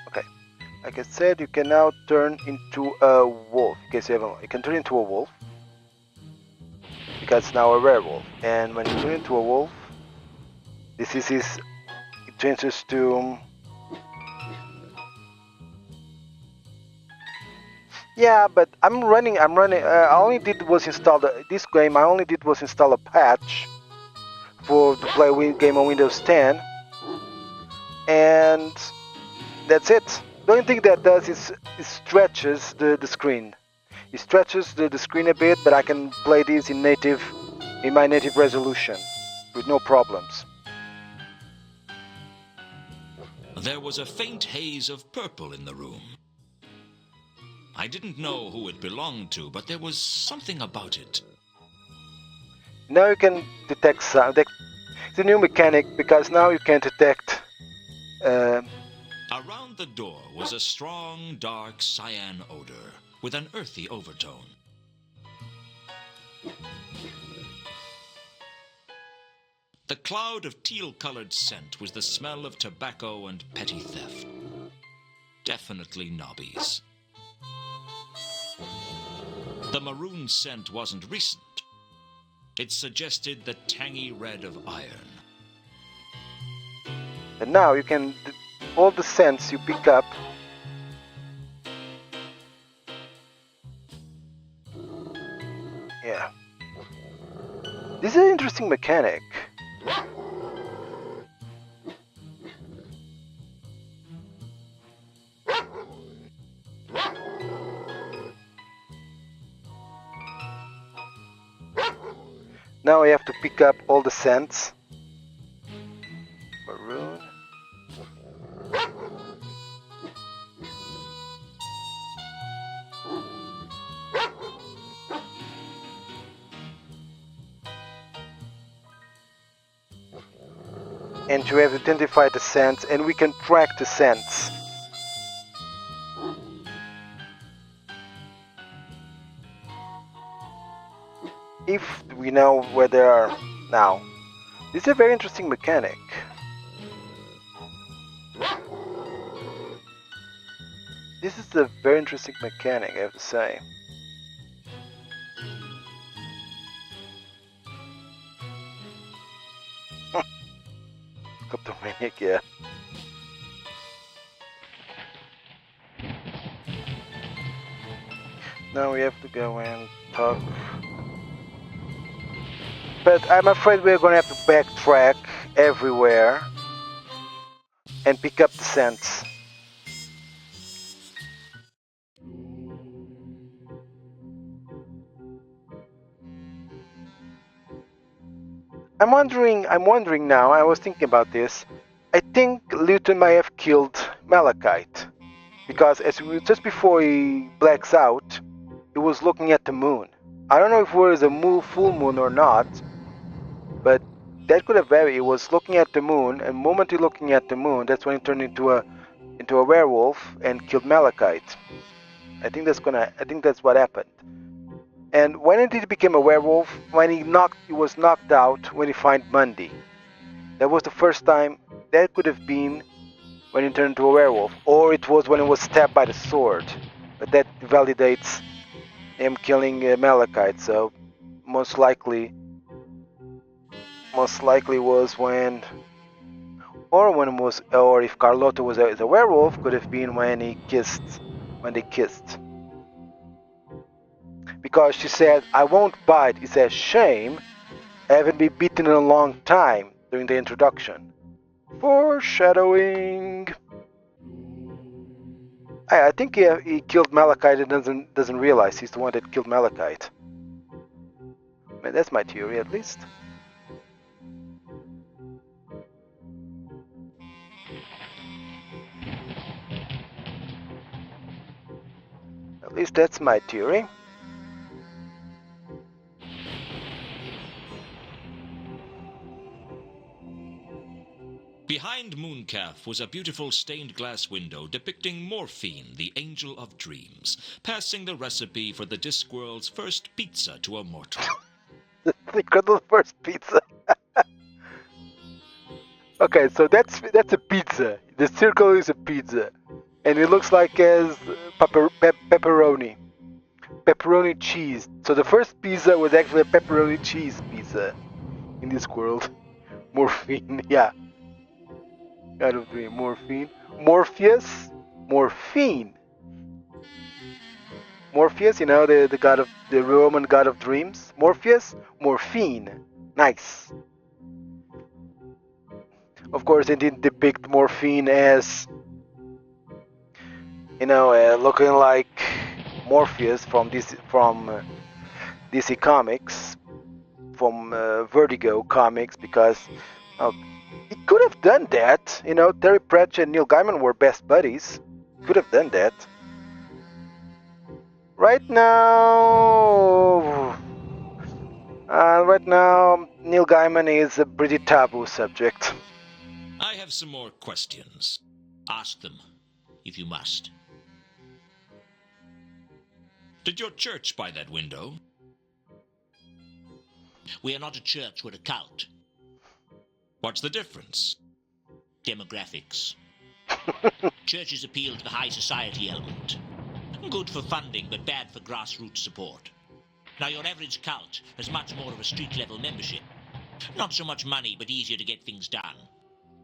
Okay. Like I said, you can now turn into a wolf. In case you can turn into a wolf. Because it's now a werewolf. And when you turn into a wolf, this is his... It changes to... Yeah, but I'm running... I only did was install this game. I only did was install a patch to play game on Windows 10. And that's it. The only thing that does is it stretches the screen. It stretches the screen a bit, but I can play this in my native resolution with no problems. There was a faint haze of purple in the room. I didn't know who it belonged to, but there was something about it. Now you can detect sound. It's a new mechanic because now you can detect... Around the door was a strong, dark cyan odor with an earthy overtone. The cloud of teal-colored scent was the smell of tobacco and petty theft. Definitely nobbies. The maroon scent wasn't recent. It suggested the tangy red of iron. And now you can... all the scents you pick up... Yeah. This is an interesting mechanic. Now I have to pick up all the scents. Maroon. And to have identified the scents, and we can track the scents. If we know where they are now. This is a very interesting mechanic. This is a very interesting mechanic, I have to say. Kleptomaniac, yeah. Now we have to go and talk. But I'm afraid we're gonna have to backtrack everywhere and pick up the scents. I'm wondering now, I was thinking about this. I think Luton might have killed Malachite. Because just before he blacks out, he was looking at the moon. I don't know if it was a full moon or not, but that could have varied. He was looking at the moon, and the moment he looking at the moon, that's when he turned into a werewolf and killed Malachite. I think that's what happened. And when did he become a werewolf? When he was knocked out when he found Mundy. That was the first time. That could have been when he turned into a werewolf, or it was when he was stabbed by the sword. But that validates him killing Malachite. So most likely was when, or if Carlotta was a werewolf, could have been when they kissed. Because she said, "I won't bite." He says, "Shame, I haven't been bitten in a long time," during the introduction. Foreshadowing. I think he killed Malachite and doesn't realize he's the one that killed Malachite. I mean, that's my theory, at least. At least that's my theory. Behind Mooncalf was a beautiful stained glass window depicting Morphine, the angel of dreams, passing the recipe for the Discworld's first pizza to a mortal. The incredible first pizza. Okay, so that's a pizza. The circle is a pizza. and it looks like as pepperoni. Pepperoni cheese. So the first pizza was actually a pepperoni cheese pizza in this world. Morphine, yeah. God of Dream, Morphine. Morpheus, Morphine. Morpheus, you know, the god of the Roman god of dreams. Morpheus, Morphine. Nice. Of course, they didn't depict Morphine as, you know, looking like Morpheus from DC Comics, from Vertigo Comics, because he could have done that. You know, Terry Pratchett and Neil Gaiman were best buddies. Could have done that. Right now, Neil Gaiman is a pretty taboo subject. I have some more questions. Ask them, if you must. Did your church buy that window? We are not a church, we're a cult. What's the difference? Demographics. Churches appeal to the high society element. Good for funding, but bad for grassroots support. Now, your average cult has much more of a street-level membership. Not so much money, but easier to get things done.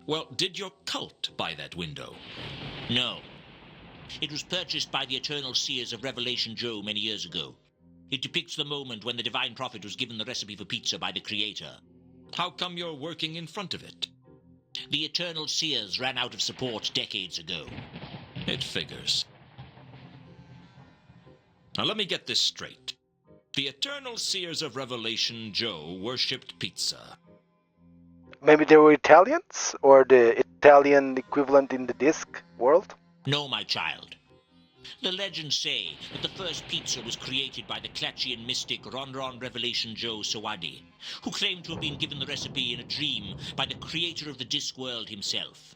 Well, did your cult buy that window? No. It was purchased by the Eternal Seers of Revelation Joe many years ago. It depicts the moment when the Divine Prophet was given the recipe for pizza by the Creator. How come you're working in front of it? The Eternal Seers ran out of support decades ago. It figures. Now let me get this straight. The Eternal Seers of Revelation Joe worshipped pizza. Maybe they were Italians? Or the Italian equivalent in the disc world? No, my child. The legends say that the first pizza was created by the Klatchian mystic Ronron Revelation Joe Sawadi, who claimed to have been given the recipe in a dream by the creator of the Discworld himself.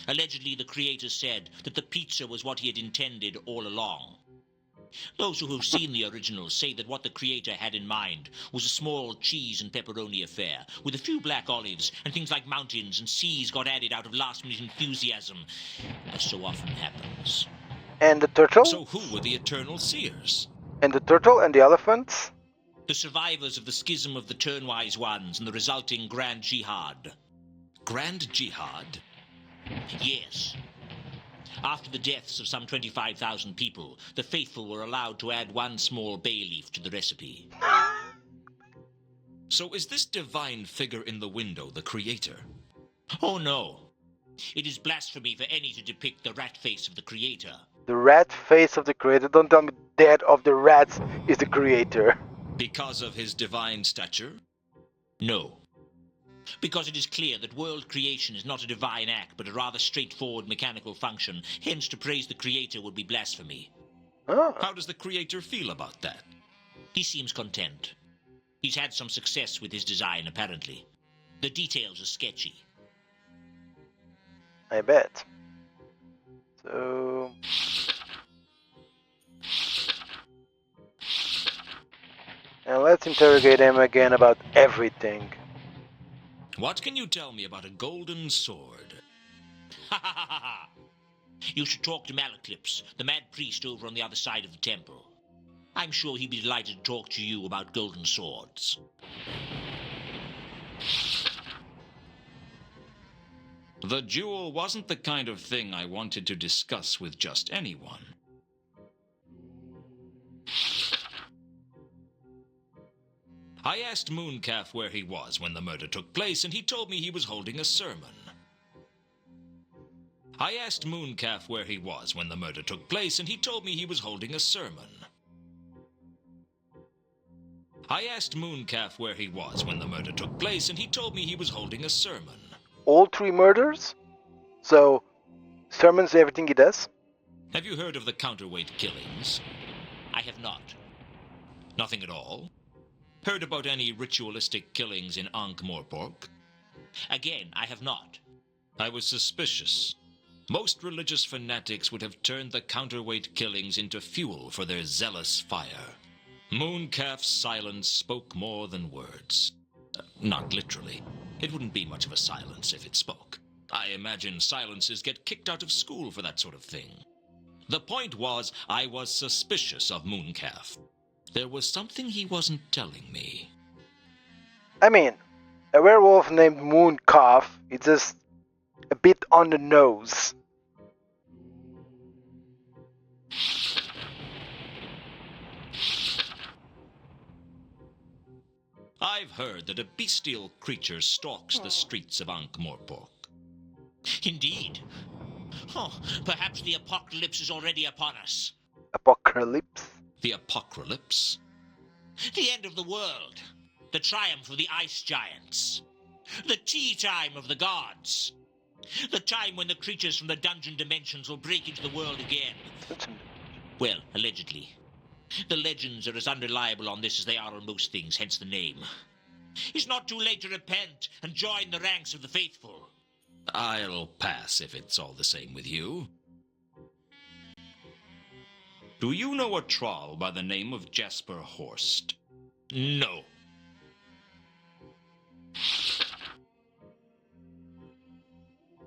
Allegedly, the creator said that the pizza was what he had intended all along. Those who have seen the original say that what the creator had in mind was a small cheese and pepperoni affair, with a few black olives, and things like mountains and seas got added out of last-minute enthusiasm, as so often happens. And the turtle? So who were the Eternal Seers? And the turtle and the elephants? The survivors of the schism of the Turnwise Ones and the resulting Grand Jihad. Grand Jihad? Yes. After the deaths of some 25,000 people, the faithful were allowed to add one small bay leaf to the recipe. So is this divine figure in the window the creator? Oh no. It is blasphemy for any to depict the rat face of the creator. The rat face of the creator? Don't tell me that of the rats is the creator. Because of his divine stature? No. Because it is clear that world creation is not a divine act, but a rather straightforward mechanical function. Hence, to praise the creator would be blasphemy. Oh. How does the creator feel about that? He seems content. He's had some success with his design, apparently. The details are sketchy. I bet. So... and let's interrogate him again about everything. What can you tell me about a golden sword? Ha ha ha ha! You should talk to Malaclips, the mad priest over on the other side of the temple. I'm sure he'd be delighted to talk to you about golden swords. The jewel wasn't the kind of thing I wanted to discuss with just anyone. I asked Mooncalf where he was when the murder took place, and he told me he was holding a sermon. I asked Mooncalf where he was when the murder took place, and he told me he was holding a sermon. I asked Mooncalf where he was when the murder took place, and he told me he was holding a sermon. All three murders? So, sermons everything he does? Have you heard of the counterweight killings? I have not. Nothing at all? Heard about any ritualistic killings in Ankh-Morpork? Again, I have not. I was suspicious. Most religious fanatics would have turned the counterweight killings into fuel for their zealous fire. Mooncalf's silence spoke more than words. Not literally. It wouldn't be much of a silence if it spoke. I imagine silences get kicked out of school for that sort of thing. The point was, I was suspicious of Mooncalf. There was something he wasn't telling me. I mean, a werewolf named Mooncalf is just a bit on the nose. I've heard that a bestial creature stalks the streets of Ankh-Morpork. Indeed. Oh, perhaps the apocalypse is already upon us. Apocalypse? The apocalypse? The end of the world. The triumph of the ice giants. The tea time of the gods. The time when the creatures from the dungeon dimensions will break into the world again. Well, allegedly. The legends are as unreliable on this as they are on most things, hence the name. It's not too late to repent and join the ranks of the faithful. I'll pass if it's all the same with you. Do you know a troll by the name of Jasper Horst? No.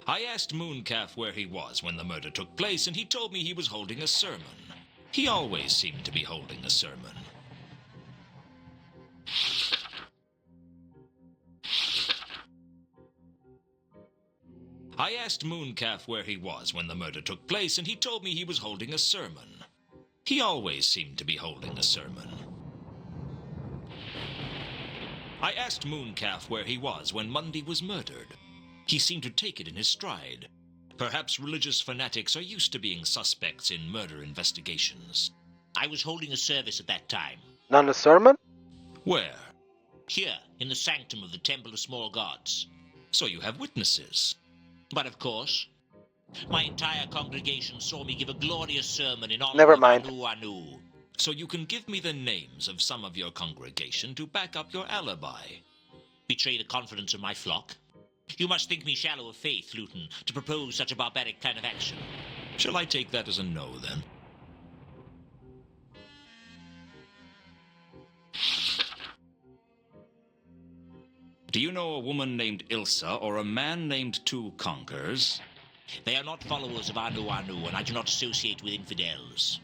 I asked Mooncalf where he was when the murder took place, and he told me he was holding a sermon. He always seemed to be holding a sermon. I asked Mooncalf where he was when the murder took place, and he told me he was holding a sermon. He always seemed to be holding a sermon. I asked Mooncalf where he was when Mundy was murdered. He seemed to take it in his stride. Perhaps religious fanatics are used to being suspects in murder investigations. I was holding a service at that time. Not a sermon? Where? Here, in the sanctum of the Temple of Small Gods. So you have witnesses. But of course, my entire congregation saw me give a glorious sermon in honor Never of mind. Anu Anu. So you can give me the names of some of your congregation to back up your alibi. Betray the confidence of my flock? You must think me shallow of faith, Luton, to propose such a barbaric plan of action. Shall I take that as a no, then? Do you know a woman named Ilsa or a man named Two Conkers? They are not followers of Anu Anu, and I do not associate with infidels.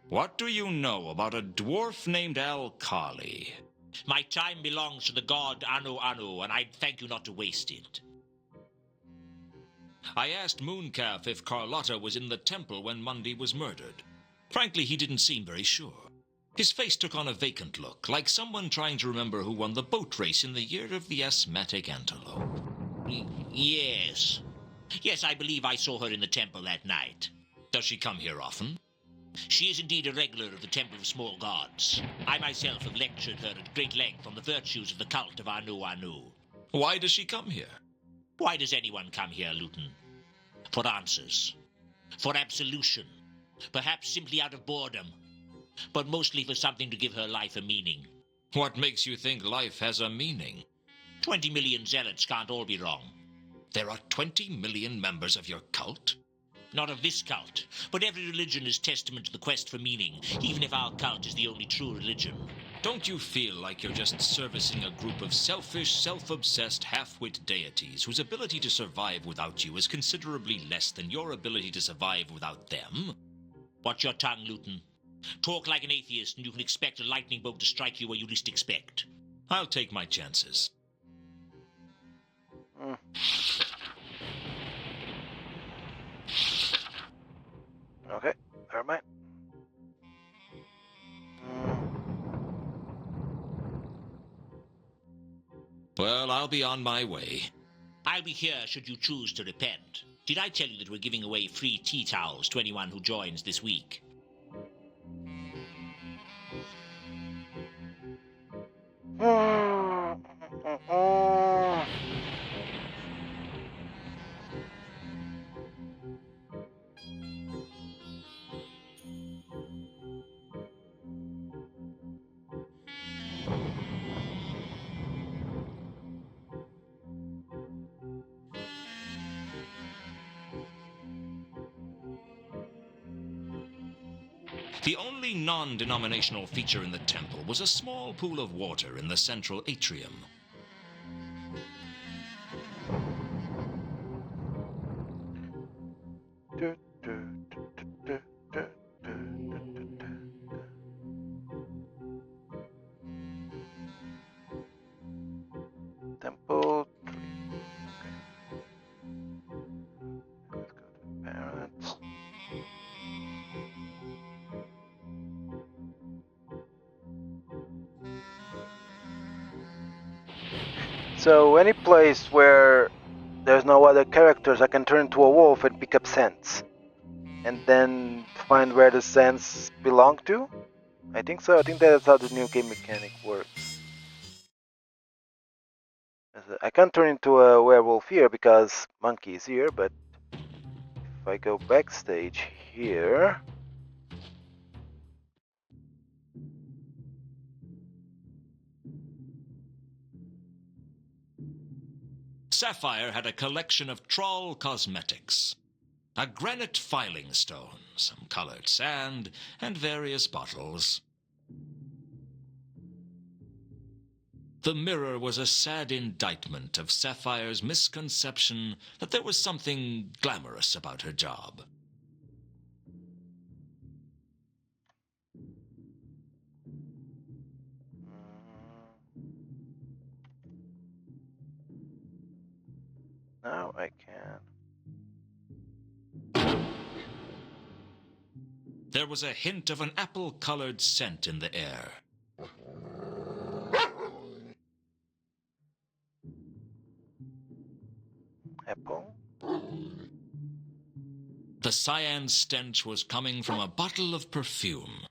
What do you know about a dwarf named Al-Kali? My time belongs to the god Anu Anu, and I'd thank you not to waste it. I asked Mooncalf if Carlotta was in the temple when Mundy was murdered. Frankly, he didn't seem very sure. His face took on a vacant look, like someone trying to remember who won the boat race in the year of the asthmatic antelope. Yes. Yes, I believe I saw her in the temple that night. Does she come here often? She is indeed a regular of the Temple of Small Gods. I myself have lectured her at great length on the virtues of the cult of Anu Anu. Why does she come here? Why does anyone come here, Luton? For answers. For absolution. Perhaps simply out of boredom. But mostly for something to give her life a meaning. What makes you think life has a meaning? 20 million zealots can't all be wrong. There are 20 million members of your cult? Not of this cult, but every religion is testament to the quest for meaning, even if our cult is the only true religion. Don't you feel like you're just servicing a group of selfish, self-obsessed, half-wit deities whose ability to survive without you is considerably less than your ability to survive without them? Watch your tongue, Luton. Talk like an atheist, and you can expect a lightning bolt to strike you where you least expect. I'll take my chances. Okay, never mind. Well, I'll be on my way. I'll be here should you choose to repent. Did I tell you that we're giving away free tea towels to anyone who joins this week? The only non-denominational feature in the temple was a small pool of water in the central atrium. Temple 3. Okay. Let's go to parents. So any place where there's no other characters, I can turn into a wolf and pick up scents. And then find where the scents belong to? I think so. I think that's how the new game mechanic works. I can't turn into a werewolf here because Monkey is here, but if I go backstage here... Sapphire had a collection of troll cosmetics. A granite filing stone, some colored sand, and various bottles. The mirror was a sad indictment of Sapphire's misconception that there was something glamorous about her job. Now I can. There was a hint of an apple-colored scent in the air. Apple? The cyan stench was coming from a bottle of perfume.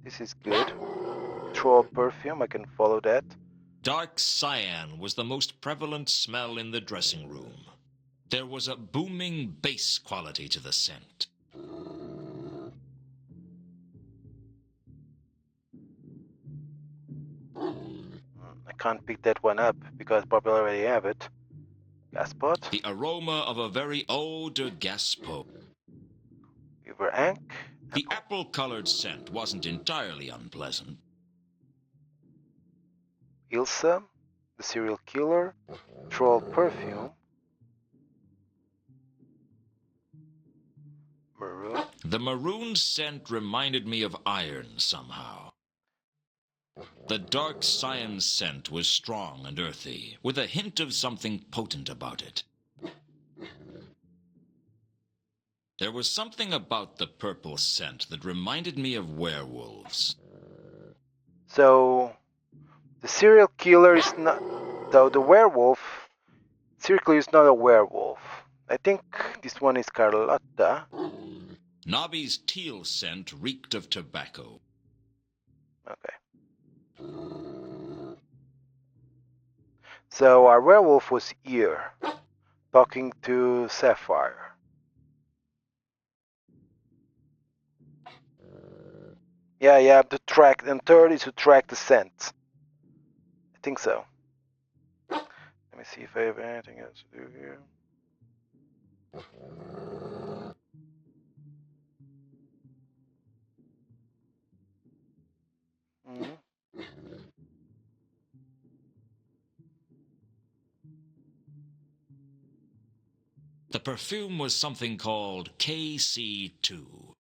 This is good. Troll perfume, I can follow that. Dark cyan was the most prevalent smell in the dressing room. There was a booming bass quality to the scent. I can't pick that one up because probably already have it. Gas pot. The aroma of a very eau de gaspo. River Ank. The apple-colored scent wasn't entirely unpleasant. Ilsa. The serial killer. Troll perfume. Maroon. The maroon scent reminded me of iron somehow. The dark cyan scent was strong and earthy, with a hint of something potent about it. There was something about the purple scent that reminded me of werewolves. So, the serial killer is not... Though the werewolf... Serial killer is not a werewolf. I think this one is Carlotta. Nobby's teal scent reeked of tobacco. Okay. So our werewolf was here, talking to Sapphire. Yeah, to track, and third is to track the scent. I think so. Let me see if I have anything else to do here. Mm-hmm. The perfume was something called KC2,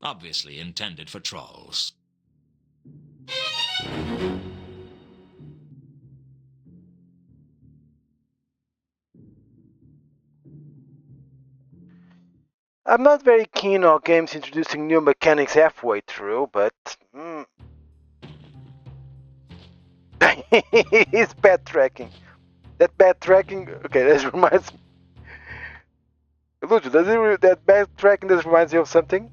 obviously intended for trolls. I'm not very keen on games introducing new mechanics halfway through, but... He's bad tracking. That bad tracking... Okay, that reminds me... Lucho, that bad tracking that reminds you of something?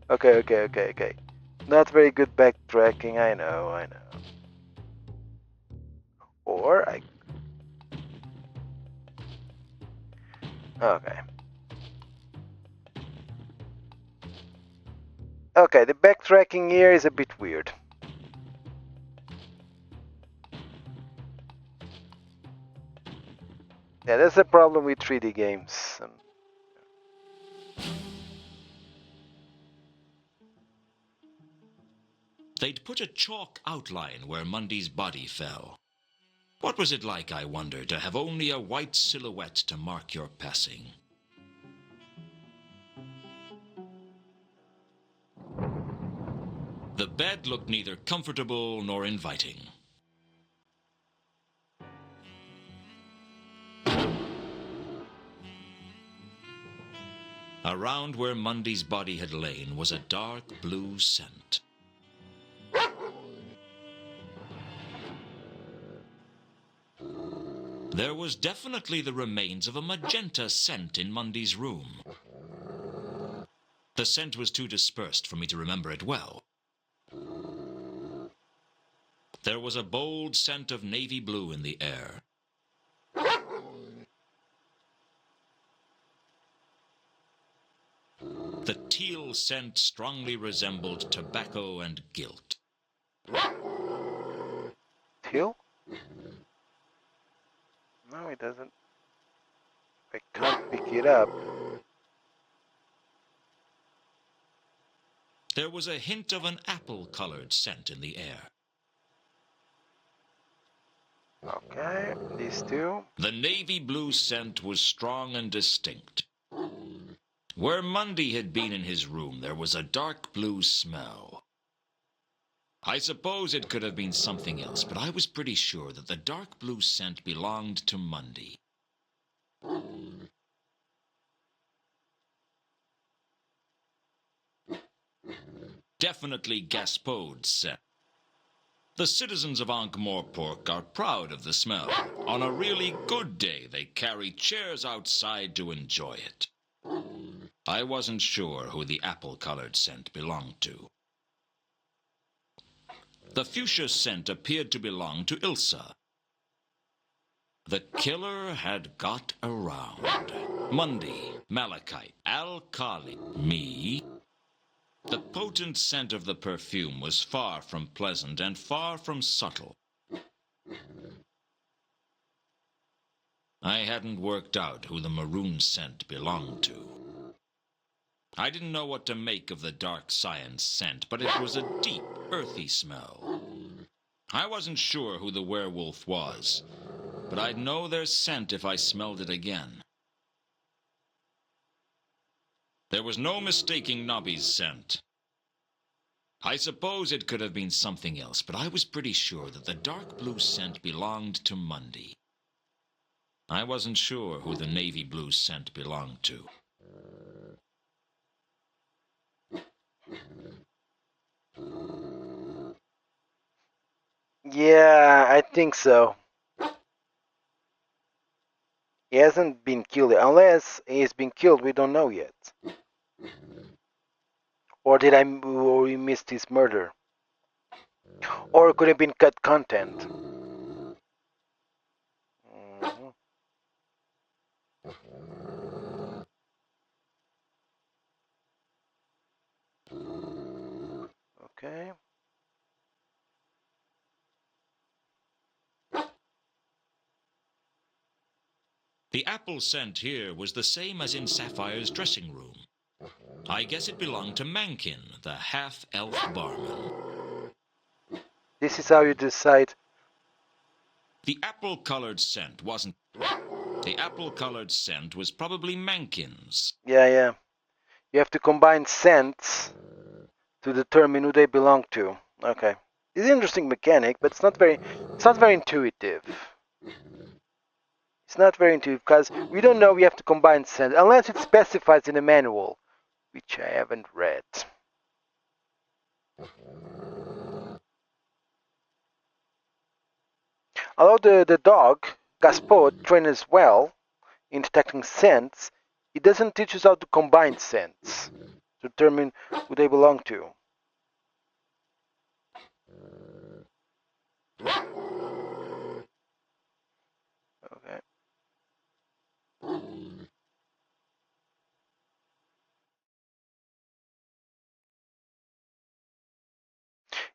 Okay. Not very good backtracking, I know. Or I... Okay. Okay, the backtracking here is a bit weird. Yeah, that's the problem with 3D games. They'd put a chalk outline where Mundy's body fell. What was it like, I wonder, to have only a white silhouette to mark your passing? The bed looked neither comfortable nor inviting. Around where Mundy's body had lain was a dark blue scent. There was definitely the remains of a magenta scent in Mundy's room. The scent was too dispersed for me to remember it well. There was a bold scent of navy blue in the air. The teal scent strongly resembled tobacco and guilt. Teal? No, it doesn't. I can't pick it up. There was a hint of an apple-colored scent in the air. Okay, these two. The navy blue scent was strong and distinct. Where Mundy had been in his room, there was a dark blue smell. I suppose it could have been something else, but I was pretty sure that the dark blue scent belonged to Mundy. Definitely Gaspod's scent. The citizens of Ankh-Morpork are proud of the smell. On a really good day, they carry chairs outside to enjoy it. I wasn't sure who the apple-colored scent belonged to. The fuchsia scent appeared to belong to Ilsa. The killer had got around. Mundy, Malachite, Alkali, me. The potent scent of the perfume was far from pleasant and far from subtle. I hadn't worked out who the maroon scent belonged to. I didn't know what to make of the dark science scent, but it was a deep, earthy smell. I wasn't sure who the werewolf was, but I'd know their scent if I smelled it again. There was no mistaking Nobby's scent. I suppose it could have been something else, but I was pretty sure that the dark blue scent belonged to Mundy. I wasn't sure who the navy blue scent belonged to. Yeah, I think so. He hasn't been killed yet. Unless he's been killed, we don't know yet. Or or we missed his murder? Or it could have been cut content. Mhm. Okay. The apple scent here was the same as in Sapphire's dressing room. I guess it belonged to Mankin, the half-elf barman. This is how you decide. The apple-colored scent wasn't... The apple-colored scent was probably Mankin's. Yeah. You have to combine scents to determine who they belong to. Okay. It's an interesting mechanic, but it's not very intuitive. It's not very intuitive because we don't know we have to combine scents unless it specifies in the manual, which I haven't read. Although the dog, Gaspod, trained as well in detecting scents, it doesn't teach us how to combine scents to determine who they belong to. Okay.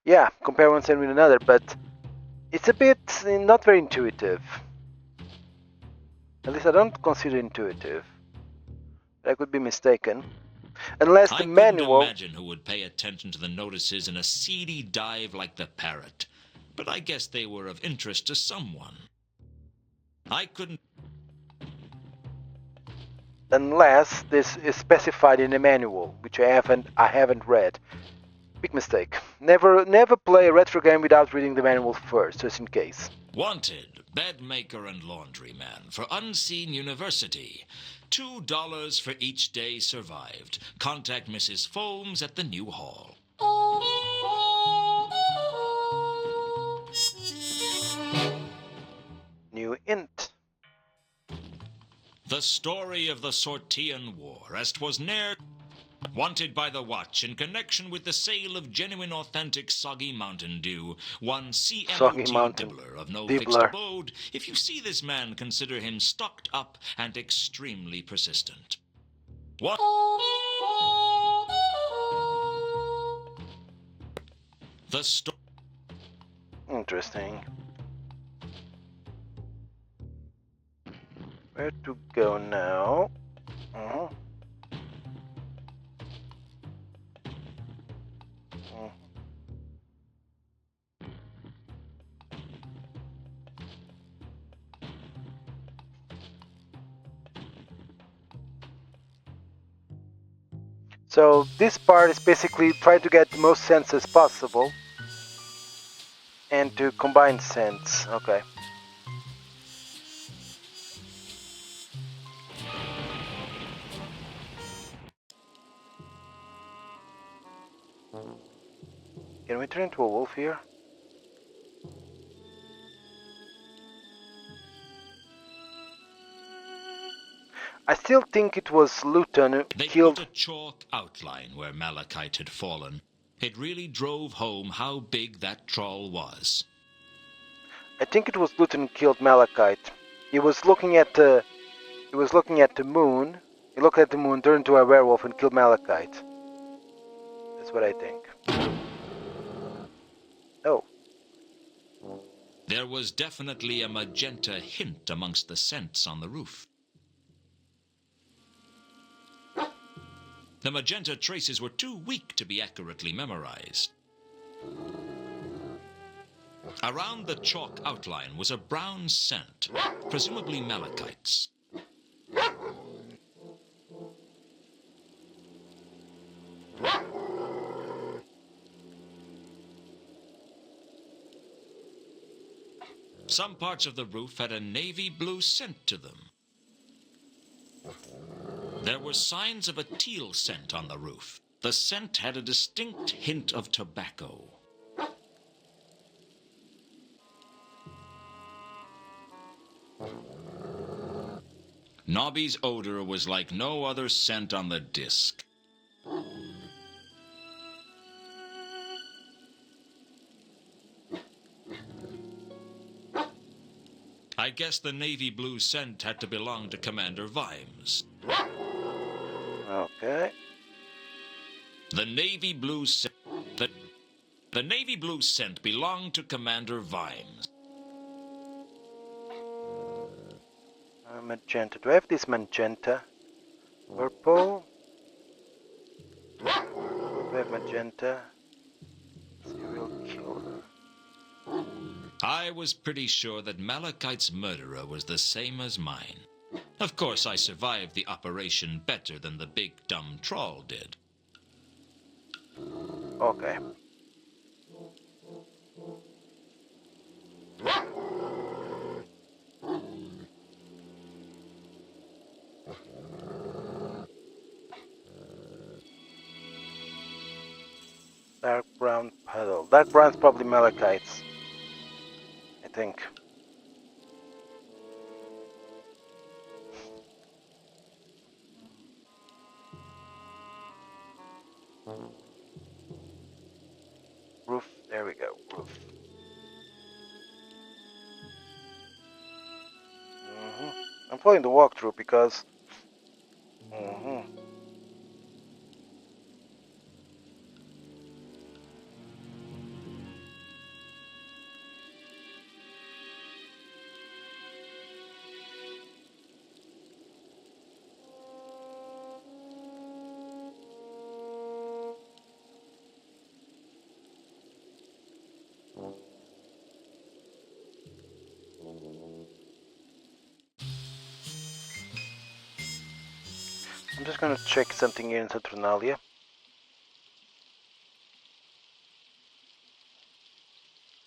Yeah, compare one scent with another, but it's a bit not very intuitive. At least I don't consider it intuitive. I could be mistaken. Unless the manual... I couldn't imagine who would pay attention to the notices in a seedy dive like the parrot, but I guess they were of interest to someone. I couldn't. Unless this is specified in the manual, which I haven't read. Big mistake. Never play a retro game without reading the manual first, just in case. Wanted, bedmaker and laundryman for Unseen University. $2 for each day survived. Contact Mrs. Foames at the new hall. New int. The story of the Sortian War, as 'twas ne'er wanted by the watch in connection with the sale of genuine authentic Soggy Mountain Dew, one Soggy CMOT Mountain Dibbler of no Dibbler. fixed abode. If you see this man, consider him stocked up and extremely persistent. What? The story. Interesting. Where to go now? Mhm. Mhm. So this part is basically try to get the most scents as possible and to combine scents. Okay. Can we turn into a wolf here? I still think it was Luton who They killed. put a chalk outline where Malachite had fallen. It really drove home how big that troll was. I think it was Luton who killed Malachite. He was looking at the. He was looking at the moon. He looked at the moon, turned into a werewolf, and killed Malachite. That's what I think. Oh. There was definitely a magenta hint amongst the scents on the roof. The magenta traces were too weak to be accurately memorized. Around the chalk outline was a brown scent, presumably Malachite's. Some parts of the roof had a navy blue scent to them. There were signs of a teal scent on the roof. The scent had a distinct hint of tobacco. Nobby's odor was like no other scent on the disc. I guess the navy blue scent had to belong to Commander Vimes. Okay. The navy blue scent. The navy blue scent belonged to Commander Vimes. Magenta. Do I have this magenta? Purple. Do I have magenta? Serial killer. I was pretty sure that Malachite's murderer was the same as mine. Of course, I survived the operation better than the big dumb troll did. Okay. Dark brown puddle. Dark brown's probably Malachite's. I think. Roof. There we go. Roof. I'm following the walkthrough because. I'm just gonna check something here in Saturnalia.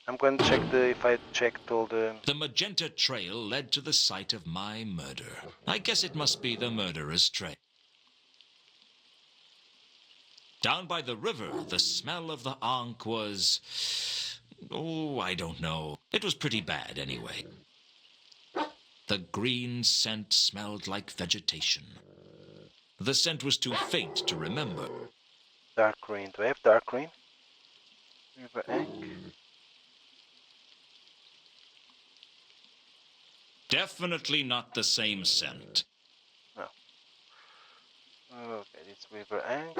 I'm gonna check if I checked all the... The magenta trail led to the site of my murder. I guess it must be the murderer's trail. Down by the river, the smell of the Ankh was... oh, I don't know. It was pretty bad anyway. The green scent smelled like vegetation. The scent was too faint to remember. Dark green. Do I have dark green? River Egg. Definitely not the same scent. No. Okay, it's River Egg.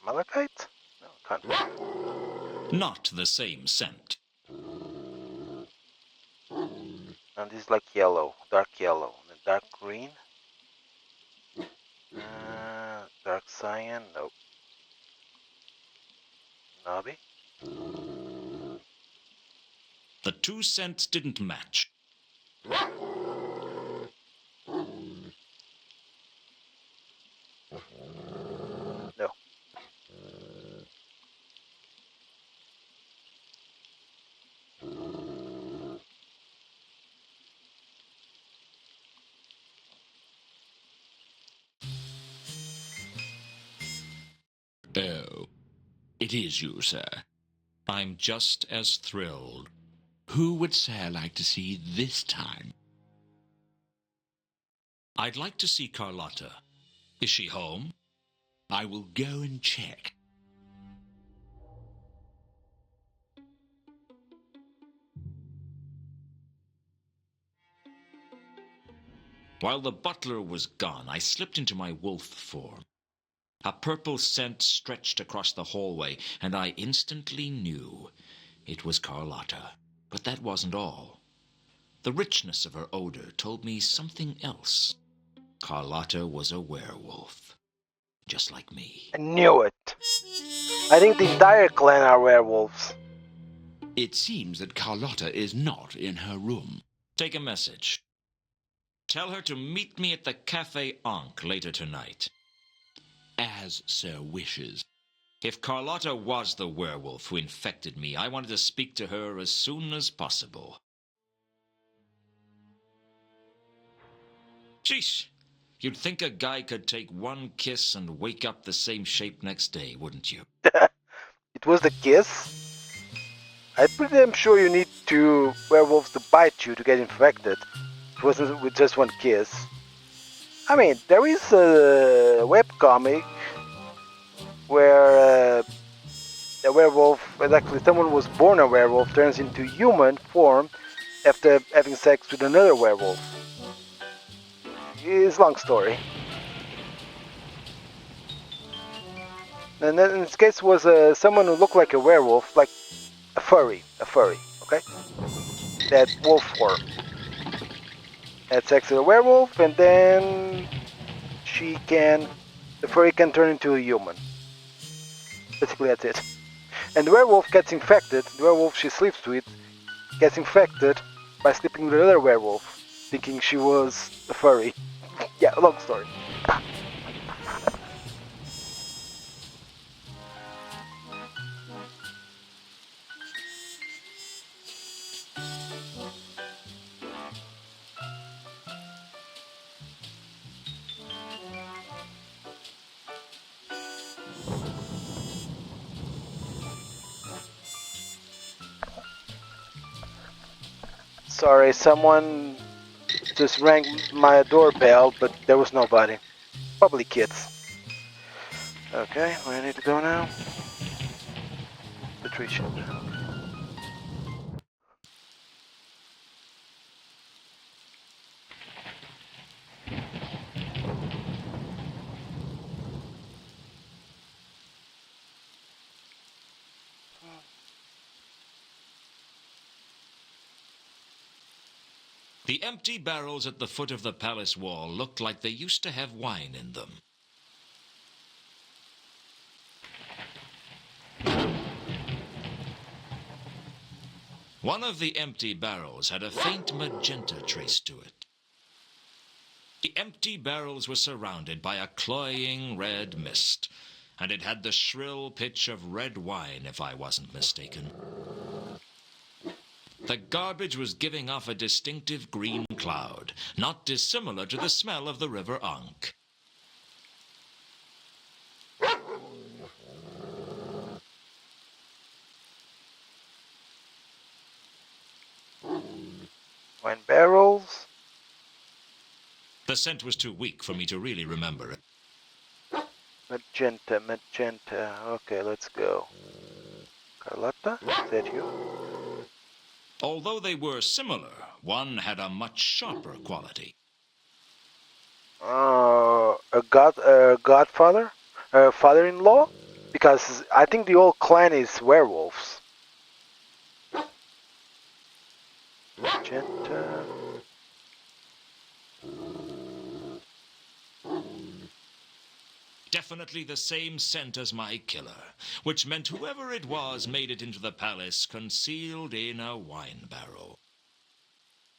Malachite? No, can't be. Not the same scent. And this is like yellow, dark yellow. And then dark green. Dark cyan, nope. Nobby. The two scents didn't match. No. Oh, it is you, sir. I'm just as thrilled. Who would Sir like to see this time? I'd like to see Carlotta. Is she home? I will go and check. While the butler was gone, I slipped into my wolf form. A purple scent stretched across the hallway, and I instantly knew it was Carlotta. But that wasn't all. The richness of her odor told me something else. Carlotta was a werewolf, just like me. I knew it. I think the entire clan are werewolves. It seems that Carlotta is not in her room. Take a message. Tell her to meet me at the Café Ankh later tonight. As Sir wishes. If Carlotta was the werewolf who infected me, I wanted to speak to her as soon as possible. Sheesh. You'd think a guy could take one kiss and wake up the same shape next day, wouldn't you? It was the kiss? I'm pretty damn sure you need two werewolves to bite you to get infected. It wasn't with just one kiss. I mean, there is a webcomic where a werewolf, and actually someone was born a werewolf, turns into human form after having sex with another werewolf. It's a long story. And then in this case was someone who looked like a werewolf, like a furry, okay? That wolf form. Had sex with a werewolf, and then the furry can turn into a human. Basically that's it. And the werewolf gets infected, the werewolf she sleeps with gets infected by sleeping with another werewolf, thinking she was a furry. Yeah, long story. Sorry, someone just rang my doorbell, but there was nobody. Probably kids. Okay, where do I need to go now? The tree ship. The empty barrels at the foot of the palace wall looked like they used to have wine in them. One of the empty barrels had a faint magenta trace to it. The empty barrels were surrounded by a cloying red mist, and it had the shrill pitch of red wine, if I wasn't mistaken. The garbage was giving off a distinctive green cloud, not dissimilar to the smell of the River Ankh. Wine barrels. The scent was too weak for me to really remember it. Magenta, magenta. Okay, let's go. Carlotta, is that you? Although they were similar, one had a much sharper quality. Godfather? Father-in-law? Because I think the whole clan is werewolves. Magenta. Definitely the same scent as my killer, which meant whoever it was made it into the palace concealed in a wine barrel.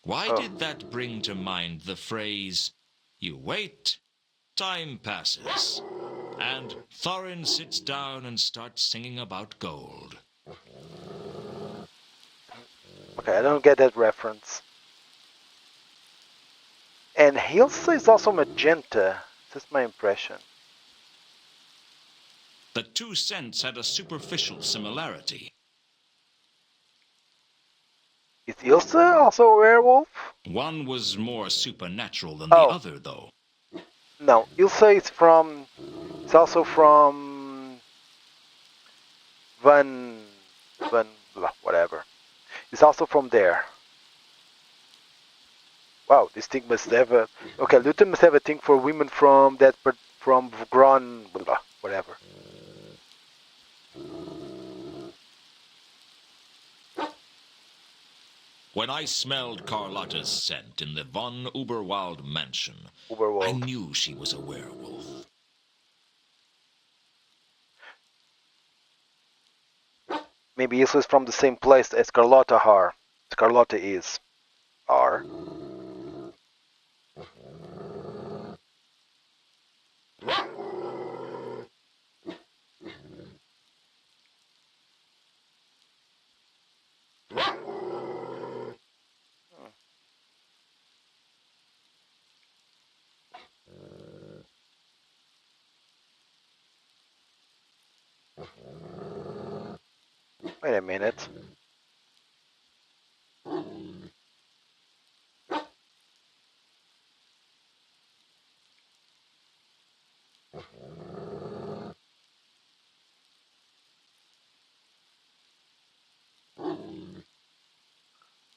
Why did that bring to mind the phrase, "You wait, time passes," and Thorin sits down and starts singing about gold? Okay, I don't get that reference. And Hilsa is also magenta. That's my impression. The two scents had a superficial similarity. Is Ilsa also a werewolf? One was more supernatural than the other, though. No, Ilsa is from... It's also from... whatever. It's also from there. Wow, this thing must have a... Okay, Luton must have a thing for women from that... From Vgron... whatever. When I smelled Carlotta's scent in the von Uberwald mansion, Uberwald. I knew she was a werewolf. Maybe Ilsa is from the same place as Carlotta are. Carlotta is. Are. Wait a minute.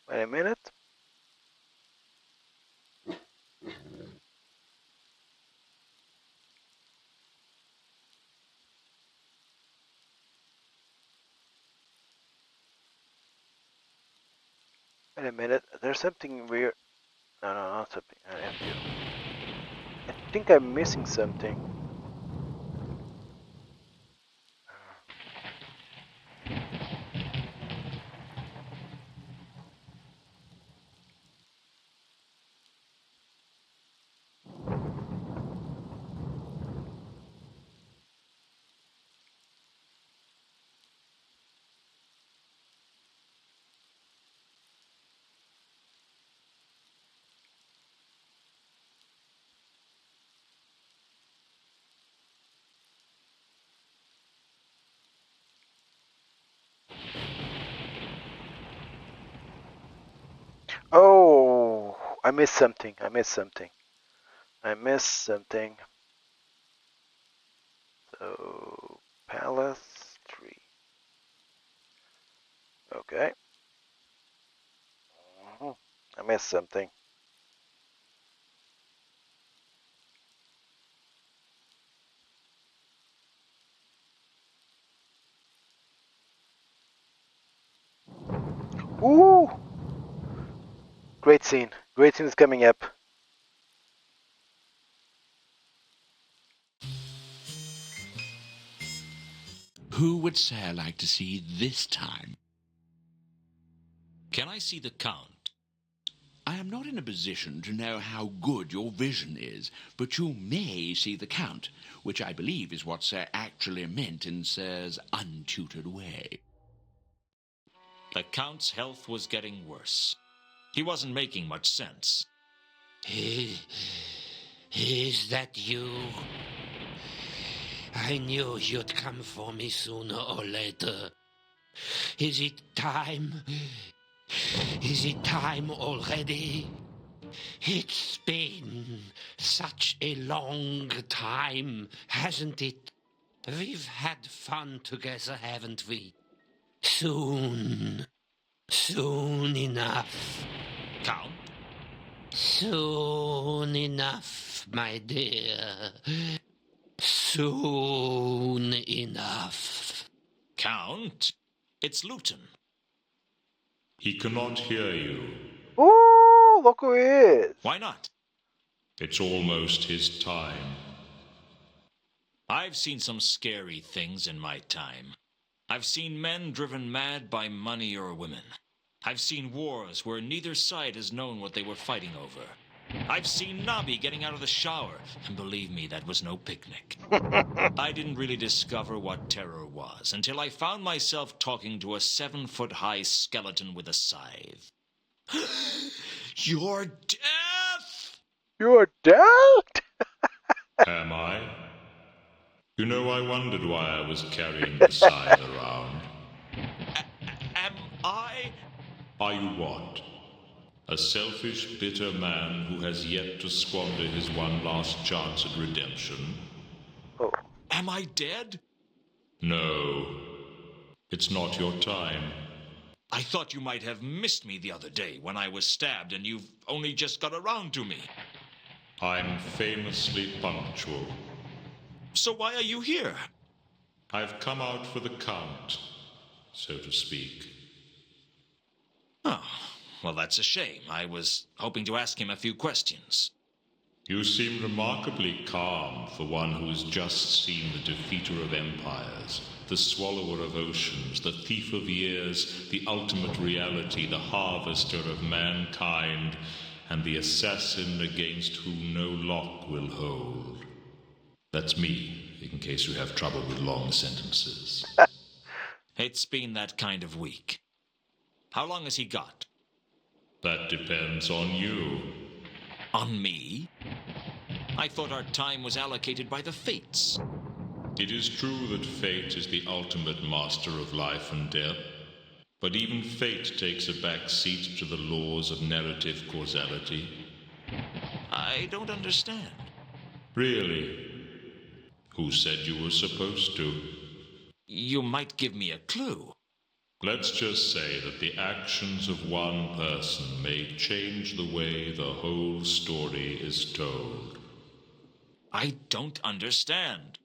Wait a minute. Wait a minute. There's something weird. No, not something. I think I'm missing something. Oh, I missed something. I missed something. So, Palace 3. Okay. I missed something. Ooh! Great scene. Great scene is coming up. Who would Sarah like to see this time? Can I see the Count? I am not in a position to know how good your vision is, but you may see the Count, which I believe is what Sir actually meant in Sir's untutored way. The Count's health was getting worse. He wasn't making much sense. Is that you? I knew you'd come for me sooner or later. Is it time? Is it time already? It's been such a long time, hasn't it? We've had fun together, haven't we? Soon enough. Count? Soon enough, my dear. Soon enough. Count? It's Luton. He cannot hear you. Ooh, look who he is. Why not? It's almost his time. I've seen some scary things in my time. I've seen men driven mad by money or women. I've seen wars where neither side has known what they were fighting over. I've seen Nobby getting out of the shower, and believe me, that was no picnic. I didn't really discover what terror was until I found myself talking to a 7-foot-high skeleton with a scythe. You're deaf! You're dead? Am I? You know, I wondered why I was carrying the scythe around. Am I? Are you what? A selfish, bitter man who has yet to squander his one last chance at redemption? Oh. Am I dead? No. It's not your time. I thought you might have missed me the other day when I was stabbed and you've only just got around to me. I'm famously punctual. So why are you here? I've come out for the Count, so to speak. Oh, well, that's a shame. I was hoping to ask him a few questions. You seem remarkably calm for one who has just seen the defeater of empires, the swallower of oceans, the thief of years, the ultimate reality, the harvester of mankind, and the assassin against whom no lock will hold. That's me, in case you have trouble with long sentences. It's been that kind of week. How long has he got? That depends on you. On me? I thought our time was allocated by the fates. It is true that fate is the ultimate master of life and death, but even fate takes a back seat to the laws of narrative causality. I don't understand. Really? Who said you were supposed to? You might give me a clue. Let's just say that the actions of one person may change the way the whole story is told. I don't understand.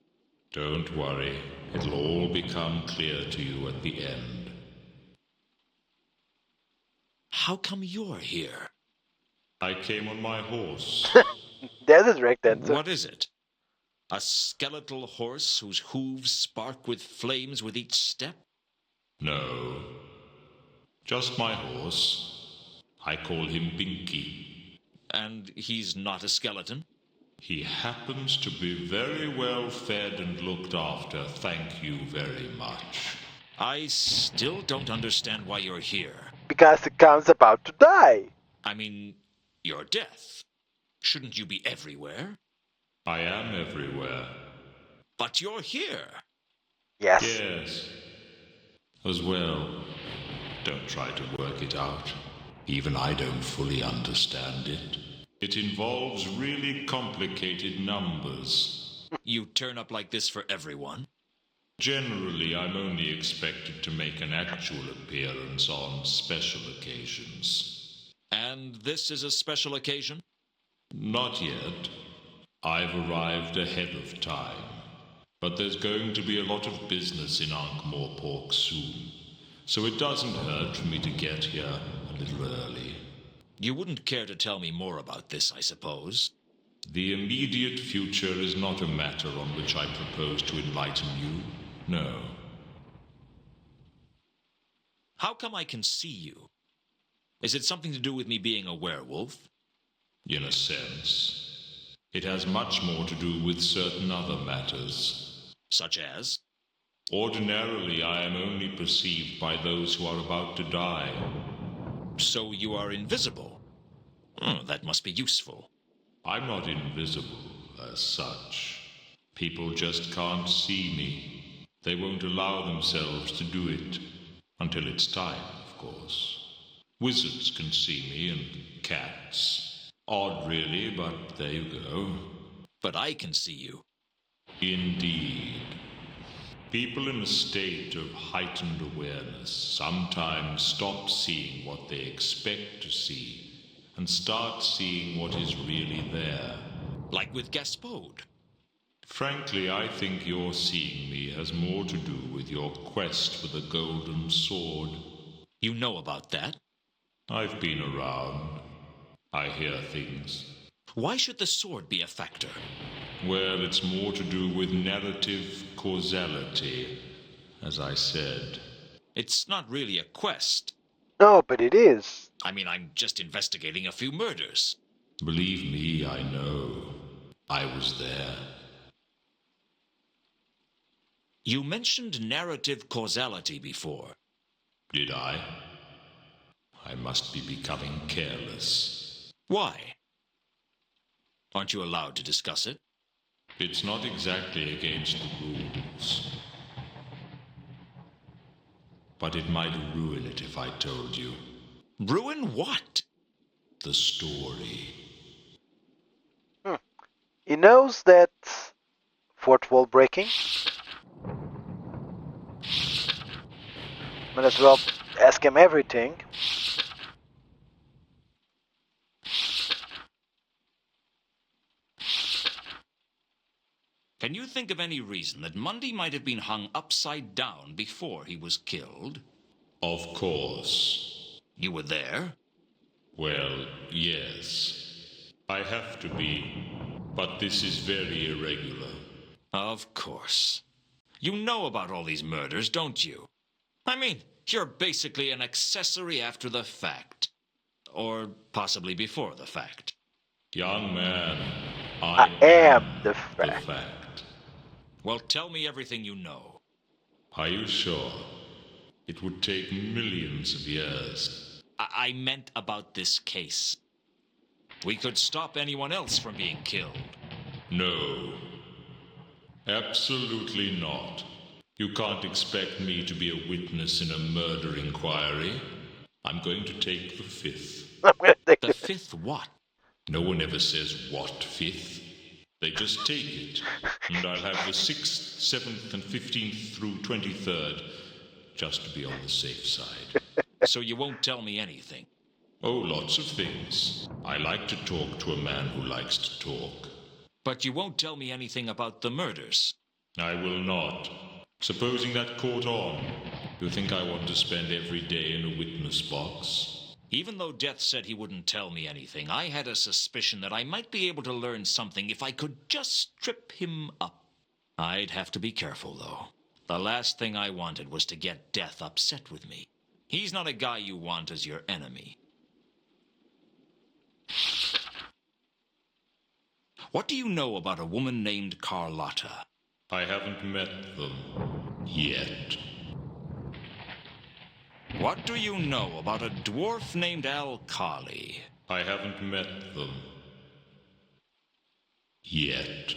Don't worry, it'll all become clear to you at the end. How come you're here? I came on my horse. There's a direct answer. What is it? A skeletal horse whose hooves spark with flames with each step? No, just my horse. I call him Binky. And he's not a skeleton? He happens to be very well fed and looked after, thank you very much. I still don't understand why you're here. Because the Count's about to die. I mean, you're death. Shouldn't you be everywhere? I am everywhere. But you're here. Yes. Yes. As well. Don't try to work it out. Even I don't fully understand it. It involves really complicated numbers. You turn up like this for everyone? Generally, I'm only expected to make an actual appearance on special occasions. And this is a special occasion? Not yet. I've arrived ahead of time. But there's going to be a lot of business in Ankh-Morpork soon. So it doesn't hurt for me to get here a little early. You wouldn't care to tell me more about this, I suppose? The immediate future is not a matter on which I propose to enlighten you. No. How come I can see you? Is it something to do with me being a werewolf? In a sense. It has much more to do with certain other matters. Such as? Ordinarily, I am only perceived by those who are about to die. So you are invisible? That must be useful. I'm not invisible, as such. People just can't see me. They won't allow themselves to do it. Until it's time, of course. Wizards can see me, and cats. Odd, really, but there you go. But I can see you. Indeed. People in a state of heightened awareness sometimes stop seeing what they expect to see and start seeing what is really there. Like with Gaspode. Frankly, I think your seeing me has more to do with your quest for the golden sword. You know about that? I've been around. I hear things. Why should the sword be a factor? Well, it's more to do with narrative causality, as I said. It's not really a quest. No, but it is. I mean, I'm just investigating a few murders. Believe me, I know. I was there. You mentioned narrative causality before. Did I? I must be becoming careless. Why? Aren't you allowed to discuss it? It's not exactly against the rules. But it might ruin it if I told you. Ruin what? The story. He knows that fourth wall breaking. Might as well ask him everything. Can you think of any reason that Mundy might have been hung upside down before he was killed? Of course. You were there? Well, yes. I have to be. But this is very irregular. Of course. You know about all these murders, don't you? I mean, you're basically an accessory after the fact. Or possibly before the fact. Young man, I am the fact. Well, tell me everything you know. Are you sure? It would take millions of years. I meant about this case. We could stop anyone else from being killed. No. Absolutely not. You can't expect me to be a witness in a murder inquiry. I'm going to take the fifth. The fifth what? No one ever says what fifth. They just take it. And I'll have the 6th, 7th, and 15th through 23rd, just to be on the safe side. So you won't tell me anything? Oh, lots of things. I like to talk to a man who likes to talk. But you won't tell me anything about the murders? I will not. Supposing that caught on, you think I want to spend every day in a witness box? Even though Death said he wouldn't tell me anything, I had a suspicion that I might be able to learn something if I could just trip him up. I'd have to be careful, though. The last thing I wanted was to get Death upset with me. He's not a guy you want as your enemy. What do you know about a woman named Carlotta? I haven't met them yet. What do you know about a dwarf named Alkali? I haven't met them yet.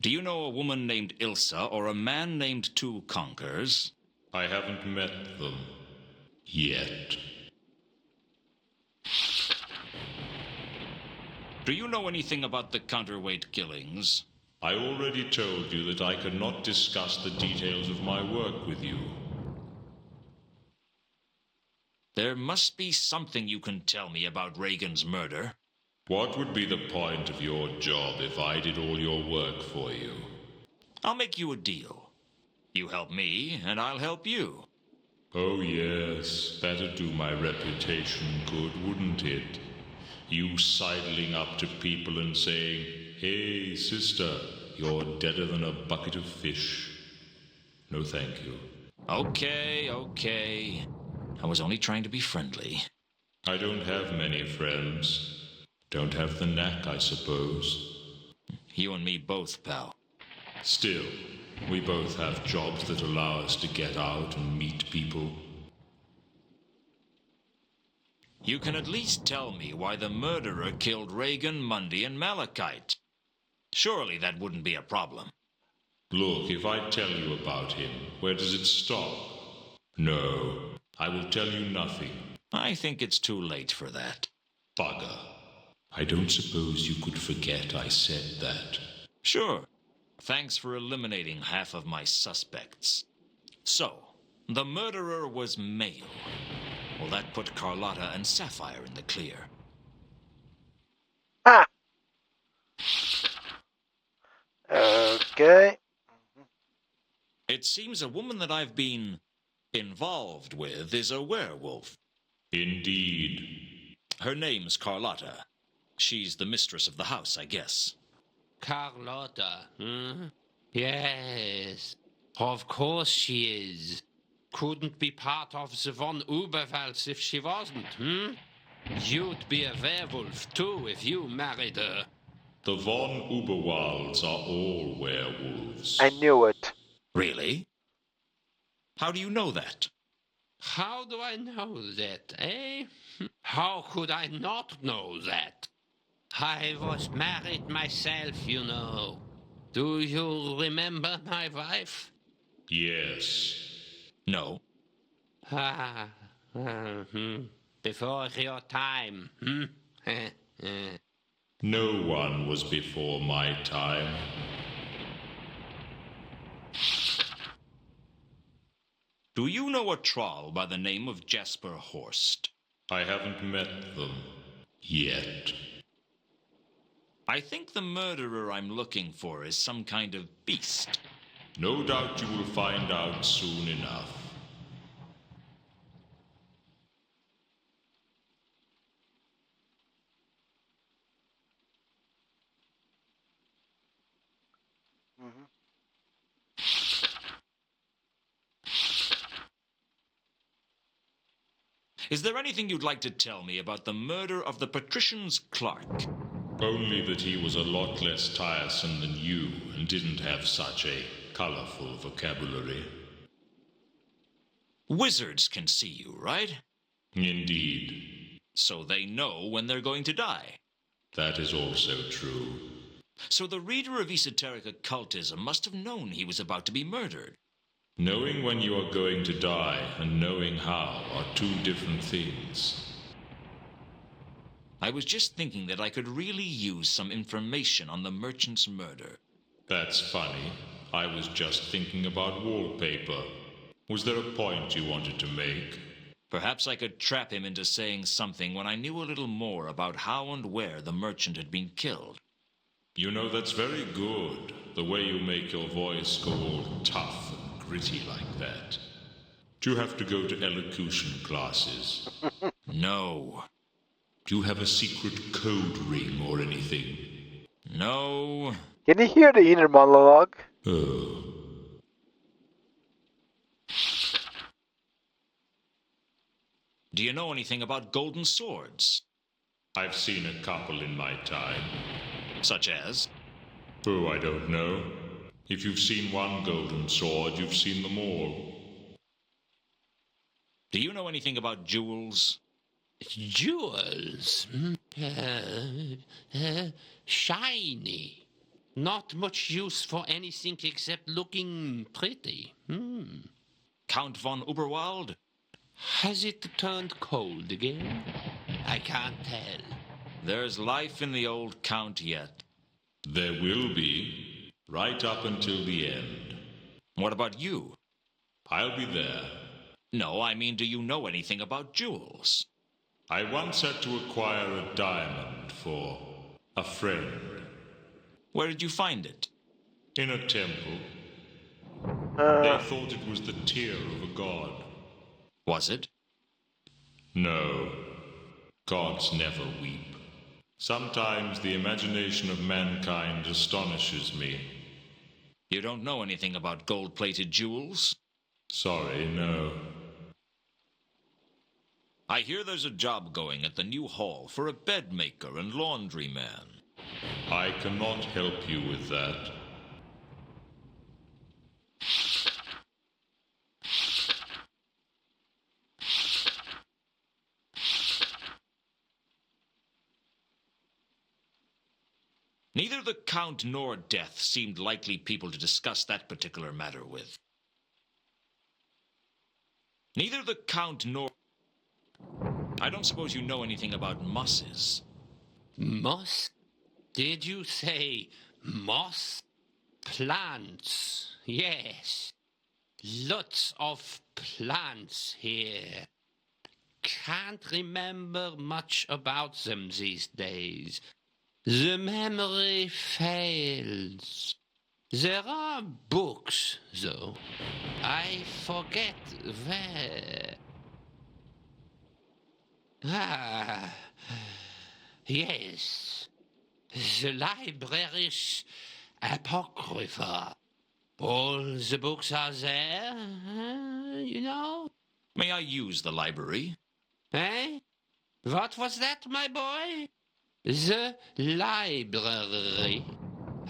Do you know a woman named Ilsa or a man named Two Conkers? I haven't met them yet. Do you know anything about the counterweight killings? I already told you that I cannot discuss the details of my work with you. There must be something you can tell me about Reagan's murder. What would be the point of your job if I did all your work for you? I'll make you a deal. You help me, and I'll help you. Oh yes, that'd do my reputation good, wouldn't it? You sidling up to people and saying, "Hey, sister, you're deader than a bucket of fish." No, thank you. Okay. I was only trying to be friendly. I don't have many friends. Don't have the knack, I suppose. You and me both, pal. Still, we both have jobs that allow us to get out and meet people. You can at least tell me why the murderer killed Reagan, Mundy, and Malachite. Surely that wouldn't be a problem. Look, if I tell you about him, where does it stop? No, I will tell you nothing. I think it's too late for that. Bugger. I don't suppose you could forget I said that. Sure. Thanks for eliminating half of my suspects. So, the murderer was male. Well, that put Carlotta and Sapphire in the clear. Ah! Okay. It seems a woman that I've been involved with is a werewolf. Indeed. Her name's Carlotta. She's the mistress of the house, I guess. Carlotta, Yes, of course she is. Couldn't be part of the von Uberwalds if she wasn't, You'd be a werewolf, too, if you married her. The von Uberwalds are all werewolves. I knew it. Really? How do you know that? How do I know that, eh? How could I not know that? I was married myself, you know. Do you remember my wife? Yes. No. Before your time, No one was before my time. Do you know a troll by the name of Jasper Horst? I haven't met them yet. I think the murderer I'm looking for is some kind of beast. No doubt you will find out soon enough. Is there anything you'd like to tell me about the murder of the patrician's clerk? Only that he was a lot less tiresome than you and didn't have such a colorful vocabulary. Wizards can see you, right? Indeed. So they know when they're going to die. That is also true. So the reader of esoteric occultism must have known he was about to be murdered. Knowing when you are going to die and knowing how are two different things. I was just thinking that I could really use some information on the merchant's murder. That's funny. I was just thinking about wallpaper. Was there a point you wanted to make? Perhaps I could trap him into saying something when I knew a little more about how and where the merchant had been killed. You know, that's very good, the way you make your voice go all tough and gritty like that. Do you have to go to elocution classes? No. Do you have a secret code ring or anything? No. Can you hear the inner monologue? Oh. Do you know anything about golden swords? I've seen a couple in my time. Such as? Oh, I don't know. If you've seen one golden sword, you've seen them all. Do you know anything about jewels? Jewels? Shiny. Not much use for anything except looking pretty. Count von Uberwald? Has it turned cold again? I can't tell. There's life in the old Count yet. There will be, right up until the end. What about you? I'll be there. No, I mean, do you know anything about jewels? I once had to acquire a diamond for a friend. Where did you find it? In a temple. They thought it was the tear of a god. Was it? No. Gods never weep. Sometimes the imagination of mankind astonishes me. You don't know anything about gold-plated jewels? Sorry, no. I hear there's a job going at the new hall for a bed maker and laundry man. I cannot help you with that. Neither the Count nor Death seemed likely people to discuss that particular matter with. Neither the Count nor... I don't suppose you know anything about mosses. Moss? Did you say moss? Plants, yes. Lots of plants here. Can't remember much about them these days. The memory fails. There are books, though. I forget where. Ah, yes. The library's Apocrypha. All the books are there, you know. May I use the library? Eh? What was that, my boy? The library.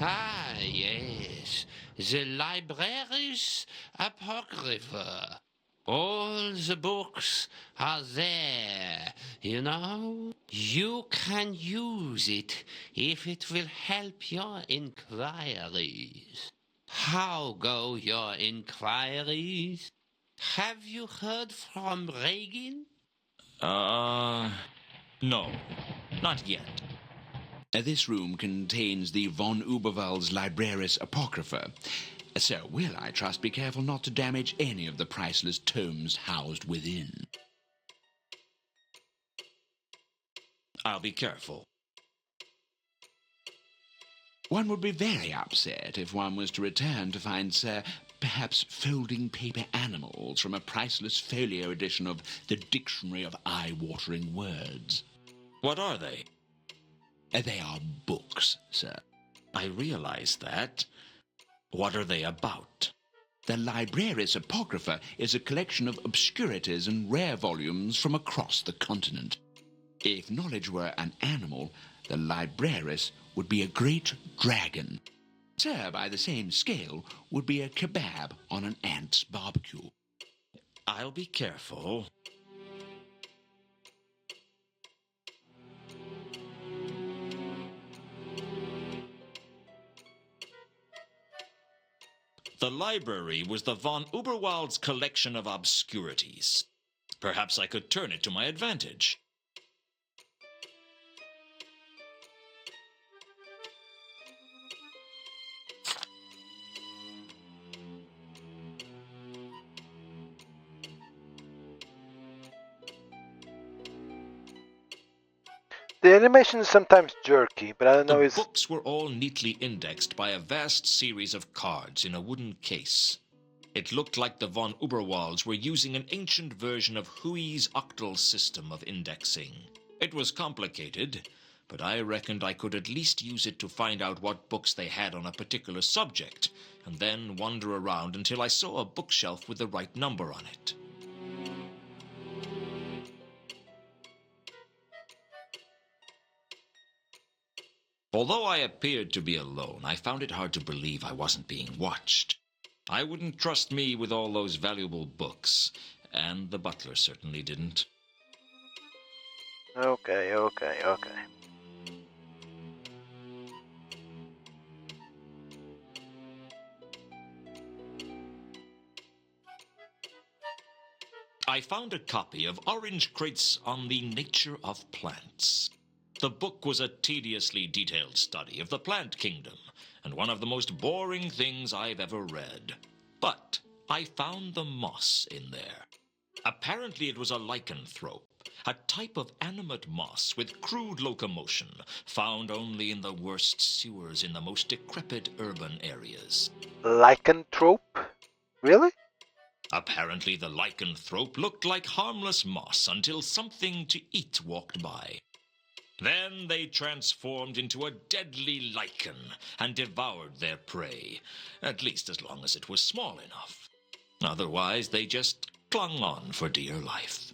Ah, yes. The library's Apocrypha. All the books are there, you know. You can use it if it will help your inquiries. How go your inquiries? Have you heard from Reagan? No, not yet. This room contains the von Uberwald's Libraris Apocrypha. So will, I trust, be careful not to damage any of the priceless tomes housed within. I'll be careful. One would be very upset if one was to return to find, sir, perhaps folding paper animals from a priceless folio edition of the Dictionary of Eye-Watering Words. What are they? They are books, sir. I realize that. What are they about? The Libraris Apocrypha is a collection of obscurities and rare volumes from across the continent. If knowledge were an animal, the Libraris would be a great dragon. Sir, by the same scale, would be a kebab on an ant's barbecue. I'll be careful. The library was the von Uberwald's collection of obscurities. Perhaps I could turn it to my advantage. The animation is sometimes jerky, but I don't know. The It's books were all neatly indexed by a vast series of cards in a wooden case. It looked like the von Uberwalds were using an ancient version of Huey's octal system of indexing. It was complicated, but I reckoned I could at least use it to find out what books they had on a particular subject, and then wander around until I saw a bookshelf with the right number on it. Although I appeared to be alone, I found it hard to believe I wasn't being watched. I wouldn't trust me with all those valuable books, and the butler certainly didn't. okay. I found a copy of Orange Crate's On the Nature of Plants. The book was a tediously detailed study of the plant kingdom, and one of the most boring things I've ever read. But I found the moss in there. Apparently it was a lycanthrope, a type of animate moss with crude locomotion, found only in the worst sewers in the most decrepit urban areas. Lycanthrope? Really? Apparently the lycanthrope looked like harmless moss until something to eat walked by. Then they transformed into a deadly lichen and devoured their prey, at least as long as it was small enough. Otherwise, they just clung on for dear life.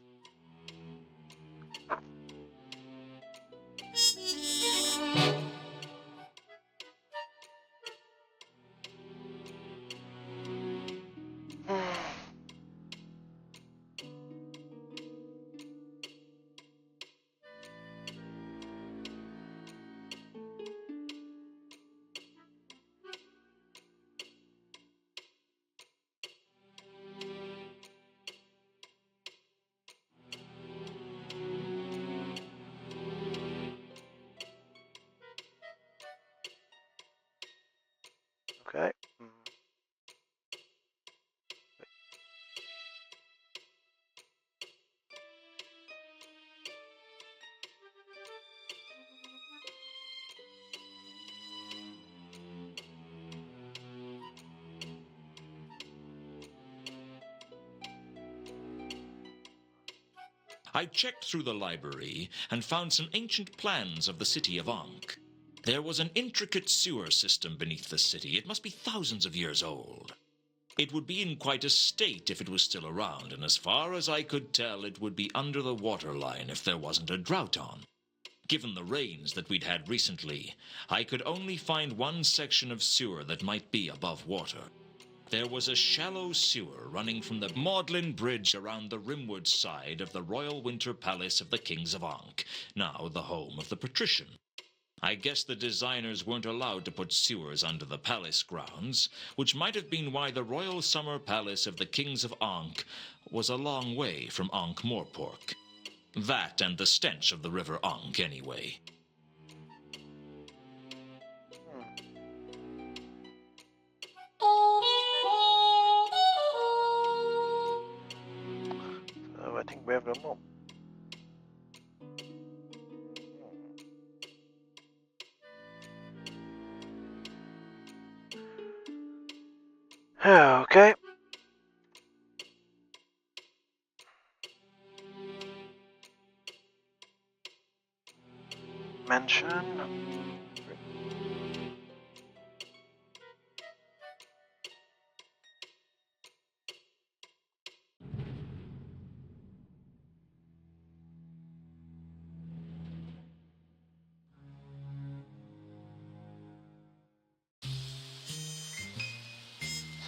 Okay. I checked through the library and found some ancient plans of the city of Ankh. There was an intricate sewer system beneath the city. It must be thousands of years old. It would be in quite a state if it was still around, and as far as I could tell, it would be under the waterline if there wasn't a drought on. Given the rains that we'd had recently, I could only find one section of sewer that might be above water. There was a shallow sewer running from the Magdalen Bridge around the rimward side of the Royal Winter Palace of the Kings of Ankh, now the home of the patrician. I guess the designers weren't allowed to put sewers under the palace grounds, which might have been why the Royal Summer Palace of the Kings of Ankh was a long way from Ankh-Morpork. That and the stench of the River Ankh, anyway. So I think we have no more. Okay. Mansion.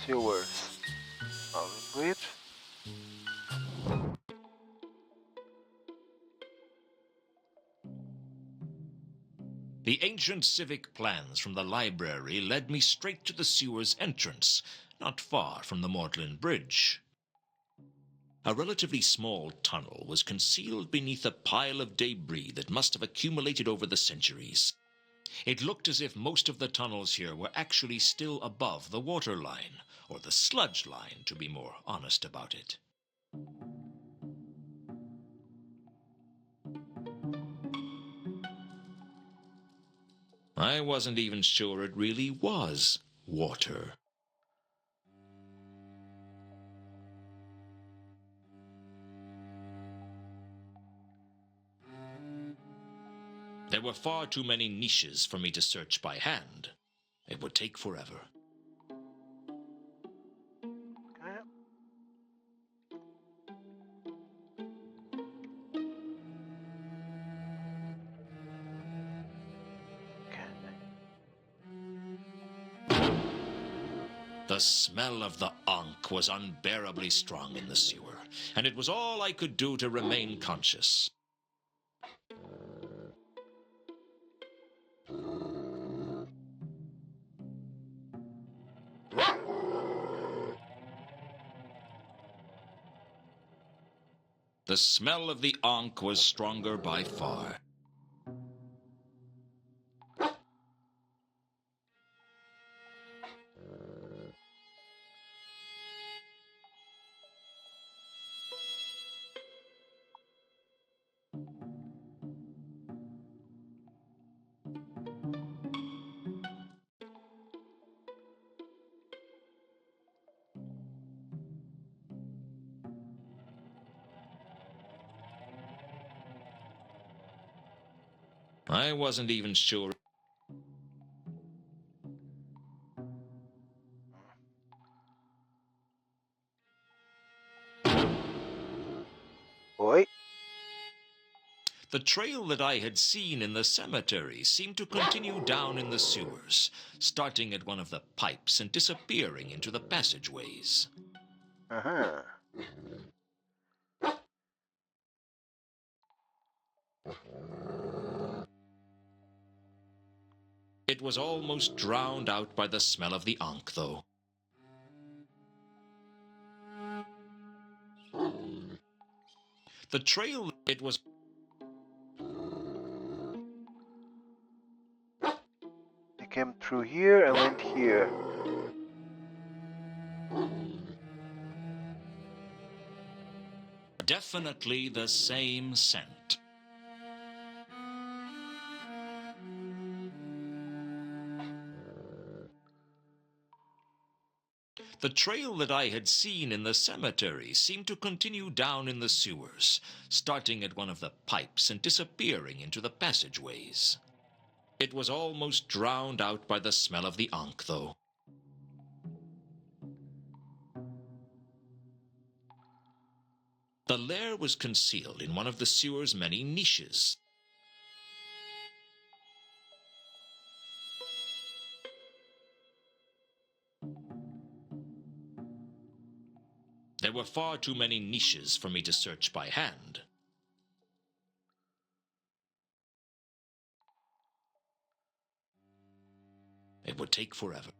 Sewers. Mountain Bridge. The ancient civic plans from the library led me straight to the sewer's entrance, not far from the Magdalen Bridge. A relatively small tunnel was concealed beneath a pile of debris that must have accumulated over the centuries. It looked as if most of the tunnels here were actually still above the water line, or the sludge line, to be more honest about it. I wasn't even sure it really was water. There were far too many niches for me to search by hand. It would take forever. Okay. The smell of the Ankh was unbearably strong in the sewer, and it was all I could do to remain conscious. The smell of the Ankh was stronger by far. I wasn't even sure. Oi. The trail that I had seen in the cemetery seemed to continue down in the sewers, starting at one of the pipes and disappearing into the passageways. Uh-huh. It was almost drowned out by the smell of the ankh, though. The trail, it was... They came through here and went here. Definitely the same scent. The trail that I had seen in the cemetery seemed to continue down in the sewers, starting at one of the pipes and disappearing into the passageways. It was almost drowned out by the smell of the ankh, though. The lair was concealed in one of the sewer's many niches. There were far too many niches for me to search by hand. It would take forever.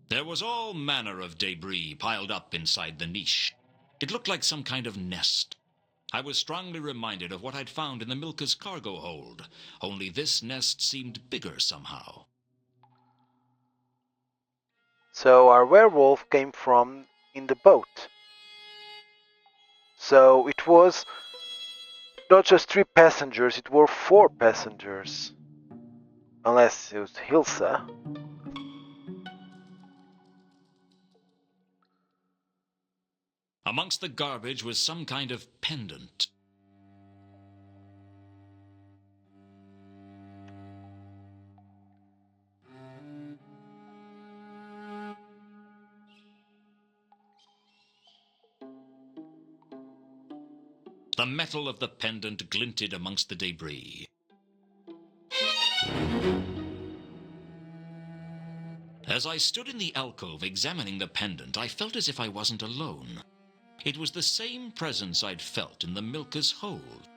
There was all manner of debris piled up inside the niche. It looked like some kind of nest. I was strongly reminded of what I'd found in the Milka's cargo hold, only this nest seemed bigger somehow. So our werewolf came from in the boat. So it was not just 3 passengers, it were 4 passengers. Unless it was Hilsa. Amongst the garbage was some kind of pendant. The metal of the pendant glinted amongst the debris. As I stood in the alcove examining the pendant, I felt as if I wasn't alone. It was the same presence I'd felt in the Milka's hold.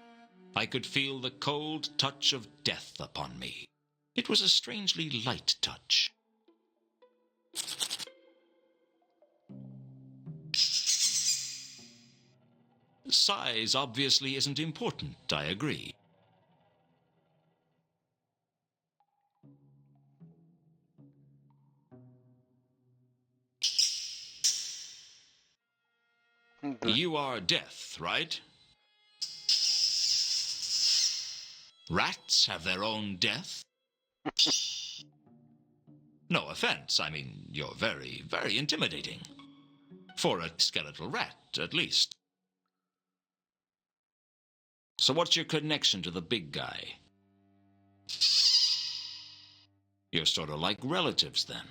I could feel the cold touch of death upon me. It was a strangely light touch. Size obviously isn't important, I agree. You are Death, right? Rats have their own death? No offense, I mean, you're very, very intimidating. For a skeletal rat, at least. So what's your connection to the big guy? You're sort of like relatives, then.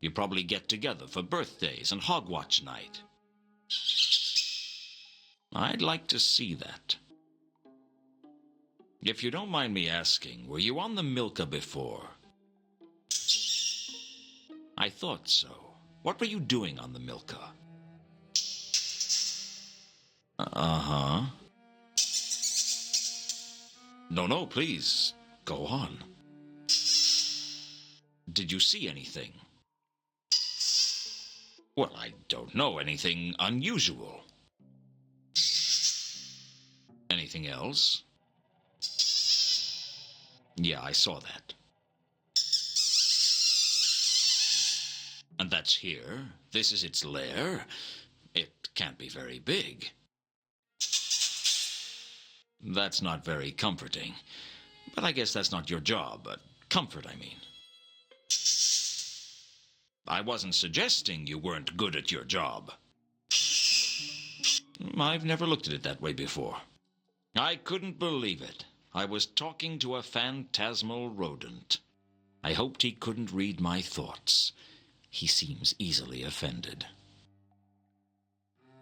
You probably get together for birthdays and Hogwatch night. I'd like to see that. If you don't mind me asking, were you on the Milka before? I thought so. What were you doing on the Milka? Uh-huh. No, please, go on. Did you see anything? Well, I don't know, anything unusual. Anything else? Yeah, I saw that. And that's here? This is its lair? It can't be very big. That's not very comforting. But I guess that's not your job. Comfort, I mean. I wasn't suggesting you weren't good at your job. I've never looked at it that way before. I couldn't believe it. I was talking to a phantasmal rodent. I hoped he couldn't read my thoughts. He seems easily offended.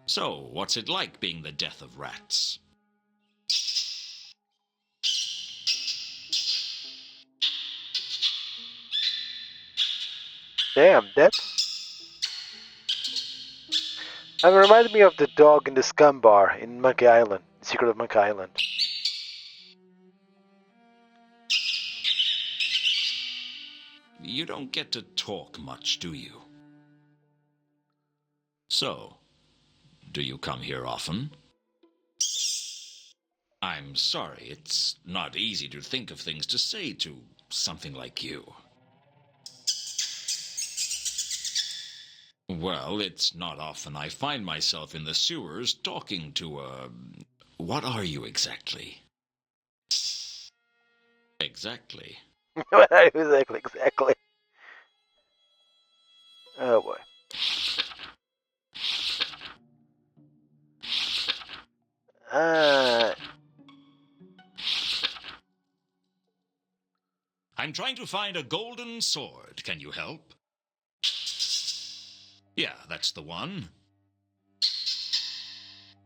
So, what's it like being the death of rats? Damn, that reminded me of the dog in the scum bar in Monkey Island, Secret of Monkey Island. You don't get to talk much, do you? So, do you come here often? I'm sorry, it's not easy to think of things to say to something like you. Well, it's not often I find myself in the sewers talking to a... What are you exactly? Exactly. Exactly. Oh boy. I'm trying to find a golden sword. Can you help? Yeah, that's the one.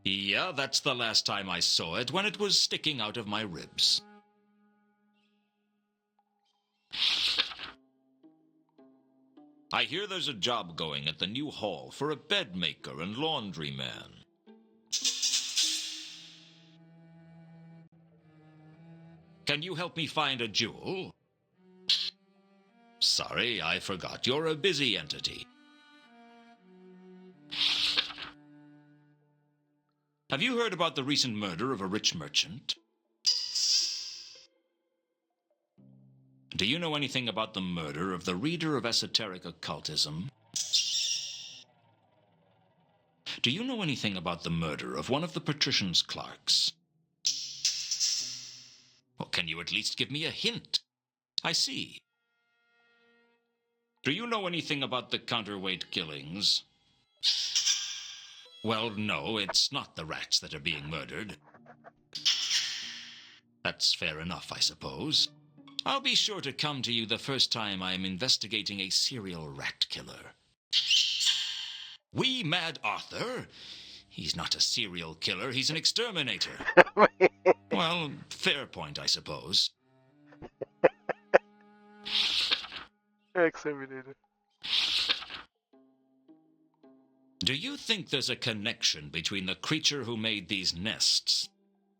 Yeah, that's the last time I saw it, when it was sticking out of my ribs. I hear there's a job going at the new hall for a bed maker and laundryman. Can you help me find a jewel? Sorry, I forgot. You're a busy entity. Have you heard about the recent murder of a rich merchant? Do you know anything about the murder of the reader of esoteric occultism? Do you know anything about the murder of one of the patrician's clerks? Well, can you at least give me a hint? I see. Do you know anything about the counterweight killings? Well, no, it's not the rats that are being murdered. That's fair enough, I suppose. I'll be sure to come to you the first time I'm investigating a serial rat killer. Wee Mad Arthur? He's not a serial killer, he's an exterminator. Well, fair point, I suppose. Exterminator. Do you think there's a connection between the creature who made these nests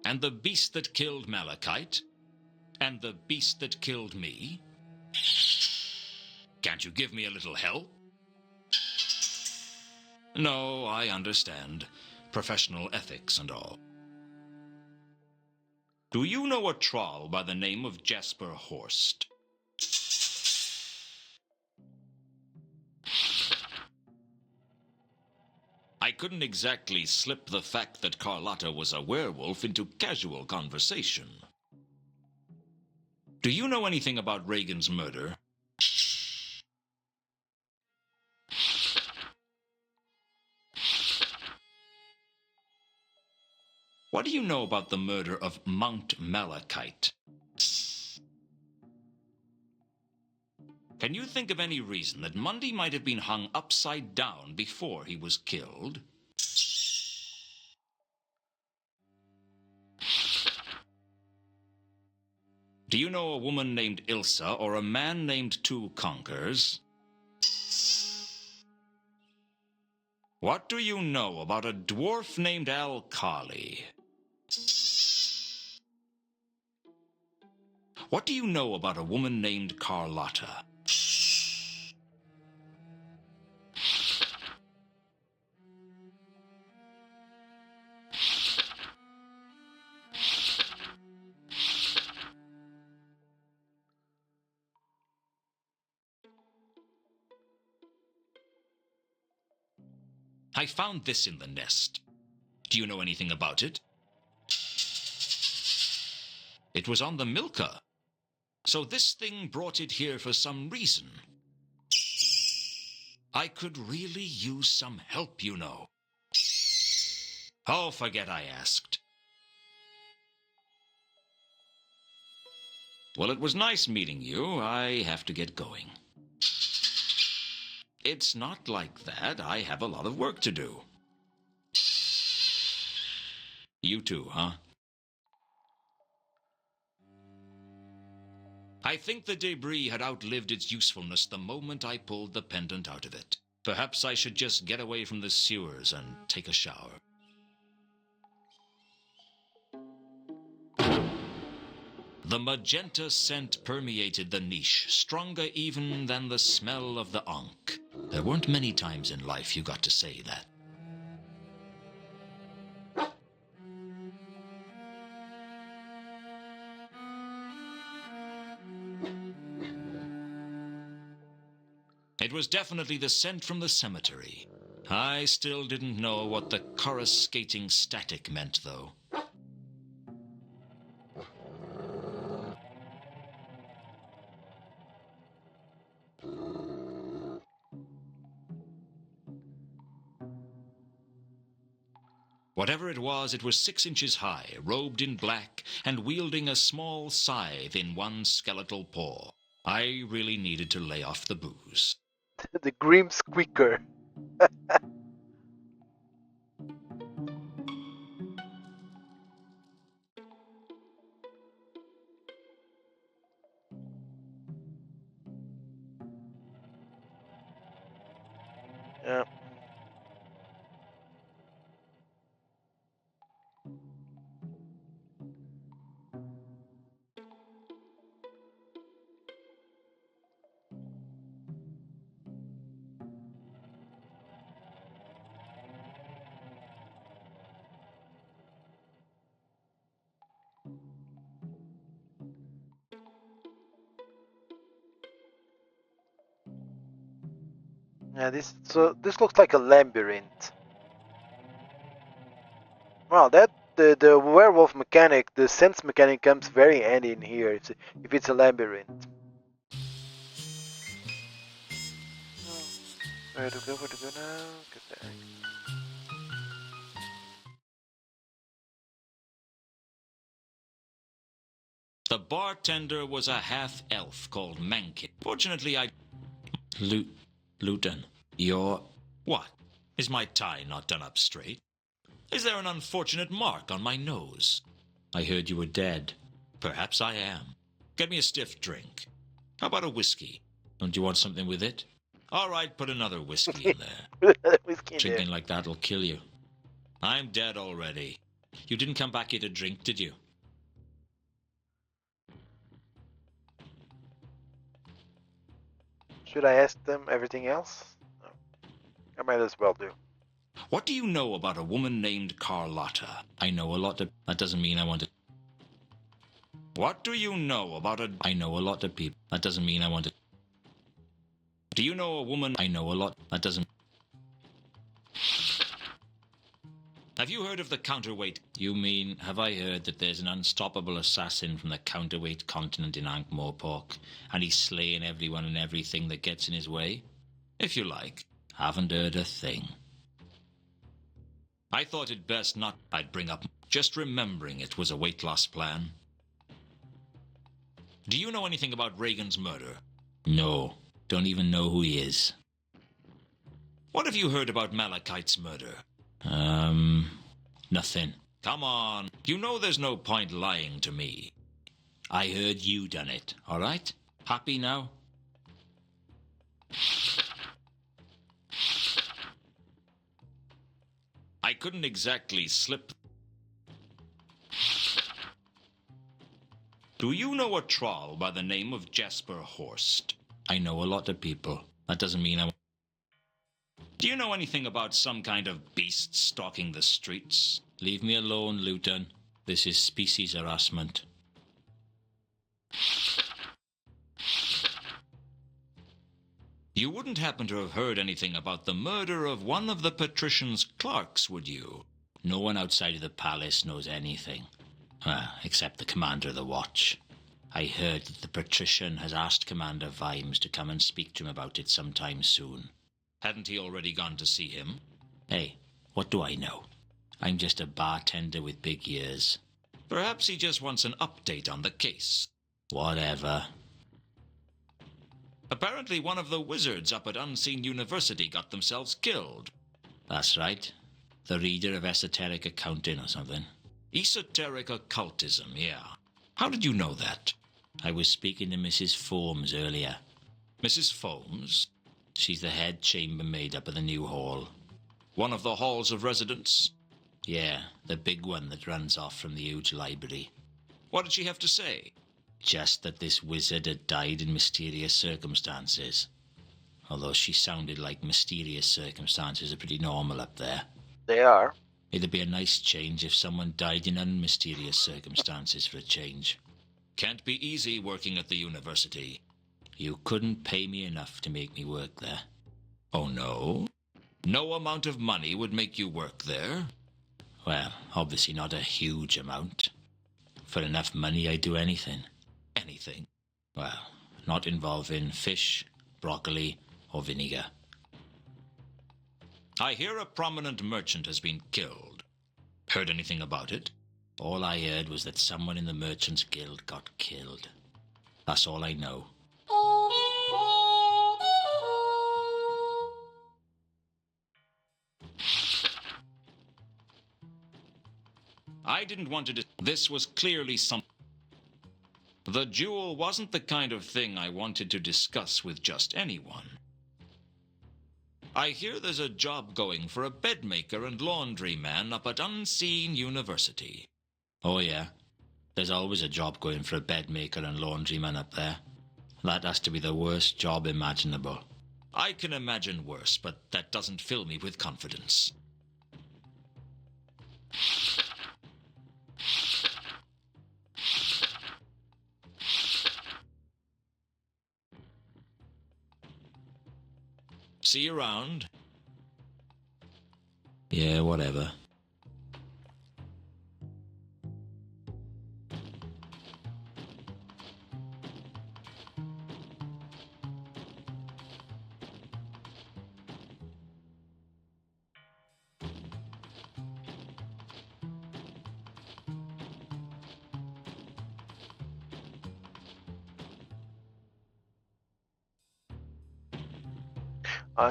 and the beast that killed Malachite and the beast that killed me? Can't you give me a little help? No, I understand. Professional ethics and all. Do you know a troll by the name of Jasper Horst? I couldn't exactly slip the fact that Carlotta was a werewolf into casual conversation. Do you know anything about Reagan's murder? What do you know about the murder of Mount Malachite? Can you think of any reason that Mundy might have been hung upside down before he was killed? Do you know a woman named Ilsa or a man named Two Conkers? What do you know about a dwarf named Alkali? What do you know about a woman named Carlotta? I found this in the nest. Do you know anything about it? It was on the Milka. So this thing brought it here for some reason. I could really use some help, you know. Oh, forget I asked. Well, it was nice meeting you. I have to get going. It's not like that. I have a lot of work to do. You too, huh? I think the debris had outlived its usefulness the moment I pulled the pendant out of it. Perhaps I should just get away from the sewers and take a shower. The magenta scent permeated the niche, stronger even than the smell of the ankh. There weren't many times in life you got to say that. It was definitely the scent from the cemetery. I still didn't know what the coruscating static meant, though. Whatever it was 6 inches high, robed in black, and wielding a small scythe in one skeletal paw. I really needed to lay off the booze. The Grim Squeaker. Yeah. Yeah, this looks like a labyrinth. Well, the werewolf mechanic, the sense mechanic comes very handy in here. If it's a labyrinth. Where to go? Where to go now? Get back. The bartender was a half-elf called Mankin. Fortunately, Luton, you're... What? Is my tie not done up straight? Is there an unfortunate mark on my nose? I heard you were dead. Perhaps I am. Get me a stiff drink. How about a whiskey? Don't you want something with it? All right, put another whiskey in there. Whiskey in Drinking there. like that'll kill you. I'm dead already. You didn't come back here to drink, did you? Should I ask them everything else? No. I might as well do. What do you know about a woman named Carlotta? I know a lot of... That doesn't mean I want to... What do you know about a... I know a lot of people. That doesn't mean I want to... Do you know a woman... I know a lot... That doesn't... Have you heard of the counterweight? You mean, have I heard that there's an unstoppable assassin from the counterweight continent in Ankh-Morpork, and he's slaying everyone and everything that gets in his way? If you like. Haven't heard a thing. I thought it best not I'd bring up. Just remembering it was a weight loss plan. Do you know anything about Reagan's murder? No. Don't even know who he is. What have you heard about Malachite's murder? Nothing. Come on. You know there's no point lying to me. I heard you done it, all right? Happy now? I couldn't exactly slip. Do you know a troll by the name of Jasper Horst? I know a lot of people. That doesn't mean I... Do you know anything about some kind of beast stalking the streets? Leave me alone, Luton. This is species harassment. You wouldn't happen to have heard anything about the murder of one of the patrician's clerks, would you? No one outside of the palace knows anything. Except the commander of the watch. I heard that the patrician has asked Commander Vimes to come and speak to him about it sometime soon. Hadn't he already gone to see him? Hey, what do I know? I'm just a bartender with big ears. Perhaps he just wants an update on the case. Whatever. Apparently one of the wizards up at Unseen University got themselves killed. That's right. The reader of esoteric accounting or something. Esoteric occultism, yeah. How did you know that? I was speaking to Mrs. Foams earlier. Mrs. Foams? She's the head chambermaid up at the new hall. One of the halls of residence? Yeah, the big one that runs off from the huge library. What did she have to say? Just that this wizard had died in mysterious circumstances. Although she sounded like mysterious circumstances are pretty normal up there. They are. It'd be a nice change if someone died in unmysterious circumstances for a change. Can't be easy working at the university. You couldn't pay me enough to make me work there. Oh, no? No amount of money would make you work there? Well, obviously not a huge amount. For enough money, I'd do anything. Anything? Well, not involving fish, broccoli, or vinegar. I hear a prominent merchant has been killed. Heard anything about it? All I heard was that someone in the Merchants Guild got killed. That's all I know. I didn't want to... This was clearly some... The jewel wasn't the kind of thing I wanted to discuss with just anyone. I hear there's a job going for a bedmaker and laundryman up at Unseen University. Oh yeah, there's always a job going for a bedmaker and laundryman up there. That has to be the worst job imaginable. I can imagine worse, but that doesn't fill me with confidence. See you around. Yeah, whatever.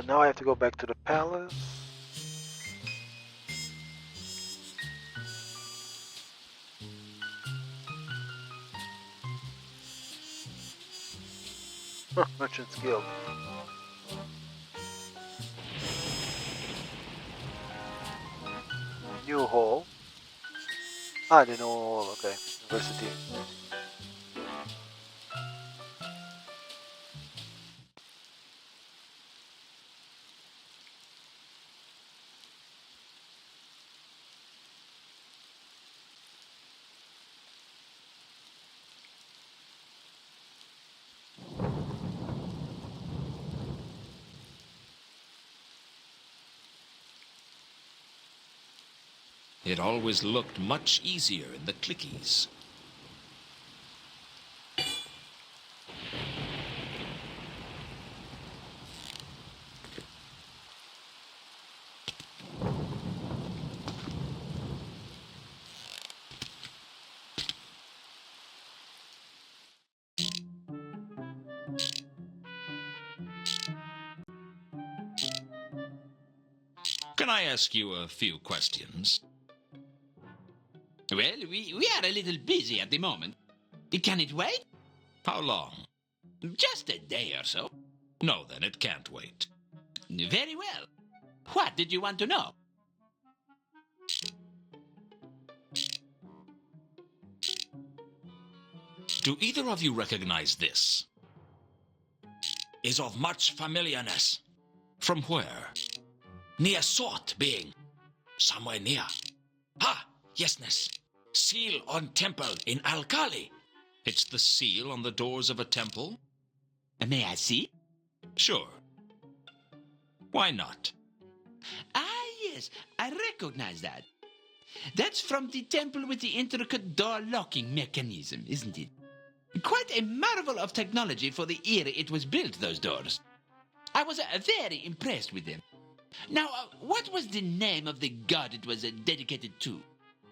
Now I have to go back to the palace. Merchant's Guild. New hall. Ah, the new hall, okay. University. It always looked much easier in the clickies. Can I ask you a few questions? Well, we are a little busy at the moment. Can it wait? How long? Just a day or so. No, then it can't wait. Very well. What did you want to know? Do either of you recognize this? Is of much familiarness. From where? Near sort being. Somewhere near. Ah, yesness. Seal on temple in Alkali. It's the seal on the doors of a temple? May I see? Sure. Why not? Ah, yes, I recognize that. That's from the temple with the intricate door locking mechanism, isn't it? Quite a marvel of technology for the era it was built, those doors. I was very impressed with them. Now, what was the name of the god it was dedicated to?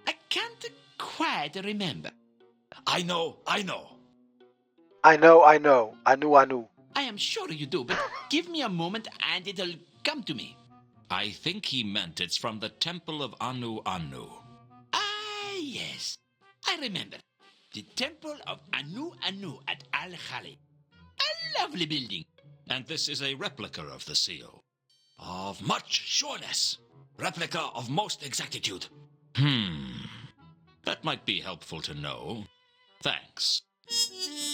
I can't quite remember. I know. I know. I knew. I am sure you do, but give me a moment and it'll come to me. I think he meant it's from the temple of Anu Anu. Ah, yes. I remember. The Temple of Anu Anu at Al-Khali. A lovely building. And this is a replica of the seal. Of much sureness. Replica of most exactitude. That might be helpful to know. Thanks.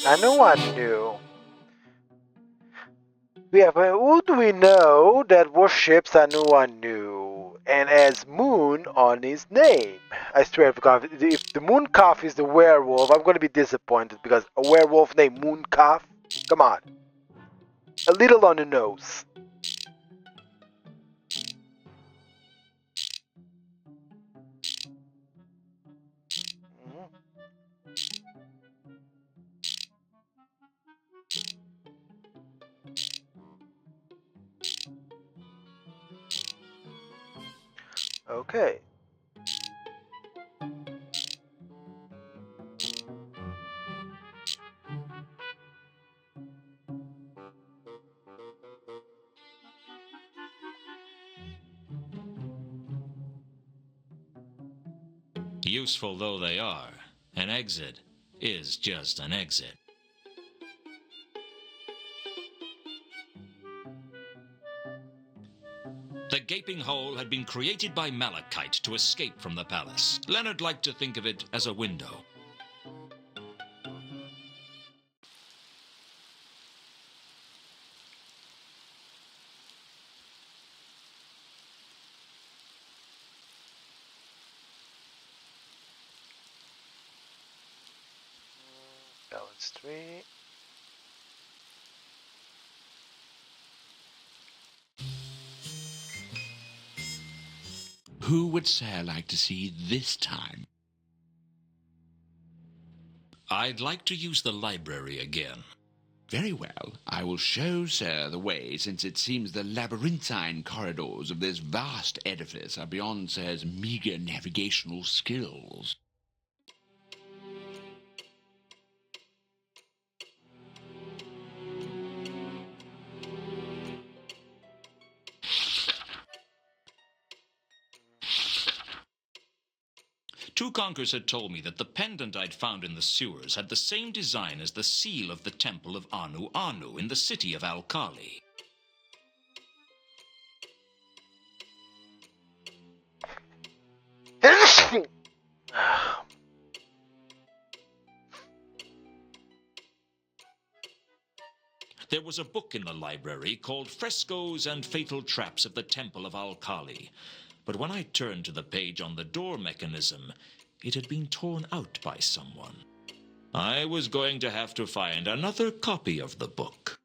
Anu Anu. Who do we know that worships Anu Anu and has Moon on his name? I swear, if the Moon Calf is the werewolf, I'm gonna be disappointed because a werewolf named Moon Calf? Come on. A little on the nose. Okay. Useful though they are, an exit is just an exit. The gaping hole had been created by Malachite to escape from the palace. Leonard liked to think of it as a window. Balance 3. Who would Sir like to see this time? I'd like to use the library again. Very well. I will show Sir the way, since it seems the labyrinthine corridors of this vast edifice are beyond Sir's meager navigational skills. Two conkers had told me that the pendant I'd found in the sewers had the same design as the seal of the temple of Anu Anu in the city of Al-Khali. There was a book in the library called Frescoes and Fatal Traps of the Temple of Al-Khali. But when I turned to the page on the door mechanism, it had been torn out by someone. I was going to have to find another copy of the book.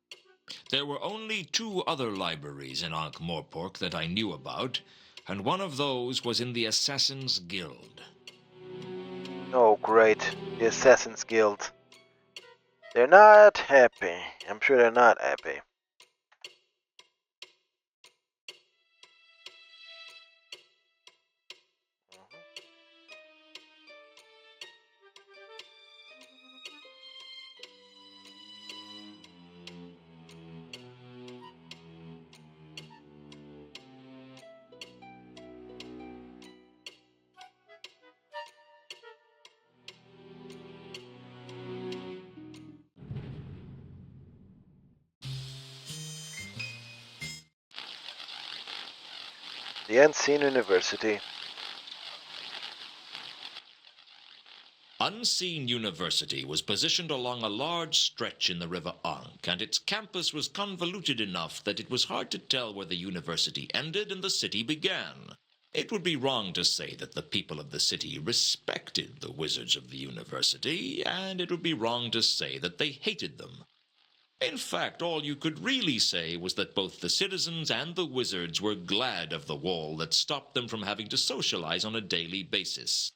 There were only 2 other libraries in Ankh-Morpork that I knew about, and one of those was in the Assassin's Guild. Oh, great. The Assassin's Guild. They're not happy. I'm sure they're not happy. The Unseen University. Unseen University was positioned along a large stretch in the River Ankh, and its campus was convoluted enough that it was hard to tell where the university ended and the city began. It would be wrong to say that the people of the city respected the wizards of the university, and it would be wrong to say that they hated them. In fact, all you could really say was that both the citizens and the wizards were glad of the wall that stopped them from having to socialize on a daily basis.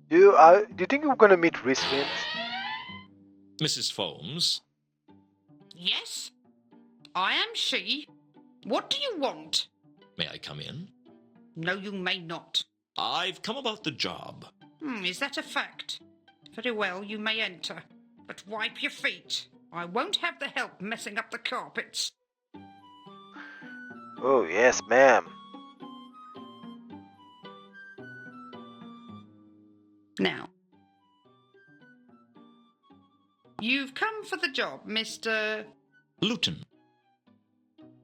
Do you think we're gonna meet Rizwin? Mrs. Foames? Yes? I am she. What do you want? May I come in? No, you may not. I've come about the job. Is that a fact? Very well, you may enter. But wipe your feet. I won't have the help messing up the carpets. Oh, yes, ma'am. Now, you've come for the job, Mr. Luton.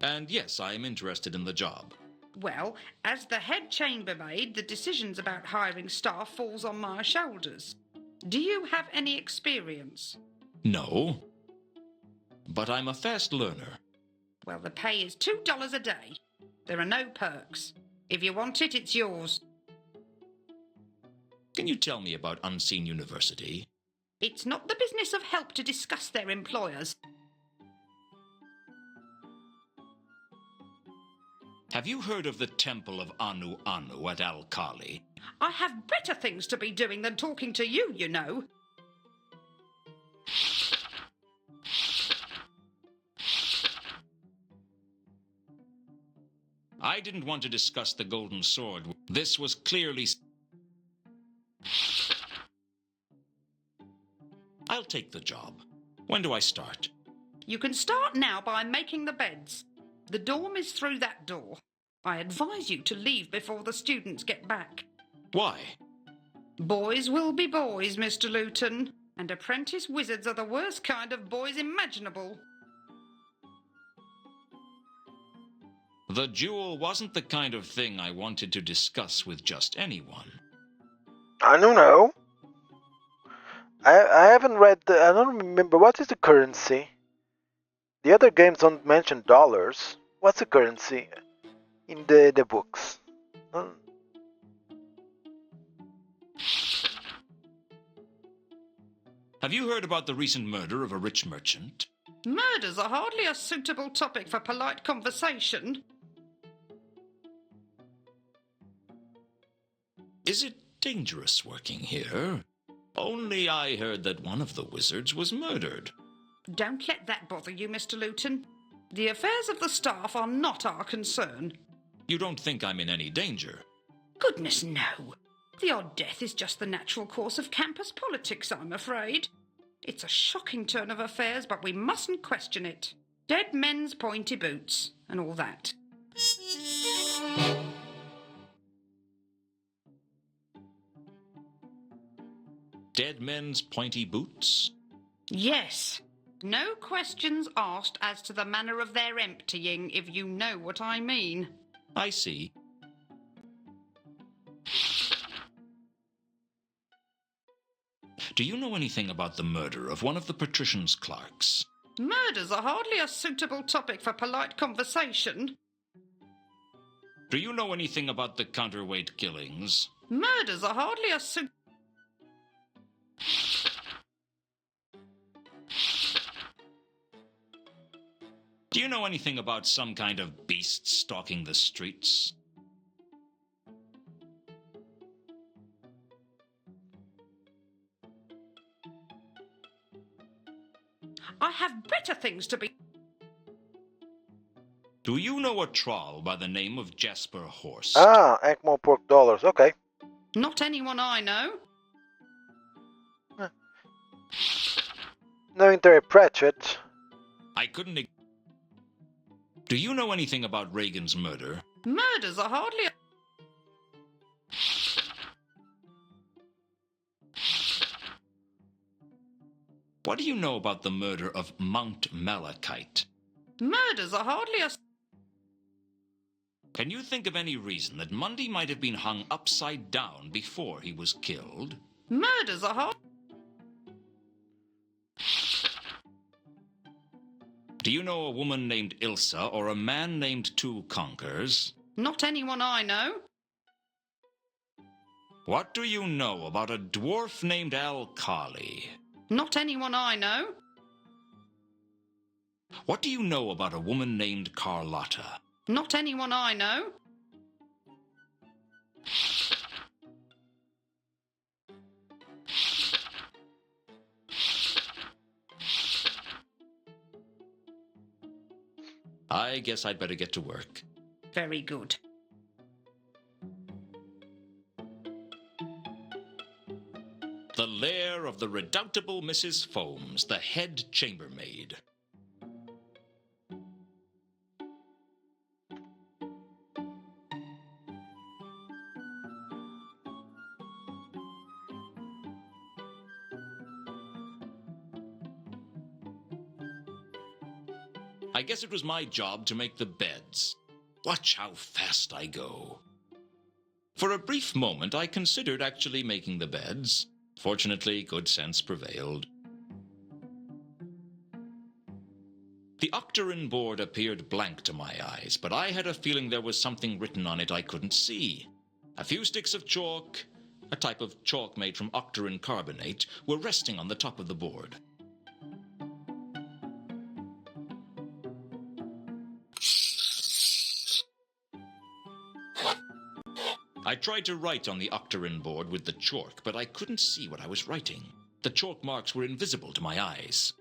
And yes, I am interested in the job. Well, as the head chambermaid, the decisions about hiring staff falls on my shoulders. Do you have any experience? No. But I'm a fast learner. Well, the pay is $2 a day. There are no perks. If you want it, it's yours. Can you tell me about Unseen University? It's not the business of help to discuss their employers. Have you heard of the Temple of Anu Anu at Al-Khali? I have better things to be doing than talking to you, you know. I didn't want to discuss the Golden Sword. This was clearly... I'll take the job. When do I start? You can start now by making the beds. The dorm is through that door. I advise you to leave before the students get back. Why? Boys will be boys, Mr. Luton, and apprentice wizards are the worst kind of boys imaginable. The duel wasn't the kind of thing I wanted to discuss with just anyone. I don't know. I haven't read the... I don't remember. What is the currency? The other games don't mention dollars. What's the currency in the books? Have you heard about the recent murder of a rich merchant? Murders are hardly a suitable topic for polite conversation. Is it dangerous working here? Only I heard that one of the wizards was murdered. Don't let that bother you, Mr. Luton. The affairs of the staff are not our concern. You don't think I'm in any danger? Goodness, no. The odd death is just the natural course of campus politics, I'm afraid. It's a shocking turn of affairs, but we mustn't question it. Dead men's pointy boots, and all that. Dead men's pointy boots? Yes. No questions asked as to the manner of their emptying, if you know what I mean. I see. Do you know anything about the murder of one of the patrician's clerks? Murders are hardly a suitable topic for polite conversation. Do you know anything about the counterweight killings? Murders are hardly a Do you know anything about some kind of beast stalking the streets? I have better things to be... Do you know a troll by the name of Jasper Horst? Ah, Ankmore pork dollars. Okay. Not anyone I know. No Terry Pratchett. I couldn't... Do you know anything about Reagan's murder? Murders are hardly a... What do you know about the murder of Mount Malachite? Murders are hardly a... Can you think of any reason that Mundy might have been hung upside down before he was killed? Murders are hard... Do you know a woman named Ilsa or a man named Two Conkers? Not anyone I know. What do you know about a dwarf named Al-Khali? Not anyone I know. What do you know about a woman named Carlotta? Not anyone I know. I guess I'd better get to work. Very good. The lair of the redoubtable Mrs. Foames, the head chambermaid. I guess it was my job to make the beds. Watch how fast I go. For a brief moment, I considered actually making the beds. Fortunately, good sense prevailed. The octarine board appeared blank to my eyes, but I had a feeling there was something written on it I couldn't see. A few sticks of chalk, a type of chalk made from octarine carbonate, were resting on the top of the board. I tried to write on the octarine board with the chalk, but I couldn't see what I was writing. The chalk marks were invisible to my eyes.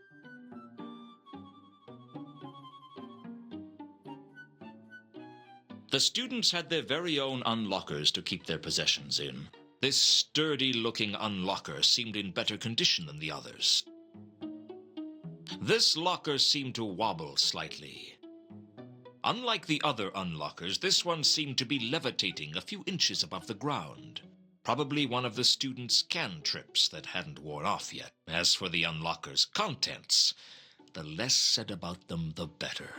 The students had their very own unlockers to keep their possessions in. This sturdy-looking unlocker seemed in better condition than the others. This locker seemed to wobble slightly. Unlike the other unlockers, this one seemed to be levitating a few inches above the ground. Probably one of the students' cantrips that hadn't worn off yet. As for the unlocker's contents, the less said about them, the better.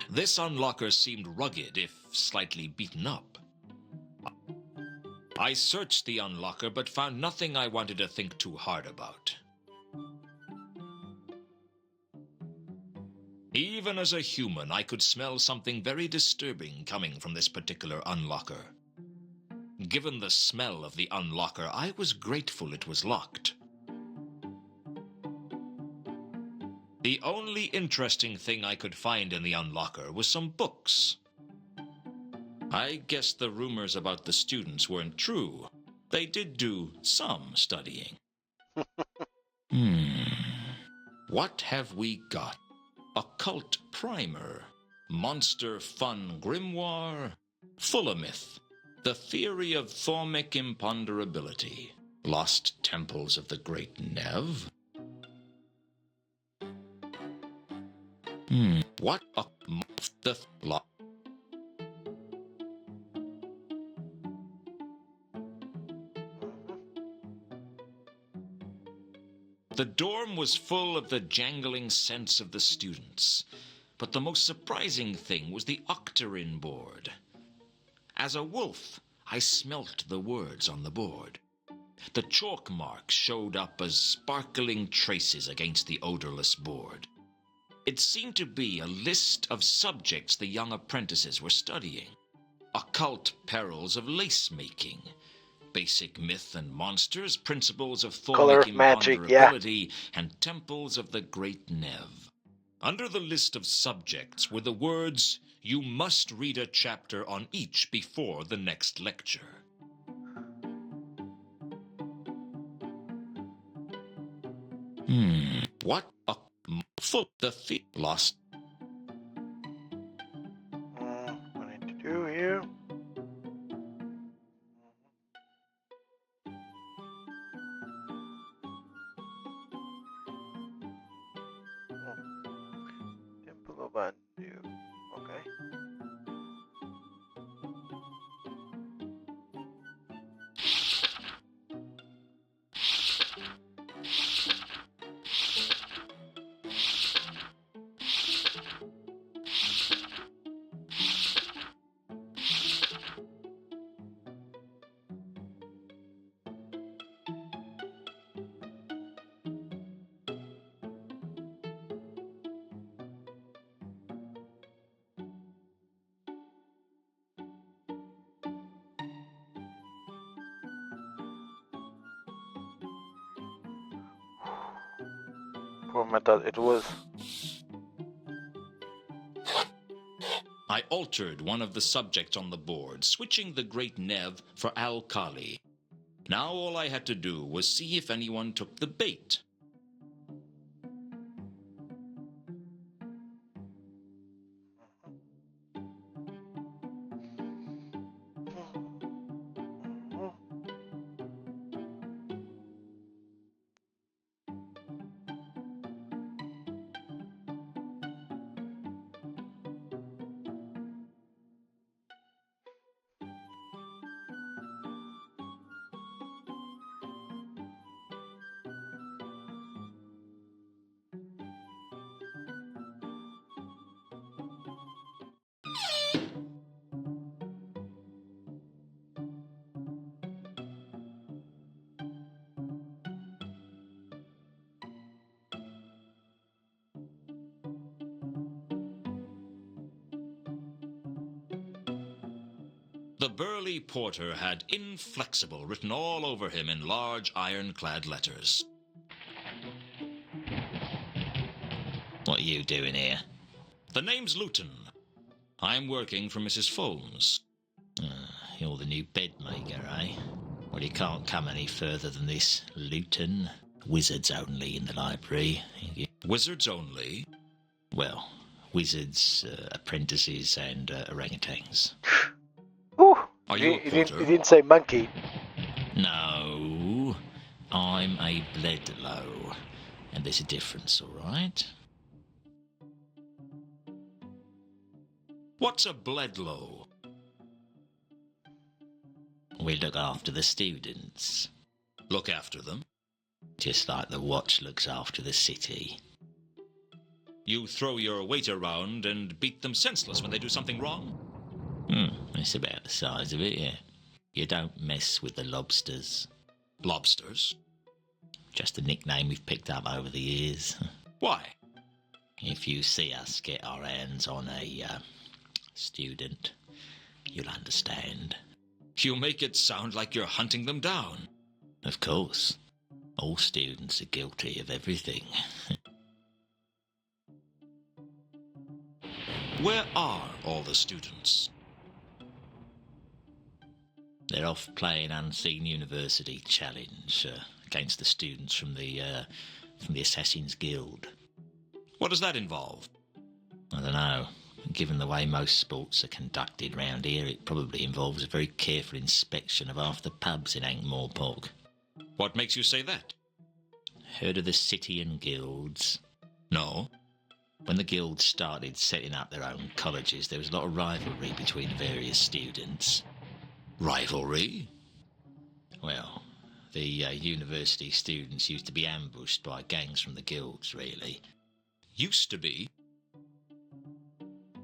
This unlocker seemed rugged, if slightly beaten up. I searched the unlocker, but found nothing I wanted to think too hard about. Even as a human, I could smell something very disturbing coming from this particular unlocker. Given the smell of the unlocker, I was grateful it was locked. The only interesting thing I could find in the unlocker was some books. I guess the rumors about the students weren't true. They did do some studying. What have we got? Occult Primer, Monster Fun Grimoire, Fulamyth, The Theory of Thaumic Imponderability, Lost Temples of the Great Nev. What a the lo- The dorm was full of the jangling scents of the students, but the most surprising thing was the octarine board. As a wolf, I smelt the words on the board. The chalk marks showed up as sparkling traces against the odorless board. It seemed to be a list of subjects the young apprentices were studying. Occult perils of lace-making, basic myth and monsters, principles of Color thaumic of magic, yeah. imponderability, and temples of the Great Nev. Under the list of subjects were the words, "You must read a chapter on each before the next lecture." What a full the feet lost. What I need to do here? Temple of Andu. Okay. Formatted it was. I altered one of the subjects on the board, switching the Great Nev for Alkali. Now all I had to do was see if anyone took the bait. The burly porter had inflexible written all over him in large ironclad letters. What are you doing here? The name's Luton. I'm working for Mrs. Folmes. You're the new bed maker, eh? Well, you can't come any further than this, Luton. Wizards only in the library. Wizards only? Well, wizards, apprentices, and orangutans. Whew. Are you a He porter? didn't say monkey. No, I'm a Bledlow. And there's a difference, all right? What's a Bledlow? We look after the students. Look after them? Just like the watch looks after the city. You throw your weight around and beat them senseless when they do something wrong? It's about the size of it, yeah. You don't mess with the lobsters. Lobsters? Just a nickname we've picked up over the years. Why? If you see us get our hands on a student, you'll understand. You make it sound like you're hunting them down. Of course. All students are guilty of everything. Where are all the students? They're off playing Unseen University Challenge against the students from the Assassin's Guild. What does that involve? I don't know. Given the way most sports are conducted round here, it probably involves a very careful inspection of half the pubs in Ankh-Morpork. What makes you say that? Heard of the City and Guilds? No. When the guilds started setting up their own colleges, there was a lot of rivalry between the various students. Rivalry? Well, the university students used to be ambushed by gangs from the guilds, really. Used to be.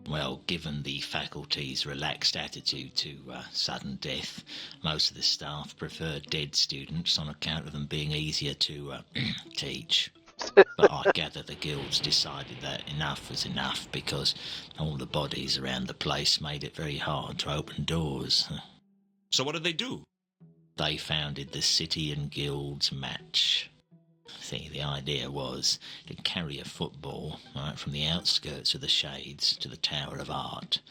Well, given the faculty's relaxed attitude to sudden death, most of the staff prefer dead students on account of them being easier to teach. But I gather the guilds decided that enough was enough because all the bodies around the place made it very hard to open doors. So what did they do? They founded the City and Guilds match. See, the idea was to carry a football right from the outskirts of the Shades to the Tower of Art,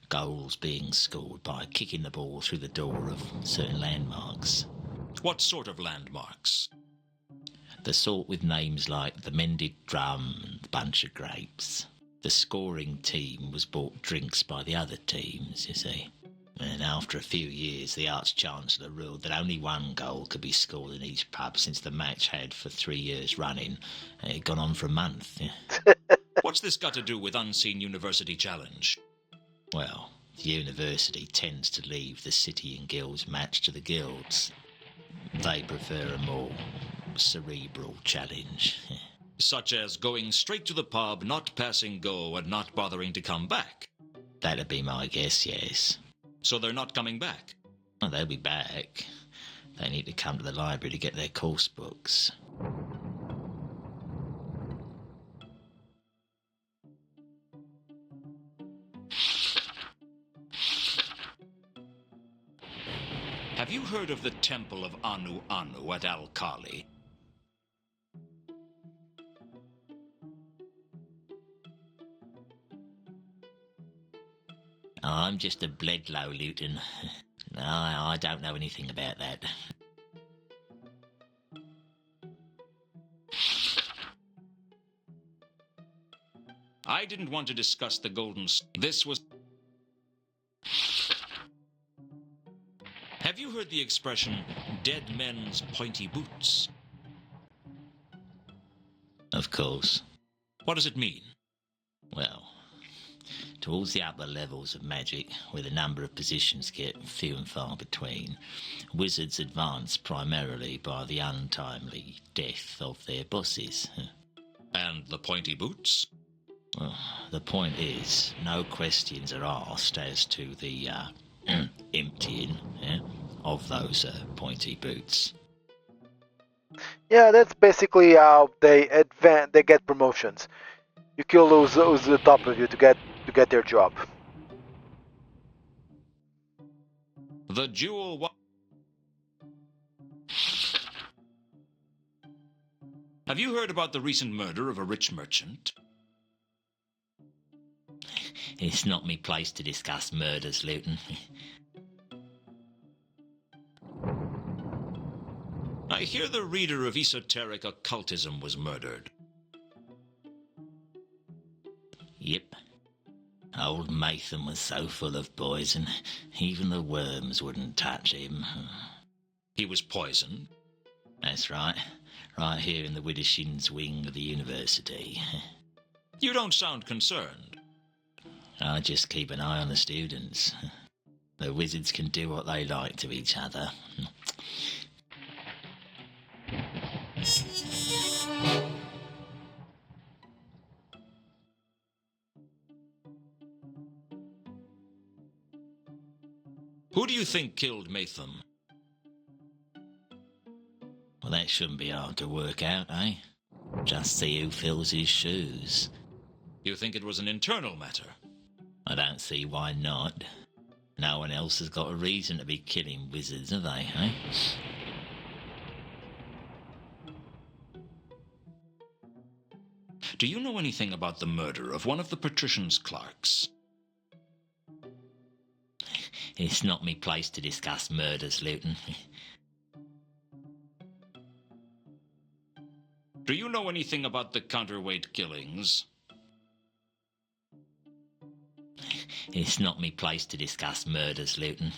goals being scored by kicking the ball through the door of certain landmarks. What sort of landmarks? The sort with names like the Mended Drum and the Bunch of Grapes. The scoring team was bought drinks by the other teams, you see. And after a few years, the Arch-Chancellor ruled that only one goal could be scored in each pub since the match had, for 3 years running, it had gone on for a month. What's this got to do with Unseen University Challenge? Well, the university tends to leave the City and Guilds match to the guilds. They prefer a more cerebral challenge. Such as going straight to the pub, not passing go, and not bothering to come back. That'd be my guess, yes. So they're not coming back? Well, they'll be back. They need to come to the library to get their course books. Have you heard of the Temple of Anu Anu at Al-Khali? I'm just a Bledlow, Luton. I don't know anything about that. I didn't want to discuss the Golden... This was... Have you heard the expression, dead men's pointy boots? Of course. What does it mean? Well, towards the upper levels of magic, where the number of positions get few and far between, wizards advance primarily by the untimely death of their bosses. And the pointy boots? Well, the point is, no questions are asked as to the emptying of those pointy boots. Yeah, that's basically how they get promotions. You kill who's the top of you to get their job. The jewel was... Have you heard about the recent murder of a rich merchant? It's not me place to discuss murders, Luton. I hear the reader of esoteric occultism was murdered. Yep. Old Mathan was so full of poison, even the worms wouldn't touch him. He was poisoned? That's right. Right here in the Widdershins wing of the university. You don't sound concerned. I just keep an eye on the students. The wizards can do what they like to each other. Who do you think killed Matham? Well, that shouldn't be hard to work out, eh? Just see who fills his shoes. You think it was an internal matter? I don't see why not. No one else has got a reason to be killing wizards, have they, eh? Do you know anything about the murder of one of the patrician's clerks? It's not me place to discuss murders, Luton. Do you know anything about the counterweight killings? It's not me place to discuss murders, Luton.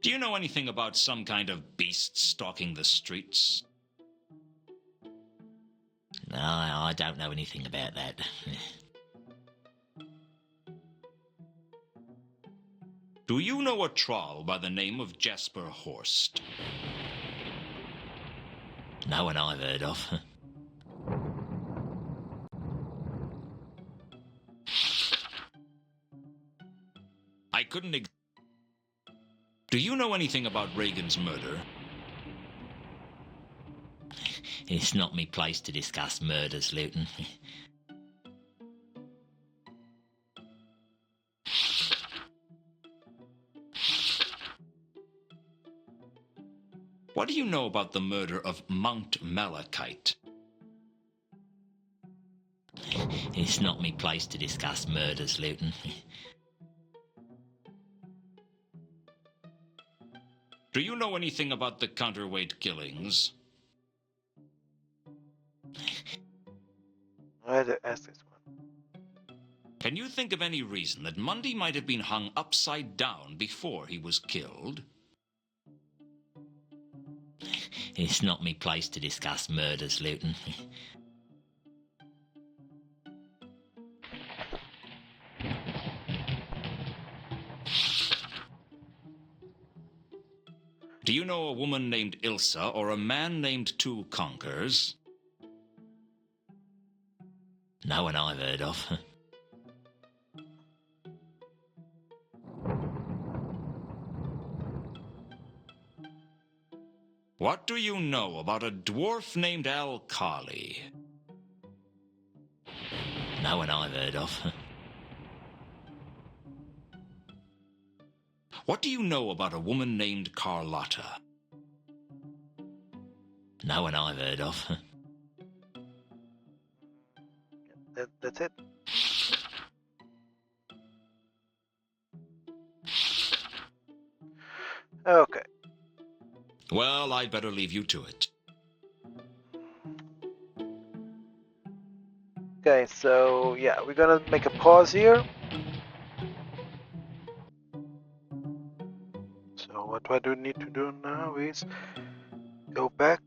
Do you know anything about some kind of beast stalking the streets? No, I don't know anything about that. Do you know a troll by the name of Jasper Horst? No one I've heard of. I couldn't... Do you know anything about Reagan's murder? It's not me place to discuss murders, Luton. What do you know about the murder of Mount Malachite? It's not me place to discuss murders, Luton. Do you know anything about the counterweight killings? I had to ask this one. Can you think of any reason that Mundy might have been hung upside down before he was killed? It's not me place to discuss murders, Luton. Do you know a woman named Ilsa or a man named Two Conkers? No one I've heard of. What do you know about a dwarf named Al Carley? No one I've heard of. What do you know about a woman named Carlotta? No one I've heard of. That's it. Okay. Well, I'd better leave you to it. Okay, so yeah, we're gonna make a pause here. So what I do need to do now is go back.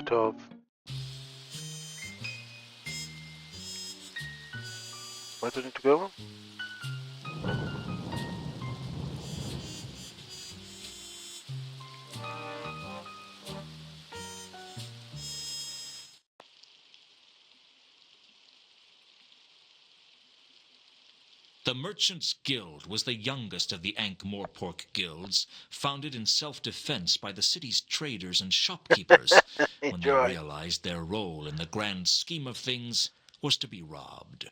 bit of. Where do I need to go? The Merchants' Guild was the youngest of the Ankh-Morpork guilds, founded in self-defense by the city's traders and shopkeepers when they Enjoy. realized their role in the grand scheme of things was to be robbed.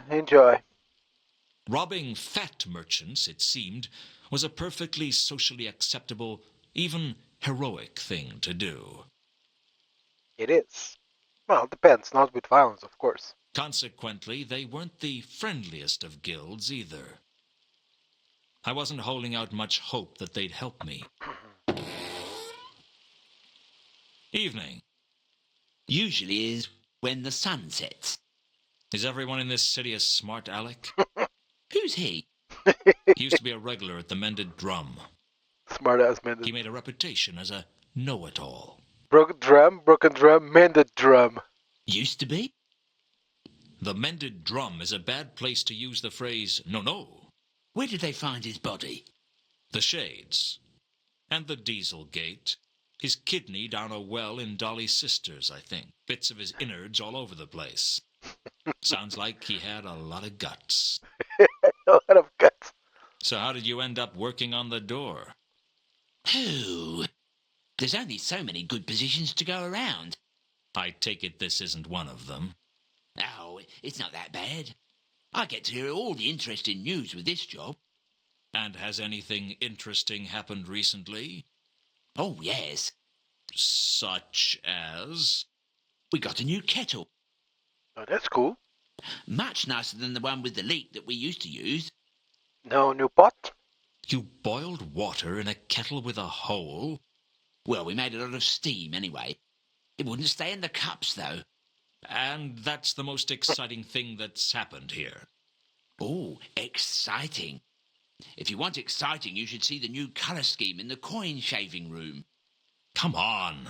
Enjoy. Robbing fat merchants, it seemed, was a perfectly socially acceptable, even heroic thing to do. It is. Well, depends. Not with violence, of course. Consequently, they weren't the friendliest of guilds either. I wasn't holding out much hope that they'd help me. Evening. Usually is when the sun sets. Is everyone in this city a smart aleck? Who's he? He used to be a regular at the Mended Drum. Smart ass man. He made a reputation as a know-it-all. Broken drum, mended drum. Used to be? The Mended Drum is a bad place to use the phrase no. Where did they find his body? The Shades. And the Diesel Gate. His kidney down a well in Dolly's sister's, I think. Bits of his innards all over the place. Sounds like he had a lot of guts. A lot of guts. So how did you end up working on the door? Oh, there's only so many good positions to go around. I take it this isn't one of them. Oh, it's not that bad. I get to hear all the interesting news with this job. And has anything interesting happened recently? Oh, yes. Such as? We got a new kettle. Oh, that's cool. Much nicer than the one with the leak that we used to use. No new pot? You boiled water in a kettle with a hole? Well, we made a lot of steam anyway. It wouldn't stay in the cups, though. And that's the most exciting thing that's happened here. Oh, exciting. If you want exciting, you should see the new colour scheme in the coin shaving room. Come on.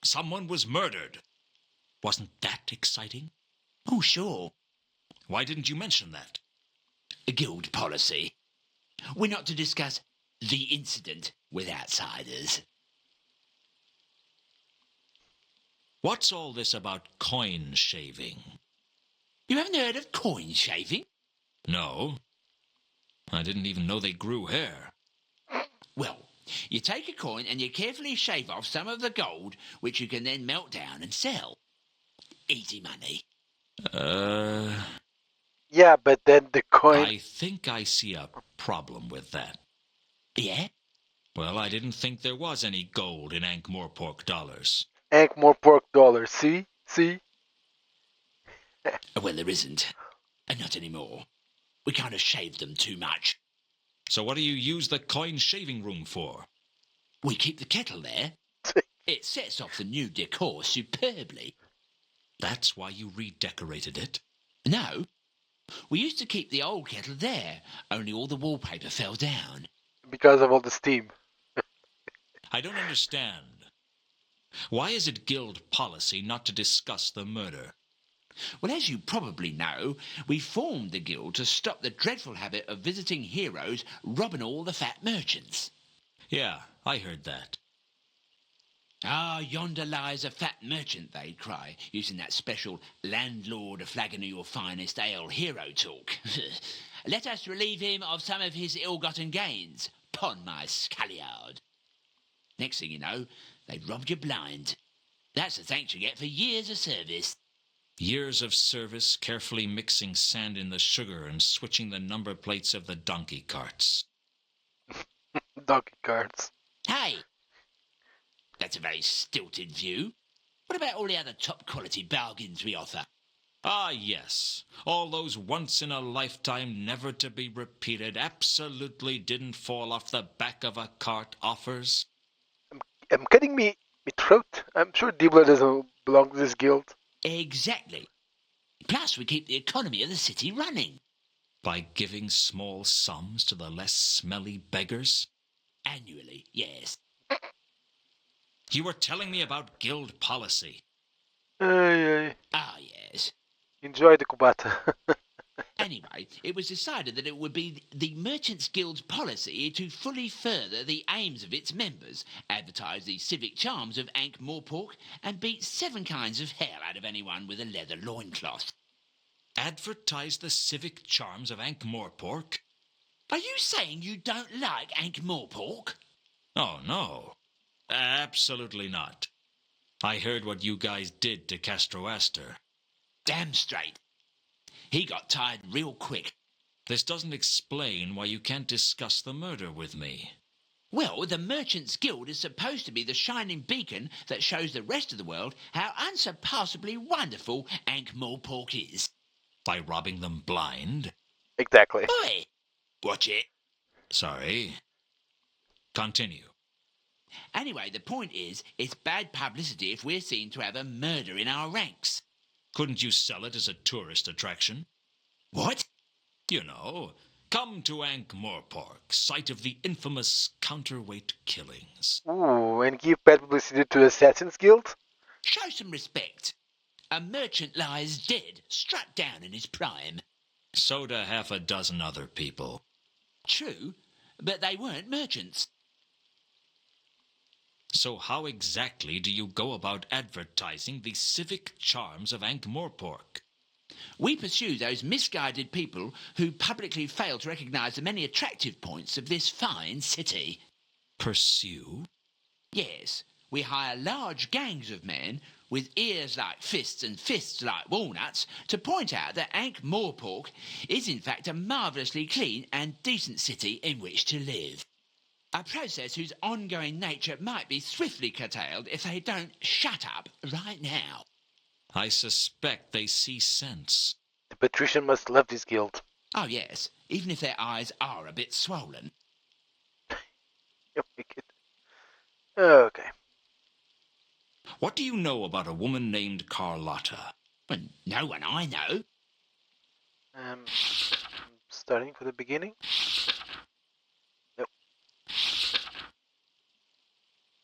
Someone was murdered. Wasn't that exciting? Oh, sure. Why didn't you mention that? A guild policy. We're not to discuss the incident with outsiders. What's all this about coin shaving? You haven't heard of coin shaving? No. I didn't even know they grew hair. Well, you take a coin and you carefully shave off some of the gold, which you can then melt down and sell. Easy money. Yeah, but then the coin. I think I see a problem with that. Yeah? Well, I didn't think there was any gold in Ankh-Morpork dollars. Ankh-Morpork dollars. See? Well, there isn't. And not anymore. We kind of shaved them too much. So what do you use the coin shaving room for? We keep the kettle there. It sets off the new decor superbly. That's why you redecorated it? No. We used to keep the old kettle there, only all the wallpaper fell down. Because of all the steam. I don't understand. Why is it guild policy not to discuss the murder? Well, as you probably know, we formed the guild to stop the dreadful habit of visiting heroes robbing all the fat merchants. Yeah, I heard that. Ah, yonder lies a fat merchant, they'd cry, using that special landlord a flagon of your finest ale hero talk. Let us relieve him of some of his ill-gotten gains. Pon my scalliard. Next thing you know, they'd robbed you blind. That's the thanks you get for years of service. Years of service, carefully mixing sand in the sugar and switching the number plates of the donkey carts. Donkey carts. Hey! That's a very stilted view. What about all the other top-quality bargains we offer? Ah, yes. All those once-in-a-lifetime, never-to-be-repeated, absolutely didn't fall off the back of a cart offers. I'm getting me throat. I'm sure Dibbler doesn't belong to this guild. Exactly. Plus, we keep the economy of the city running. By giving small sums to the less smelly beggars? Annually, yes. You were telling me about guild policy. Ay, ay. Ah, yes. Enjoy the kubata. Anyway, it was decided that it would be the Merchants Guild's policy to fully further the aims of its members, advertise the civic charms of Ankh-Morpork, and beat 7 kinds of hell out of anyone with a leather loincloth. Advertise the civic charms of Ankh-Morpork? Are you saying you don't like Ankh-Morpork? Oh, no. Absolutely not. I heard what you guys did to Castroaster. Damn straight. He got tired real quick. This doesn't explain why you can't discuss the murder with me. Well, the Merchants Guild is supposed to be the shining beacon that shows the rest of the world how unsurpassably wonderful Ankh-Morpork is. By robbing them blind? Exactly. Oi! Watch it. Sorry. Continue. Anyway, the point is, it's bad publicity if we're seen to have a murder in our ranks. Couldn't you sell it as a tourist attraction? What? You know, come to Ankh-Morpork, site of the infamous counterweight killings. Ooh, and give bad publicity to Assassin's Guild? Show some respect. A merchant lies dead, struck down in his prime. So do half a dozen other people. True, but they weren't merchants. So how exactly do you go about advertising the civic charms of Ankh-Morpork? We pursue those misguided people who publicly fail to recognize the many attractive points of this fine city. Pursue? Yes, we hire large gangs of men with ears like fists and fists like walnuts to point out that Ankh-Morpork is in fact a marvellously clean and decent city in which to live. A process whose ongoing nature might be swiftly curtailed if they don't shut up right now. I suspect they see sense. The patrician must love this guild. Oh yes, even if their eyes are a bit swollen. You're wicked. Okay. What do you know about a woman named Carlotta? Well, no one I know. Starting from the beginning? Nope.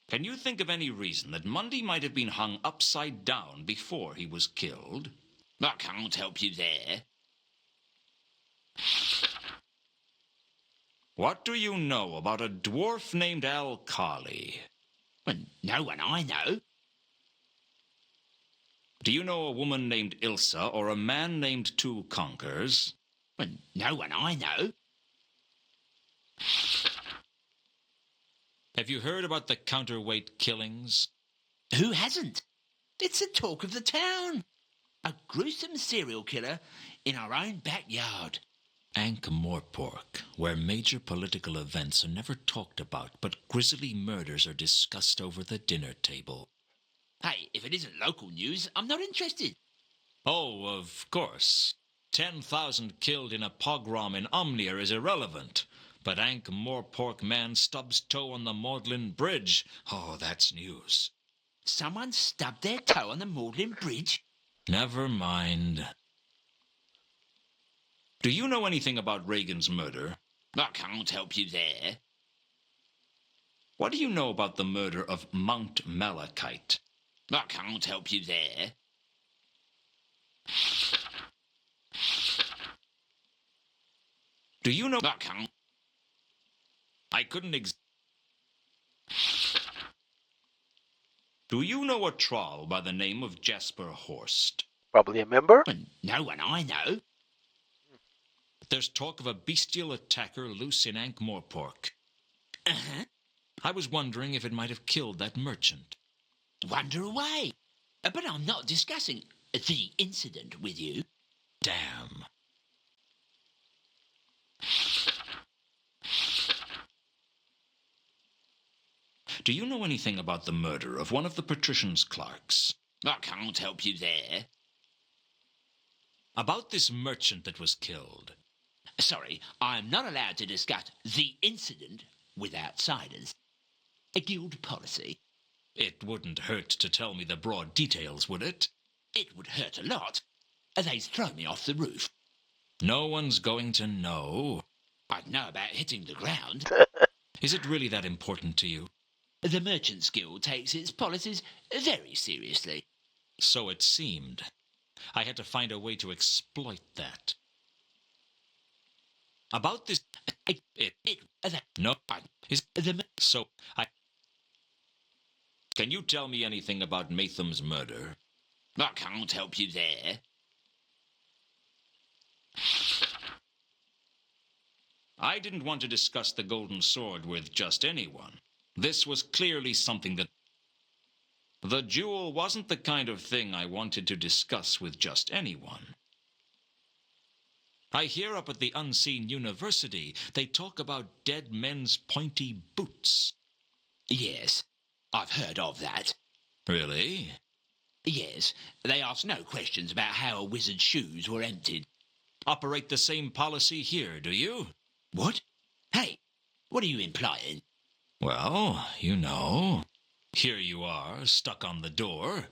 Can you think of any reason that Mundy might have been hung upside down before he was killed? I can't help you there. What do you know about a dwarf named Alkali? Well, no one I know. Do you know a woman named Ilsa or a man named Two Conkers? Well, no one I know. Have you heard about the counterweight killings? Who hasn't? It's the talk of the town. A gruesome serial killer in our own backyard. Ankh-Morpork, where major political events are never talked about, but grisly murders are discussed over the dinner table. Hey, if it isn't local news, I'm not interested. Oh, of course. 10,000 killed in a pogrom in Omnia is irrelevant. But Ankh-Morpork man stubs toe on the Magdalen Bridge. Oh, that's news. Someone stubbed their toe on the Magdalen Bridge? Never mind. Do you know anything about Reagan's murder? I can't help you there. What do you know about the murder of Mount Malachite? I can't help you there. Do you know... I can't. I couldn't Do you know a troll by the name of Jasper Horst? Probably a member? Well, no one I know. There's talk of a bestial attacker loose in Ankh-Morpork. Uh-huh. I was wondering if it might have killed that merchant. Wonder away. But I'm not discussing the incident with you. Damn. Do you know anything about the murder of one of the patrician's clerks? I can't help you there. About this merchant that was killed. Sorry, I'm not allowed to discuss the incident with outsiders. A guild policy. It wouldn't hurt to tell me the broad details, would it? It would hurt a lot. They'd throw me off the roof. No one's going to know. I'd know about hitting the ground. Is it really that important to you? The Merchants Guild takes its policies very seriously. So it seemed. I had to find a way to exploit that. About this... No, so, Can you tell me anything about Matham's murder? I can't help you there. I didn't want to discuss the Golden Sword with just anyone. This was clearly something that... The jewel wasn't the kind of thing I wanted to discuss with just anyone. I hear up at the Unseen University they talk about dead men's pointy boots. Yes, I've heard of that. Really? Yes, they ask no questions about how a wizard's shoes were emptied. Operate the same policy here, do you? What? Hey, what are you implying? Well, you know. Here you are, stuck on the door.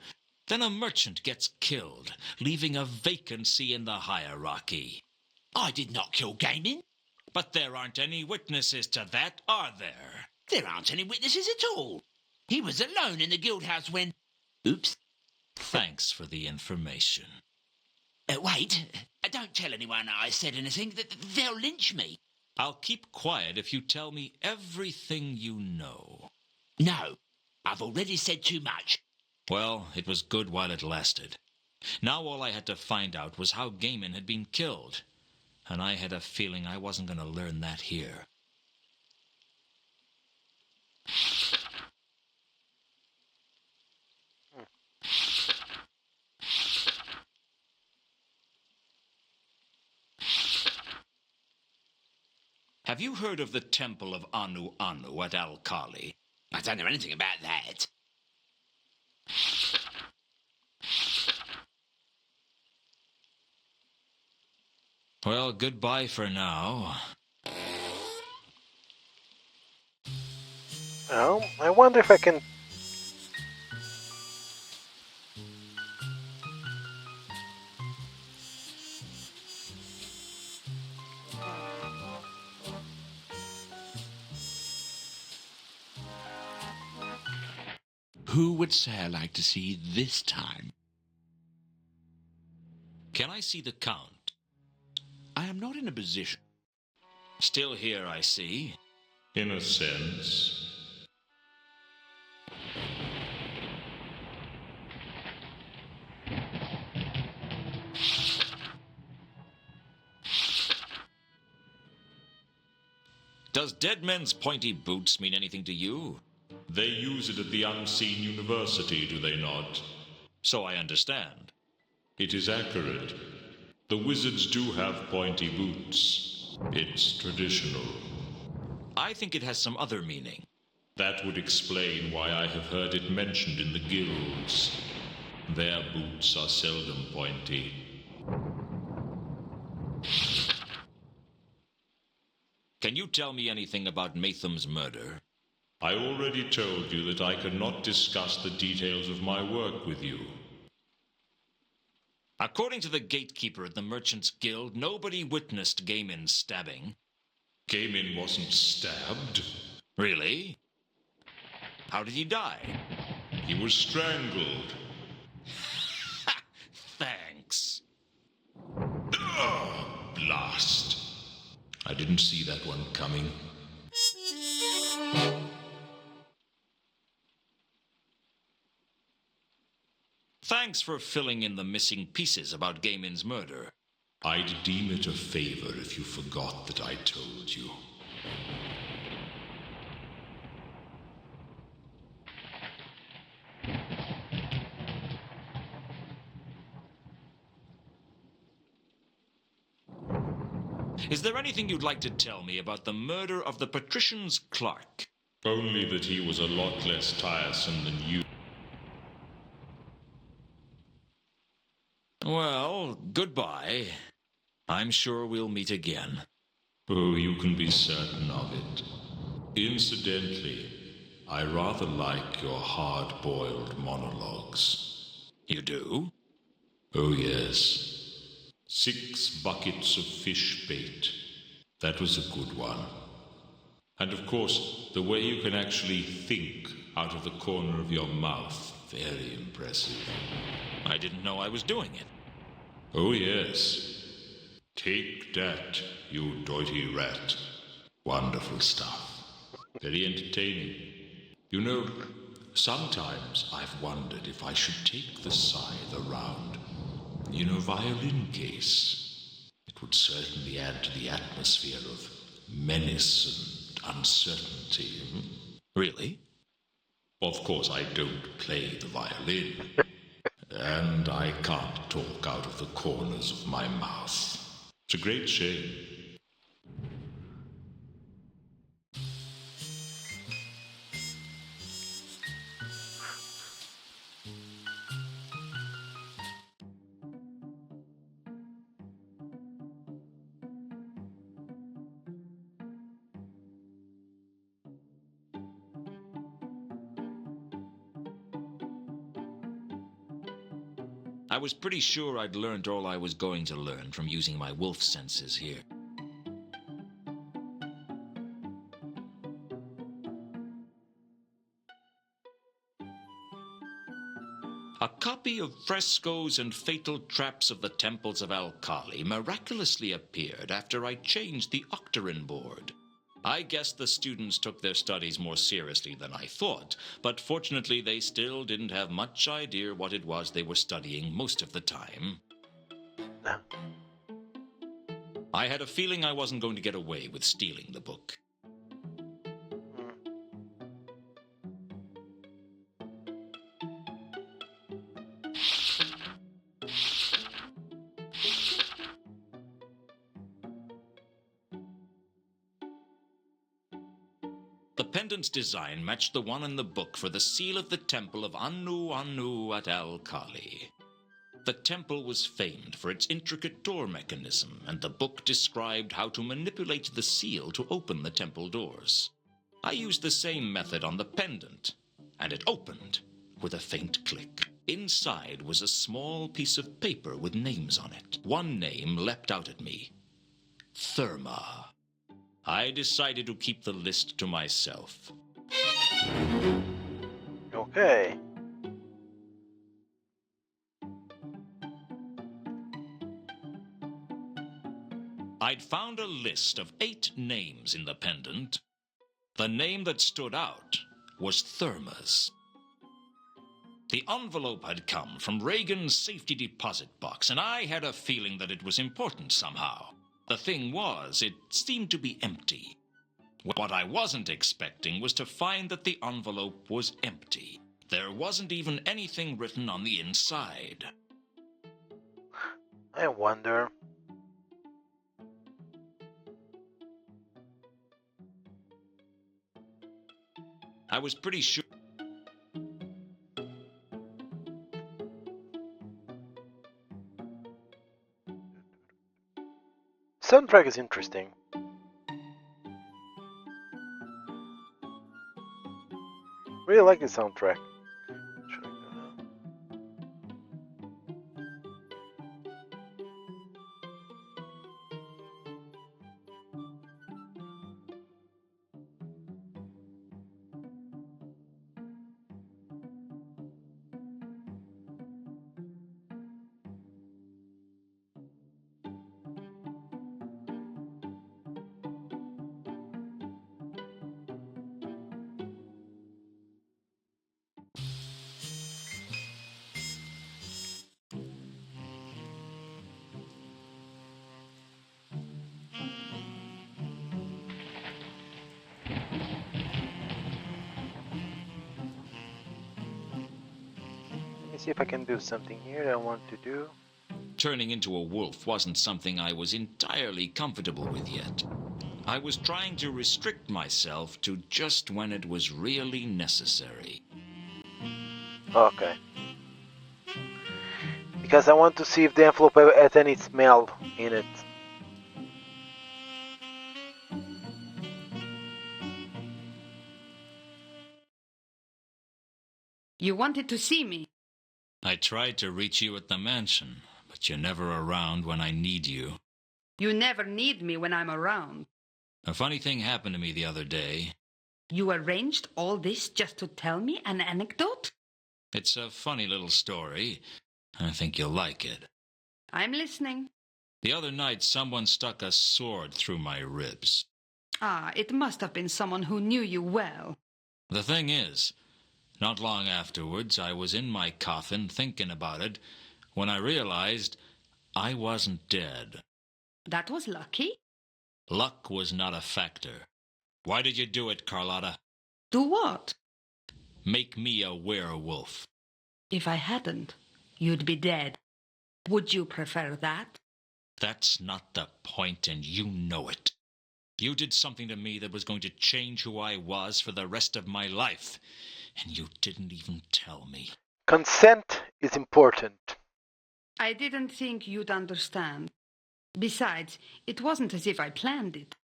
Then a merchant gets killed, leaving a vacancy in the hierarchy. I did not kill Gaming. But there aren't any witnesses to that, are there? There aren't any witnesses at all. He was alone in the guild house when... Oops. Thanks for the information. Wait, don't tell anyone I said anything. They'll lynch me. I'll keep quiet if you tell me everything you know. No, I've already said too much. Well, it was good while it lasted. Now all I had to find out was how Gaiman had been killed. And I had a feeling I wasn't going to learn that here. Have you heard of the Temple of Anu Anu at Al-Kali? I don't know anything about that. Well, goodbye for now. Well, I wonder if I can... Who would Sarah like to see this time? Can I see the Count? I am not in a position. Still here, I see. In a sense. Does dead men's pointy boots mean anything to you? They use it at the Unseen University, do they not? So I understand. It is accurate. The wizards do have pointy boots. It's traditional. I think it has some other meaning. That would explain why I have heard it mentioned in the guilds. Their boots are seldom pointy. Can you tell me anything about Matham's murder? I already told you that I cannot discuss the details of my work with you. According to the gatekeeper at the Merchants Guild, nobody witnessed Gaiman's stabbing. Gaiman wasn't stabbed. Really? How did he die? He was strangled. Thanks. Blast. I didn't see that one coming. Thanks for filling in the missing pieces about Gaiman's murder. I'd deem it a favor if you forgot that I told you. Is there anything you'd like to tell me about the murder of the patrician's clerk? Only that he was a lot less tiresome than you. Well, goodbye. I'm sure we'll meet again. Oh, you can be certain of it. Incidentally, I rather like your hard-boiled monologues. You do? Oh, yes. 6 buckets of fish bait. That was a good one. And of course, the way you can actually think out of the corner of your mouth. Very impressive. I didn't know I was doing it. Oh, yes. Take that, you dirty rat. Wonderful stuff. Very entertaining. You know, sometimes I've wondered if I should take the scythe around in a violin case. It would certainly add to the atmosphere of menace and uncertainty. Really? Of course, I don't play the violin, and I can't talk out of the corners of my mouth. It's a great shame. I was pretty sure I'd learned all I was going to learn from using my wolf senses here. A copy of Frescoes and Fatal Traps of the Temples of Alkali miraculously appeared after I changed the octarine board. I guess the students took their studies more seriously than I thought, but fortunately they still didn't have much idea what it was they were studying most of the time. I had a feeling I wasn't going to get away with stealing the book. The pendant's design matched the one in the book for the seal of the temple of Anu Anu at Al-Kali. The temple was famed for its intricate door mechanism, and the book described how to manipulate the seal to open the temple doors. I used the same method on the pendant, and it opened with a faint click. Inside was a small piece of paper with names on it. One name leapt out at me. Therma. I decided to keep the list to myself. Okay. I'd found a list of 8 names in the pendant. The name that stood out was Therma's. The envelope had come from Reagan's safety deposit box, and I had a feeling that it was important somehow. The thing was, it seemed to be empty. What I wasn't expecting was to find that the envelope was empty. There wasn't even anything written on the inside. I wonder. I was pretty sure. Soundtrack is interesting. Really like the soundtrack. Let me see if I can do something here that I want to do. Turning into a wolf wasn't something I was entirely comfortable with yet. I was trying to restrict myself to just when it was really necessary. Okay. Because I want to see if the envelope has any smell in it. You wanted to see me. I tried to reach you at the mansion, but you're never around when I need you. You never need me when I'm around. A funny thing happened to me the other day. You arranged all this just to tell me an anecdote? It's a funny little story. I think you'll like it. I'm listening. The other night, someone stuck a sword through my ribs. Ah, it must have been someone who knew you well. The thing is, not long afterwards, I was in my coffin thinking about it when I realized I wasn't dead. That was lucky. Luck was not a factor. Why did you do it, Carlotta? Do what? Make me a werewolf. If I hadn't, you'd be dead. Would you prefer that? That's not the point, and you know it. You did something to me that was going to change who I was for the rest of my life, and you didn't even tell me. Consent is important. I didn't think you'd understand. Besides, it wasn't as if I planned it.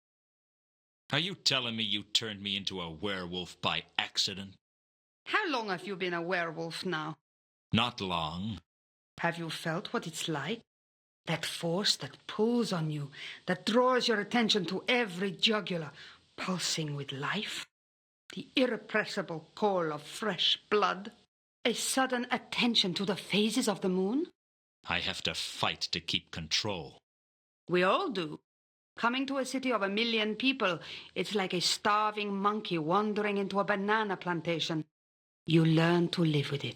Are you telling me you turned me into a werewolf by accident? How long have you been a werewolf now? Not long. Have you felt what it's like? That force that pulls on you, that draws your attention to every jugular, pulsing with life? The irrepressible call of fresh blood? A sudden attention to the phases of the moon? I have to fight to keep control. We all do. Coming to a city of 1 million people, it's like a starving monkey wandering into a banana plantation. You learn to live with it.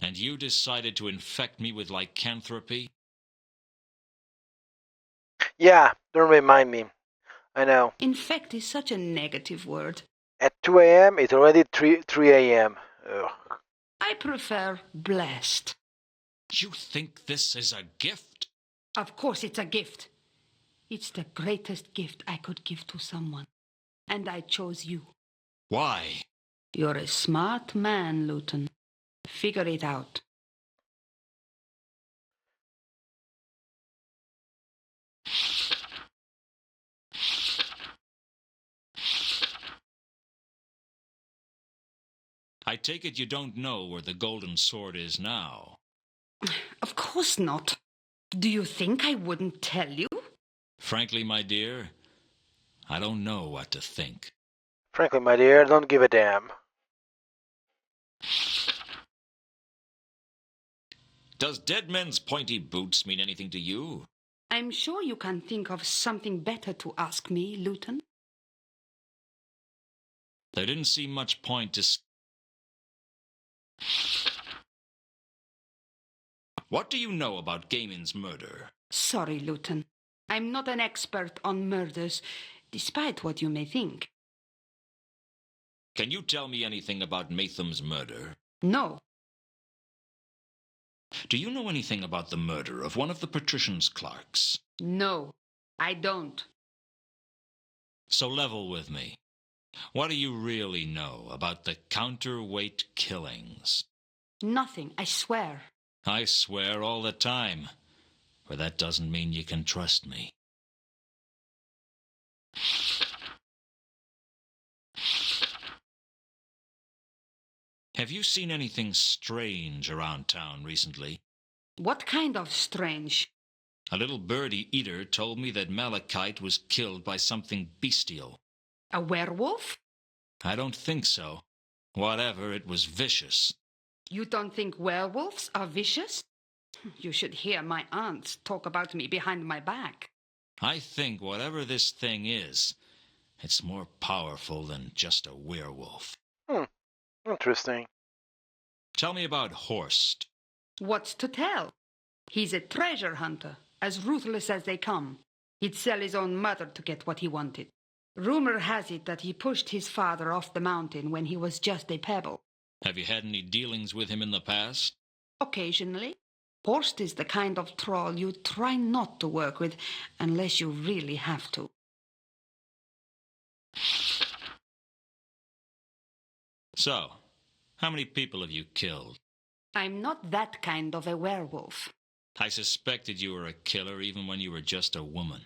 And you decided to infect me with lycanthropy? Yeah, don't remind me. I know. Infect is such a negative word. At 2 a.m. it's already 3 a.m. Ugh. I prefer blessed. You think this is a gift? Of course it's a gift. It's the greatest gift I could give to someone. And I chose you. Why? You're a smart man, Luton. Figure it out. I take it you don't know where the golden sword is now. Of course not. Do you think I wouldn't tell you? Frankly, my dear, I don't know what to think. Frankly, my dear, don't give a damn. Does dead men's pointy boots mean anything to you? I'm sure you can think of something better to ask me, Luton. There didn't seem much point to... What do you know about Gaiman's murder? Sorry, Luton. I'm not an expert on murders, despite what you may think. Can you tell me anything about Maytham's murder? No. Do you know anything about the murder of one of the patrician's clerks? No, I don't. So level with me. What do you really know about the counterweight killings? Nothing, I swear. I swear all the time, but that doesn't mean you can trust me. Have you seen anything strange around town recently? What kind of strange? A little birdie eater told me that Malachite was killed by something bestial. A werewolf? I don't think so. Whatever, it was vicious. You don't think werewolves are vicious? You should hear my aunts talk about me behind my back. I think whatever this thing is, it's more powerful than just a werewolf. Interesting. Tell me about Horst. What's to tell? He's a treasure hunter, as ruthless as they come. He'd sell his own mother to get what he wanted. Rumor has it that he pushed his father off the mountain when he was just a pebble. Have you had any dealings with him in the past? Occasionally. Horst is the kind of troll you try not to work with unless you really have to. So, how many people have you killed? I'm not that kind of a werewolf. I suspected you were a killer even when you were just a woman.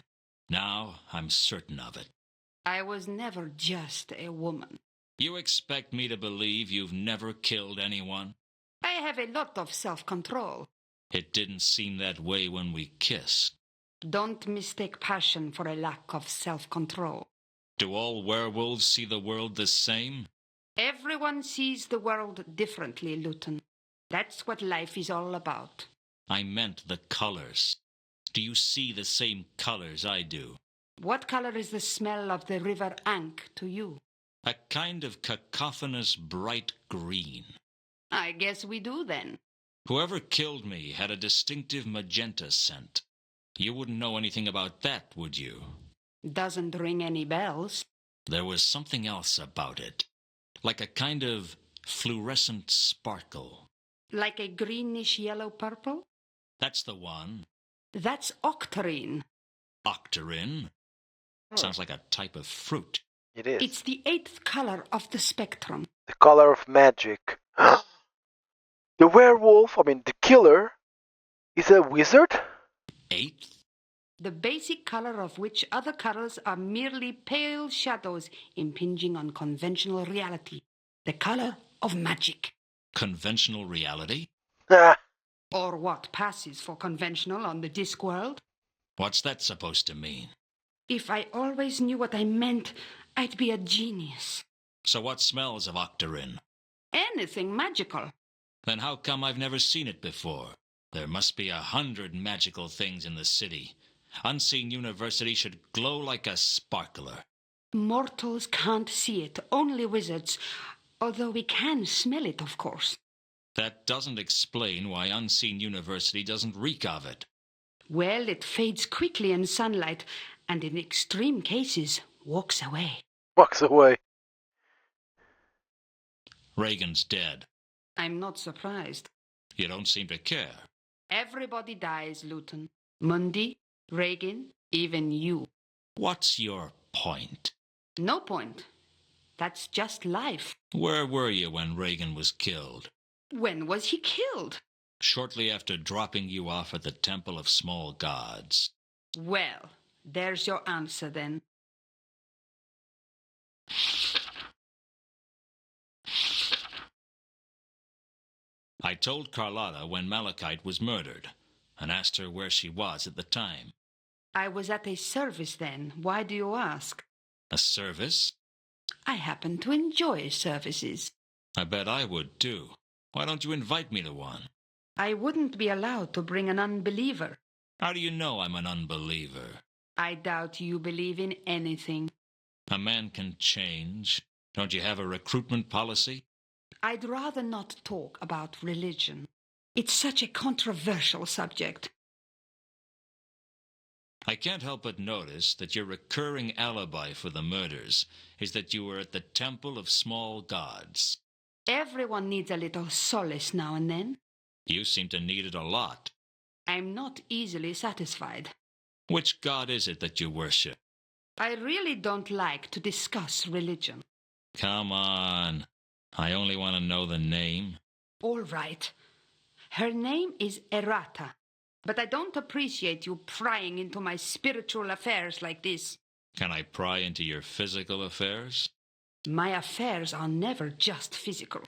Now, I'm certain of it. I was never just a woman. You expect me to believe you've never killed anyone? I have a lot of self-control. It didn't seem that way when we kissed. Don't mistake passion for a lack of self-control. Do all werewolves see the world the same? Everyone sees the world differently, Luton. That's what life is all about. I meant the colors. Do you see the same colors I do? What color is the smell of the River Ankh to you? A kind of cacophonous bright green. I guess we do then. Whoever killed me had a distinctive magenta scent. You wouldn't know anything about that, would you? Doesn't ring any bells. There was something else about it. Like a kind of fluorescent sparkle. Like a greenish yellow purple? That's the one. That's octarine. Octarine? Sounds like a type of fruit. It is. It's the 8th color of the spectrum. The color of magic. The werewolf, the killer, is a wizard? 8th? The basic color of which other colors are merely pale shadows impinging on conventional reality. The color of magic. Conventional reality? Ah, Or what passes for conventional on the Discworld. What's that supposed to mean? If I always knew what I meant, I'd be a genius. So what smells of octarine? Anything magical. Then how come I've never seen it before? There must be 100 magical things in the city. Unseen University should glow like a sparkler. Mortals can't see it, only wizards. Although we can smell it, of course. That doesn't explain why Unseen University doesn't reek of it. Well, it fades quickly in sunlight, and in extreme cases, walks away. walks away. Reagan's dead. I'm not surprised. You don't seem to care. Everybody dies, Luton. Mundy, Reagan, even you. What's your point? No point. That's just life. Where were you when Reagan was killed? When was he killed? Shortly after dropping you off at the Temple of Small Gods. Well, there's your answer then. I told Carlotta when Malachite was murdered and asked her where she was at the time. I was at a service then. Why do you ask? A service? I happen to enjoy services. I bet I would too. Why don't you invite me to one? I wouldn't be allowed to bring an unbeliever. How do you know I'm an unbeliever? I doubt you believe in anything. A man can change. Don't you have a recruitment policy? I'd rather not talk about religion. It's such a controversial subject. I can't help but notice that your recurring alibi for the murders is that you were at the Temple of Small Gods. Everyone needs a little solace now and then. You seem to need it a lot. I'm not easily satisfied. Which god is it that you worship? I really don't like to discuss religion. Come on. I only want to know the name. All right. Her name is Errata. But I don't appreciate you prying into my spiritual affairs like this. Can I pry into your physical affairs? My affairs are never just physical.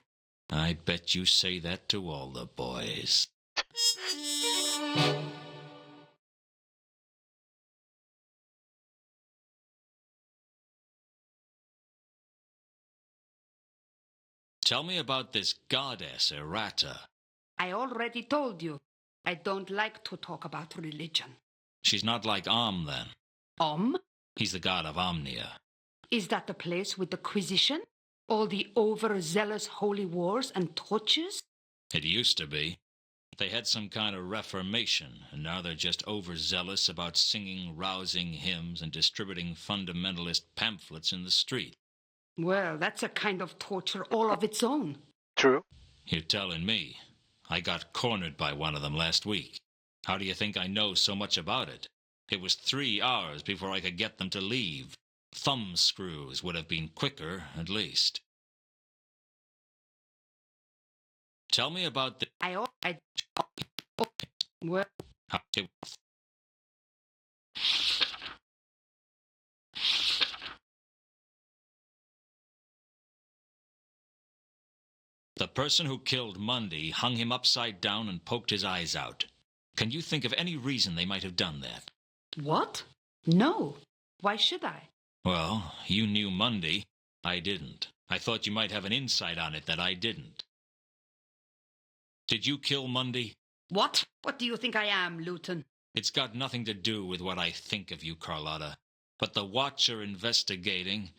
I bet you say that to all the boys. Tell me about this goddess, Errata. I already told you. I don't like to talk about religion. She's not like Om, then. He's the god of Omnia. Is that the place with the Quisition? All the overzealous holy wars and tortures? It used to be. They had some kind of reformation, and now they're just overzealous about singing rousing hymns and distributing fundamentalist pamphlets in the street. Well, that's a kind of torture all of its own. True. You're telling me. I got cornered by one of them last week. How do you think I know so much about it? It was 3 hours before I could get them to leave. Thumb screws would have been quicker, at least. Tell me about the... Well, The person who killed Mundy hung him upside down and poked his eyes out. Can you think of any reason they might have done that? what? No. Why should I? Well, you knew Monday. I didn't. I thought you might have an insight on it that I didn't. Did you kill Monday? What? What do you think I am, Luton? It's got nothing to do with what I think of you, Carlotta. But the Watch are investigating,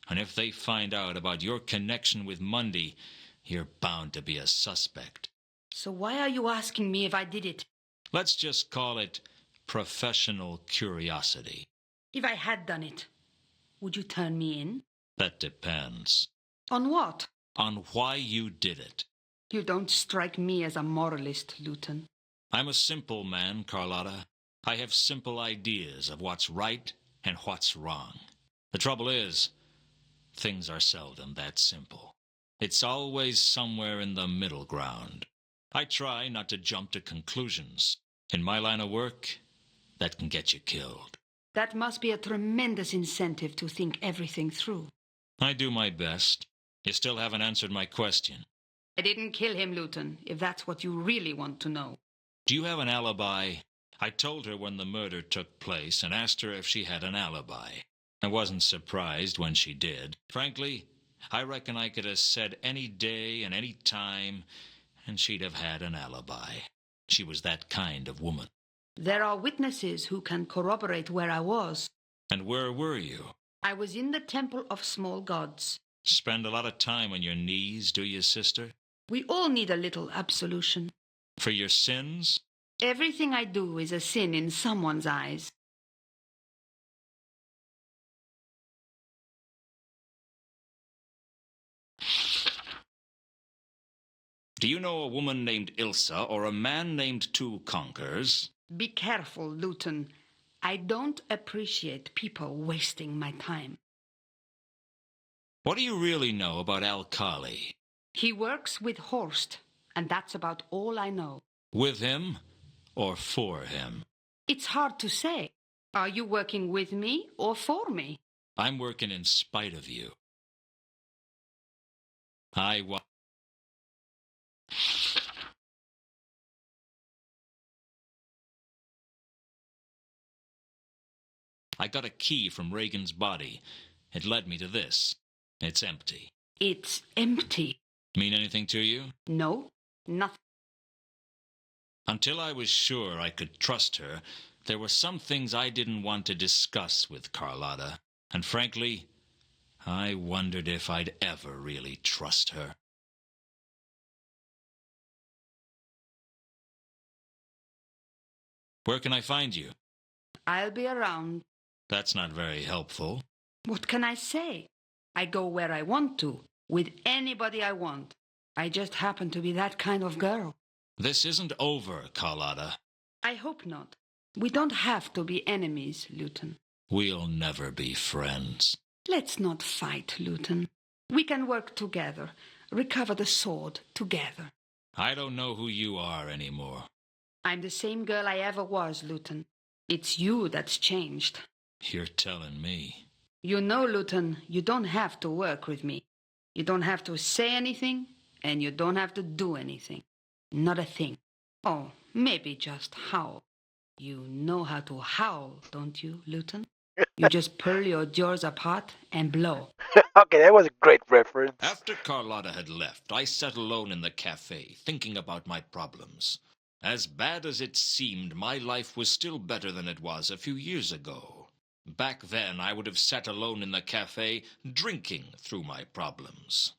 and if they find out about your connection with Monday, you're bound to be a suspect. So why are you asking me if I did it? Let's just call it professional curiosity. If I had done it, would you turn me in? That depends. On what? On why you did it. You don't strike me as a moralist, Luton. I'm a simple man, Carlotta. I have simple ideas of what's right and what's wrong. The trouble is, things are seldom that simple. It's always somewhere in the middle ground. I try not to jump to conclusions. In my line of work, that can get you killed. That must be a tremendous incentive to think everything through. I do my best. You still haven't answered my question. I didn't kill him, Luton, if that's what you really want to know. Do you have an alibi? I told her when the murder took place and asked her if she had an alibi. I wasn't surprised when she did. Frankly, I reckon I could have said any day and any time, and she'd have had an alibi. She was that kind of woman. There are witnesses who can corroborate where I was. And where were you? I was in the Temple of Small Gods. Spend a lot of time on your knees, do you, sister? We all need a little absolution. For your sins? Everything I do is a sin in someone's eyes. Do you know a woman named Ilsa or a man named Two Conkers? Be careful, Luton. I don't appreciate people wasting my time. What do you really know about Alkali? He works with Horst, and that's about all I know. With him or for him? It's hard to say. Are you working with me or for me? I'm working in spite of you. I got a key from Reagan's body. It led me to this. It's empty. It's empty. Mean anything to you? No, nothing. Until I was sure I could trust her, there were some things I didn't want to discuss with Carlotta. And frankly, I wondered if I'd ever really trust her. Where can I find you? I'll be around. That's not very helpful. What can I say? I go where I want to, with anybody I want. I just happen to be that kind of girl. This isn't over, Carlotta. I hope not. We don't have to be enemies, Luton. We'll never be friends. Let's not fight, Luton. We can work together, recover the sword together. I don't know who you are anymore. I'm the same girl I ever was, Luton. It's you that's changed. You're telling me. You know, Luton, you don't have to work with me. You don't have to say anything, and you don't have to do anything. Not a thing. Oh, maybe just howl. You know how to howl, don't you, Luton? You just pull your jaws apart and blow. Okay, that was a great reference. After Carlotta had left, I sat alone in the cafe, thinking about my problems. As bad as it seemed, my life was still better than it was a few years ago. Back then, I would have sat alone in the cafe, drinking through my problems.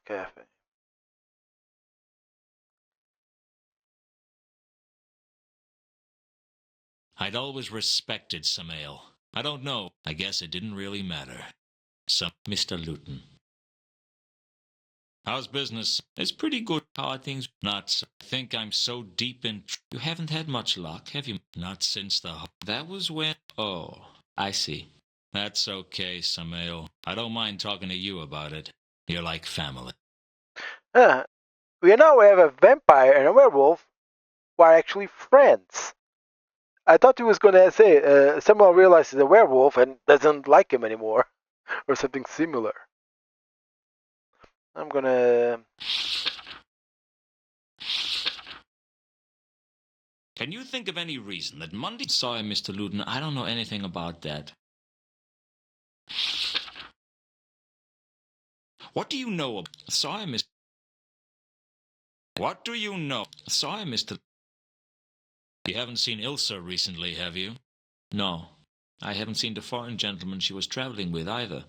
Cafe. I'd always respected Samael. I don't know. I guess it didn't really matter. Mr. Luton. How's business? It's pretty good. How are things? Not so. I think I'm so deep in... You haven't had much luck, have you? Not since the... That was when... Oh, I see. That's okay, Samael. I don't mind talking to you about it. You're like family. We now have a vampire and a werewolf who are actually friends. I thought he was gonna say someone realizes he's a werewolf and doesn't like him anymore, or something similar. I'm gonna. Can you think of any reason that Monday... Sorry, Mr. Luden, I don't know anything about that. What do you know of... Sorry, Mr... What do you know? Sorry, Mr... You haven't seen Ilsa recently, have you? No. I haven't seen the foreign gentleman she was traveling with either.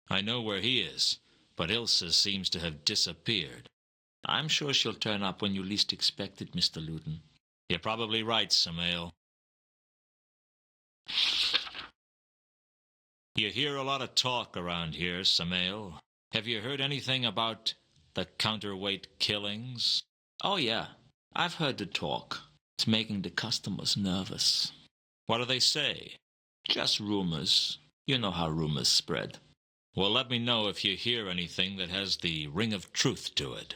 I know where he is, but Ilsa seems to have disappeared. I'm sure she'll turn up when you least expect it, Mr. Luden. You're probably right, Samael. You hear a lot of talk around here, Samael. Have you heard anything about the counterweight killings? Oh, yeah. I've heard the talk. It's making the customers nervous. What do they say? Just rumors. You know how rumors spread. Well, let me know if you hear anything that has the ring of truth to it.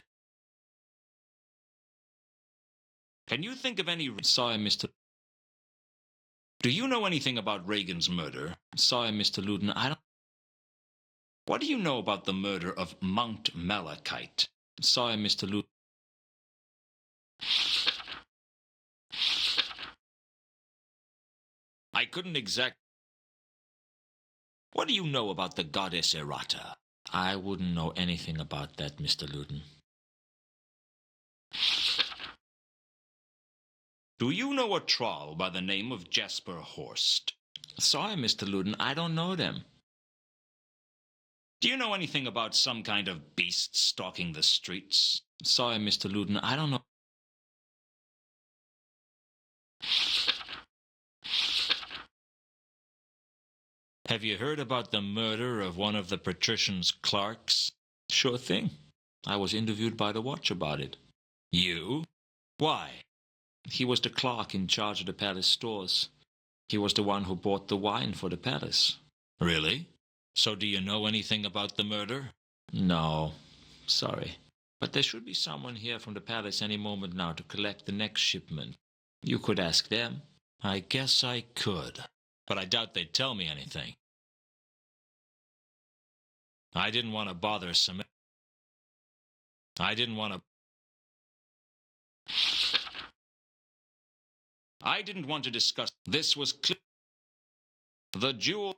Can you think of any... Sorry, Mr... Do you know anything about Reagan's murder? Sorry, Mr. Luden, I don't... What do you know about the murder of Mount Malachite? Sorry, Mr. Luden. I couldn't exact... What do you know about the goddess Errata? I wouldn't know anything about that, Mr. Luden. Do you know a troll by the name of Jasper Horst? Sorry, Mr. Luden, I don't know them. Do you know anything about some kind of beast stalking the streets? Sorry, Mr. Luden, I don't know. Have you heard about the murder of one of the patrician's clerks? Sure thing. I was interviewed by the Watch about it. You? Why? He was the clerk in charge of the palace stores. He was the one who bought the wine for the palace. Really? So do you know anything about the murder? No. Sorry. But there should be someone here from the palace any moment now to collect the next shipment. You could ask them. I guess I could. But I doubt they'd tell me anything. I didn't want to bother some... I didn't want to discuss... This was clear. The jewel...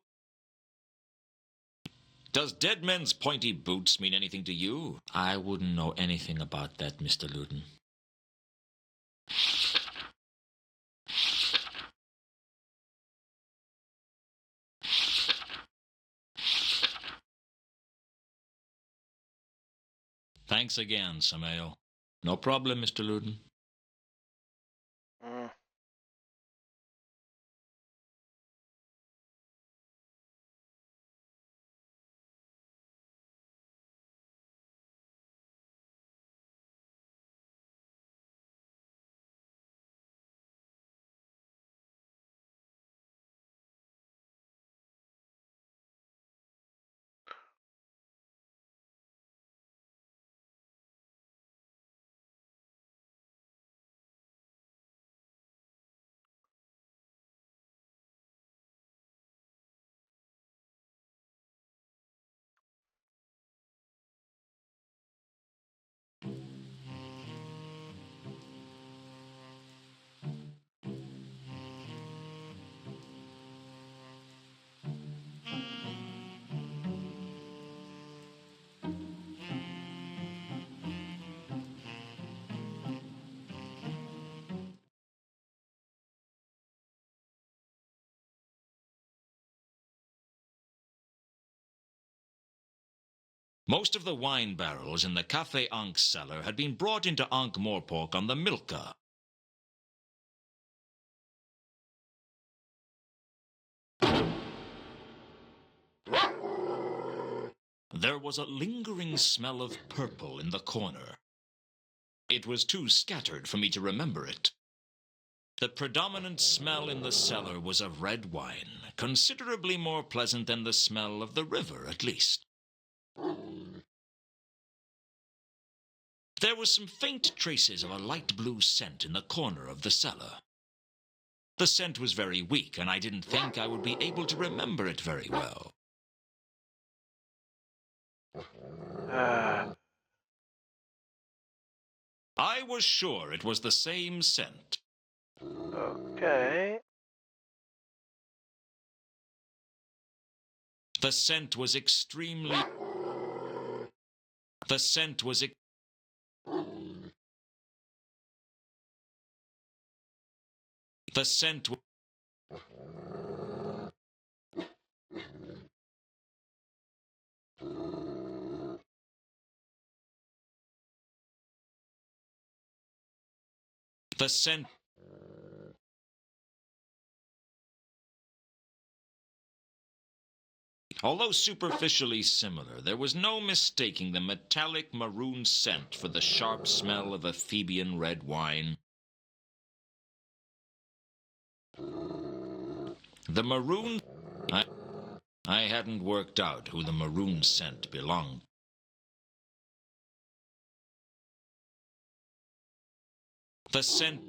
Does dead men's pointy boots mean anything to you? I wouldn't know anything about that, Mr. Luden. Thanks again, Samael. No problem, Mr. Luden. Mm. Most of the wine barrels in the Café Ankh cellar had been brought into Ankh-Morpork on the Milka. There was a lingering smell of purple in the corner. It was too scattered for me to remember it. The predominant smell in the cellar was of red wine, considerably more pleasant than the smell of the river, at least. There were some faint traces of a light blue scent in the corner of the cellar. The scent was very weak, and I didn't think I would be able to remember it very well. I was sure it was the same scent. Okay. The scent was extremely... The scent was... The scent... The scent... Although superficially similar, there was no mistaking the metallic maroon scent for the sharp smell of Ephebian red wine. The maroon... I hadn't worked out who the maroon scent belonged. The scent...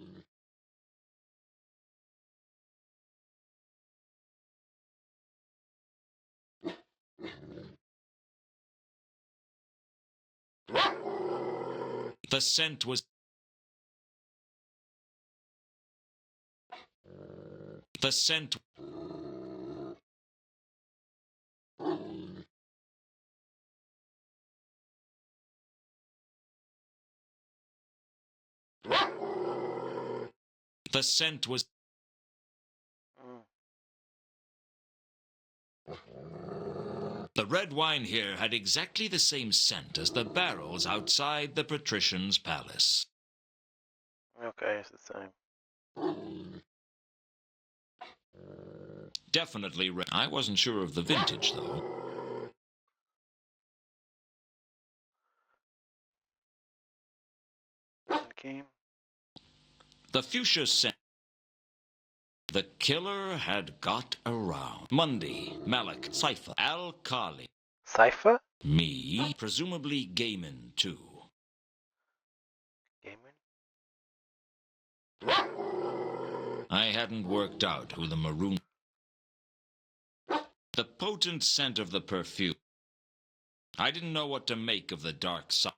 The scent was... The scent... The scent was... The red wine here had exactly the same scent as the barrels outside the patrician's palace. Okay, it's the same. Definitely red. I wasn't sure of the vintage, though. Okay. The fuchsia scent. The killer had got around. Mundi, Malik, Saifa, Al-Khali. Cypher? Me, presumably Gaiman, too. Gaiman? I hadn't worked out who the maroon... The potent scent of the perfume. I didn't know what to make of the dark side.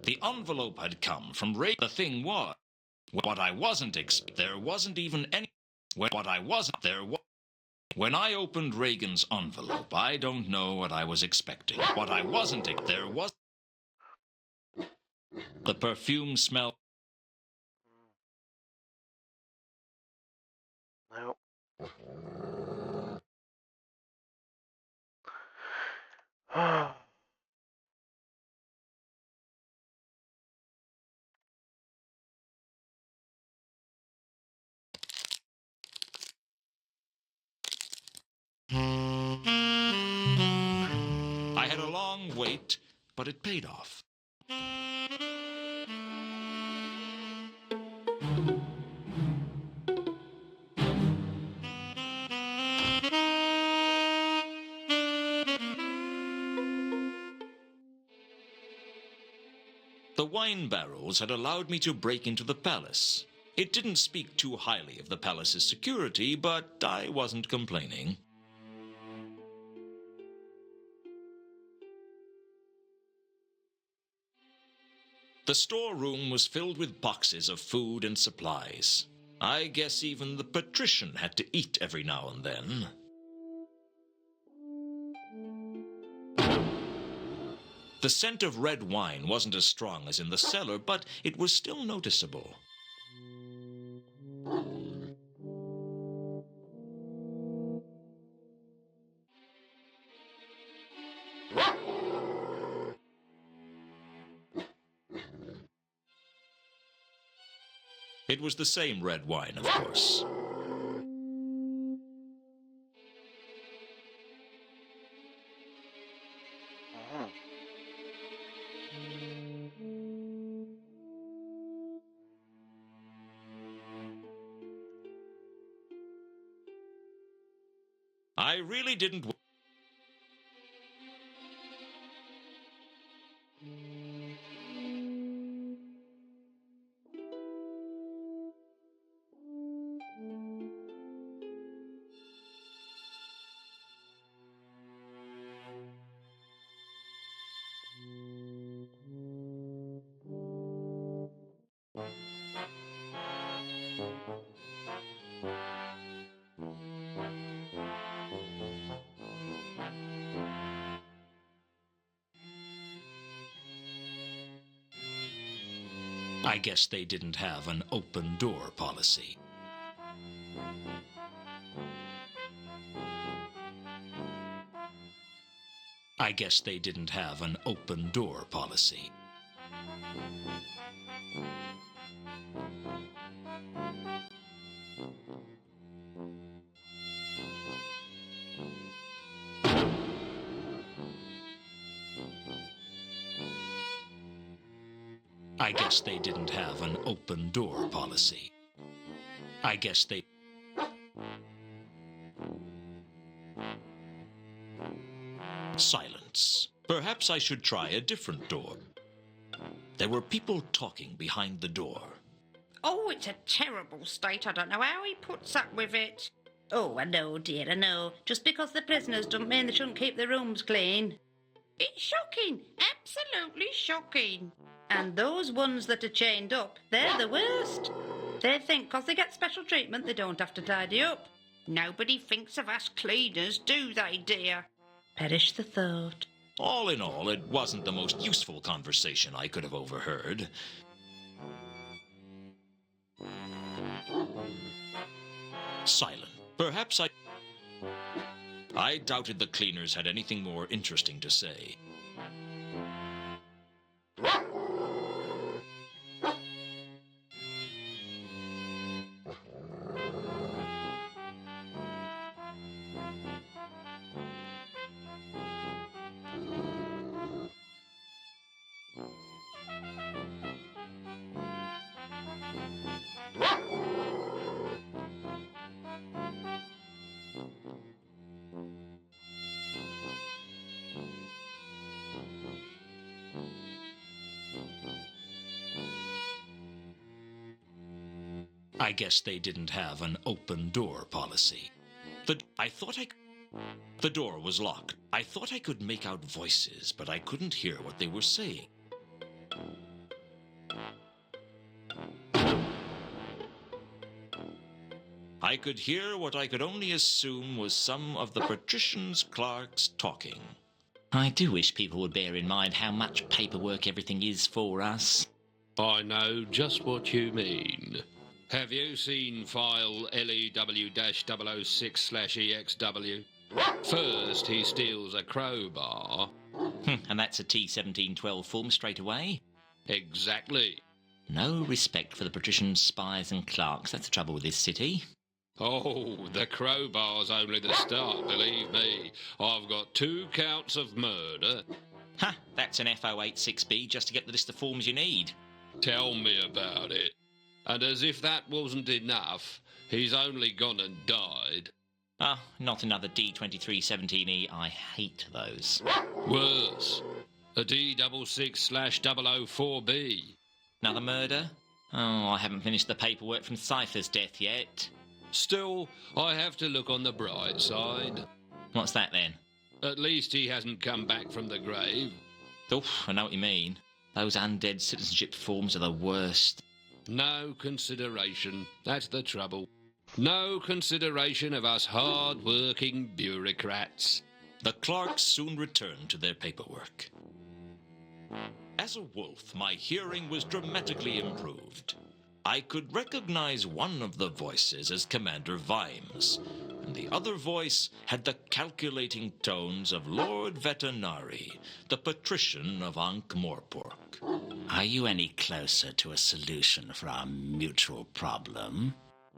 The envelope had come from Ray. The thing was, what I wasn't there wasn't even any... What I wasn't there was... When I opened Reagan's envelope, I don't know what I was expecting. What I wasn't there was... The perfume smell... No. I had a long wait, but it paid off. The wine barrels had allowed me to break into the palace. It didn't speak too highly of the palace's security, but I wasn't complaining. The storeroom was filled with boxes of food and supplies. I guess even the patrician had to eat every now and then. The scent of red wine wasn't as strong as in the cellar, but it was still noticeable. It was the same red wine, of course. I really didn't... I guess they didn't have an open door policy. I guess they didn't have an open door policy. I guess they didn't have an open door policy. I guess they... Silence. Perhaps I should try a different door. There were people talking behind the door. Oh, it's a terrible state. I don't know how he puts up with it. Oh, I know, dear, I know. Just because the prisoners don't mean they shouldn't keep their rooms clean. It's shocking. Absolutely shocking. And those ones that are chained up, they're the worst. They think 'cause they get special treatment, they don't have to tidy up. Nobody thinks of us cleaners, do they, dear? Perish the thought. All in all, it wasn't the most useful conversation I could have overheard. Silent. Perhaps I doubted the cleaners had anything more interesting to say. I guess they didn't have an open door policy. The door was locked. I thought I could make out voices, but I couldn't hear what they were saying. I could hear what I could only assume was some of the patricians' clerks talking. I do wish people would bear in mind how much paperwork everything is for us. I know just what you mean. Have you seen file LEW-006/EXW? First, he steals a crowbar. And that's a T-1712 form straight away. Exactly. No respect for the patricians, spies and clerks. That's the trouble with this city. Oh, the crowbar's only the start, believe me. I've got 2 counts of murder. Ha! That's an FO86B just to get the list of forms you need. Tell me about it. And as if that wasn't enough, he's only gone and died. Ah, not another D2317E. I hate those. Worse. A D66/004B. Another murder? Oh, I haven't finished the paperwork from Cypher's death yet. Still, I have to look on the bright side. What's that then? At least he hasn't come back from the grave. Oof, I know what you mean. Those undead citizenship forms are the worst. No consideration. That's the trouble. No consideration of us hard-working bureaucrats. The clerks soon returned to their paperwork. As a wolf, my hearing was dramatically improved. I could recognize one of the voices as Commander Vimes, and the other voice had the calculating tones of Lord Vetinari, the patrician of Ankh-Morpork. Are you any closer to a solution for our mutual problem?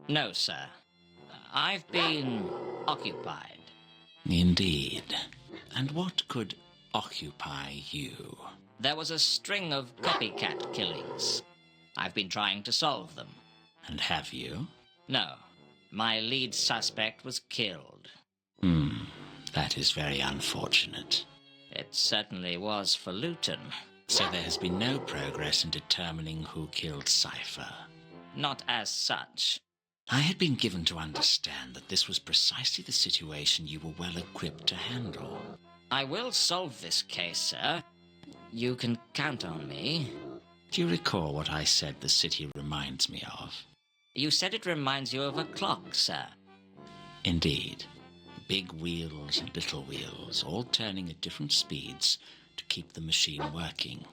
No, sir. I've been occupied. Indeed. And what could occupy you? There was a string of copycat killings. I've been trying to solve them. And have you? No. My lead suspect was killed. That is very unfortunate. It certainly was for Luton. So there has been no progress in determining who killed Cypher. Not as such. I had been given to understand that this was precisely the situation you were well equipped to handle. I will solve this case, sir. You can count on me. Do you recall what I said the city reminds me of? You said it reminds you of a clock, sir. Indeed. Big wheels and little wheels, all turning at different speeds to keep the machine working.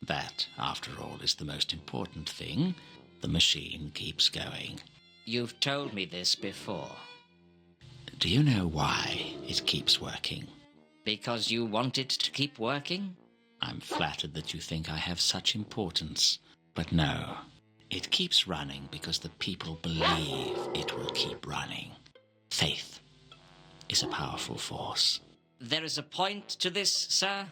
That, after all, is the most important thing. The machine keeps going. You've told me this before. Do you know why it keeps working? Because you want it to keep working? I'm flattered that you think I have such importance. But no, it keeps running because the people believe it will keep running. Faith is a powerful force. There is a point to this, sir?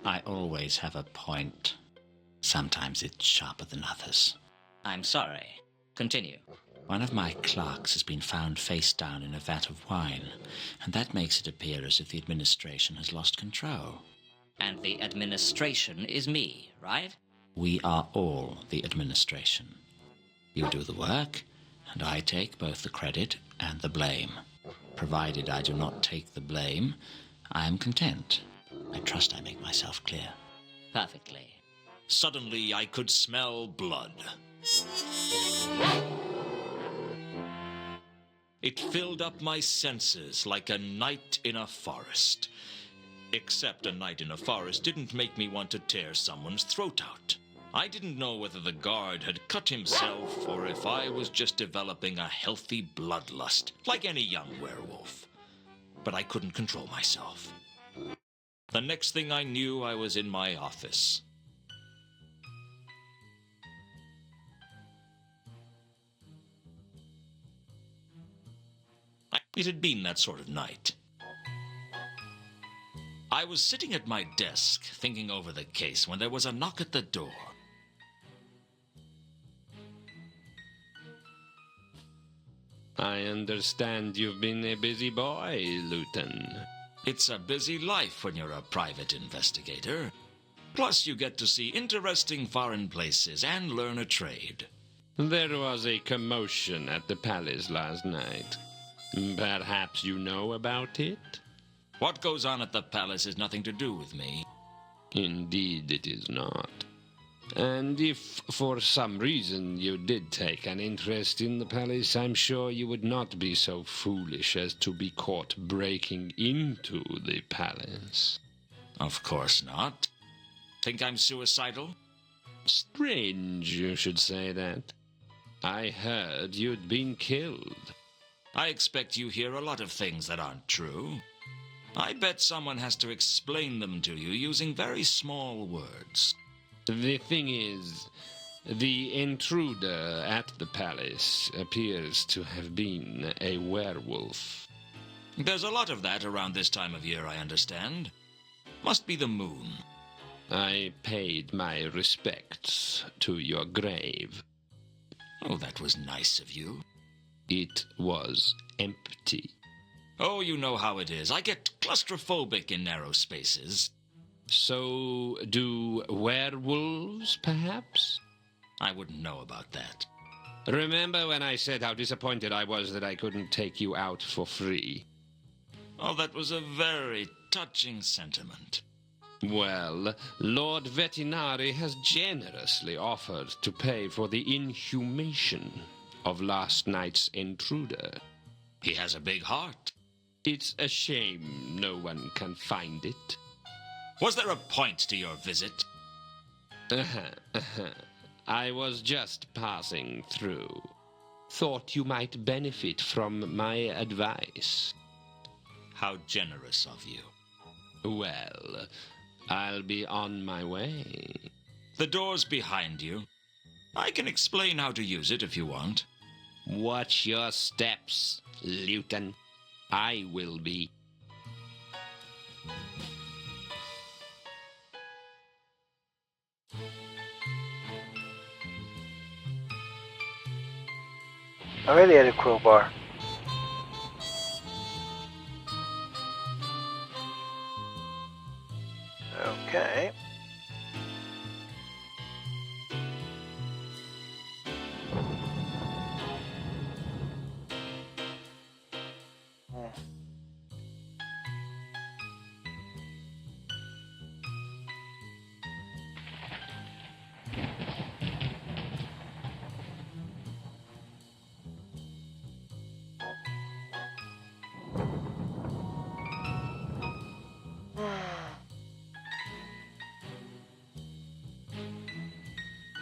I always have a point. Sometimes it's sharper than others. I'm sorry. Continue. One of my clerks has been found face down in a vat of wine, and that makes it appear as if the administration has lost control. And the administration is me, right? We are all the administration. You do the work, and I take both the credit and the blame. Provided I do not take the blame, I am content. I trust I make myself clear. Perfectly. Suddenly I could smell blood. It filled up my senses like a night in a forest. Except a night in a forest didn't make me want to tear someone's throat out. I didn't know whether the guard had cut himself or if I was just developing a healthy bloodlust, like any young werewolf. But I couldn't control myself. The next thing I knew, I was in my office. It had been that sort of night. I was sitting at my desk, thinking over the case, when there was a knock at the door. I understand you've been a busy boy, Luton. It's a busy life when you're a private investigator. Plus, you get to see interesting foreign places and learn a trade. There was a commotion at the palace last night. Perhaps you know about it? What goes on at the palace has nothing to do with me. Indeed it is not. And if for some reason you did take an interest in the palace, I'm sure you would not be so foolish as to be caught breaking into the palace. Of course not. Think I'm suicidal? Strange you should say that. I heard you'd been killed. I expect you hear a lot of things that aren't true. I bet someone has to explain them to you using very small words. The thing is, the intruder at the palace appears to have been a werewolf. There's a lot of that around this time of year, I understand. Must be the moon. I paid my respects to your grave. Oh, that was nice of you. It was empty. Oh, you know how it is. I get claustrophobic in narrow spaces. So do werewolves, perhaps? I wouldn't know about that. Remember when I said how disappointed I was that I couldn't take you out for free? Oh, that was a very touching sentiment. Well, Lord Vetinari has generously offered to pay for the inhumation of last night's intruder. He has a big heart. It's a shame no one can find it. Was there a point to your visit? I was just passing through. Thought you might benefit from my advice. How generous of you. Well, I'll be on my way. The door's behind you. I can explain how to use it if you want. Watch your steps, Luton. I will be. I already had a crowbar. Okay.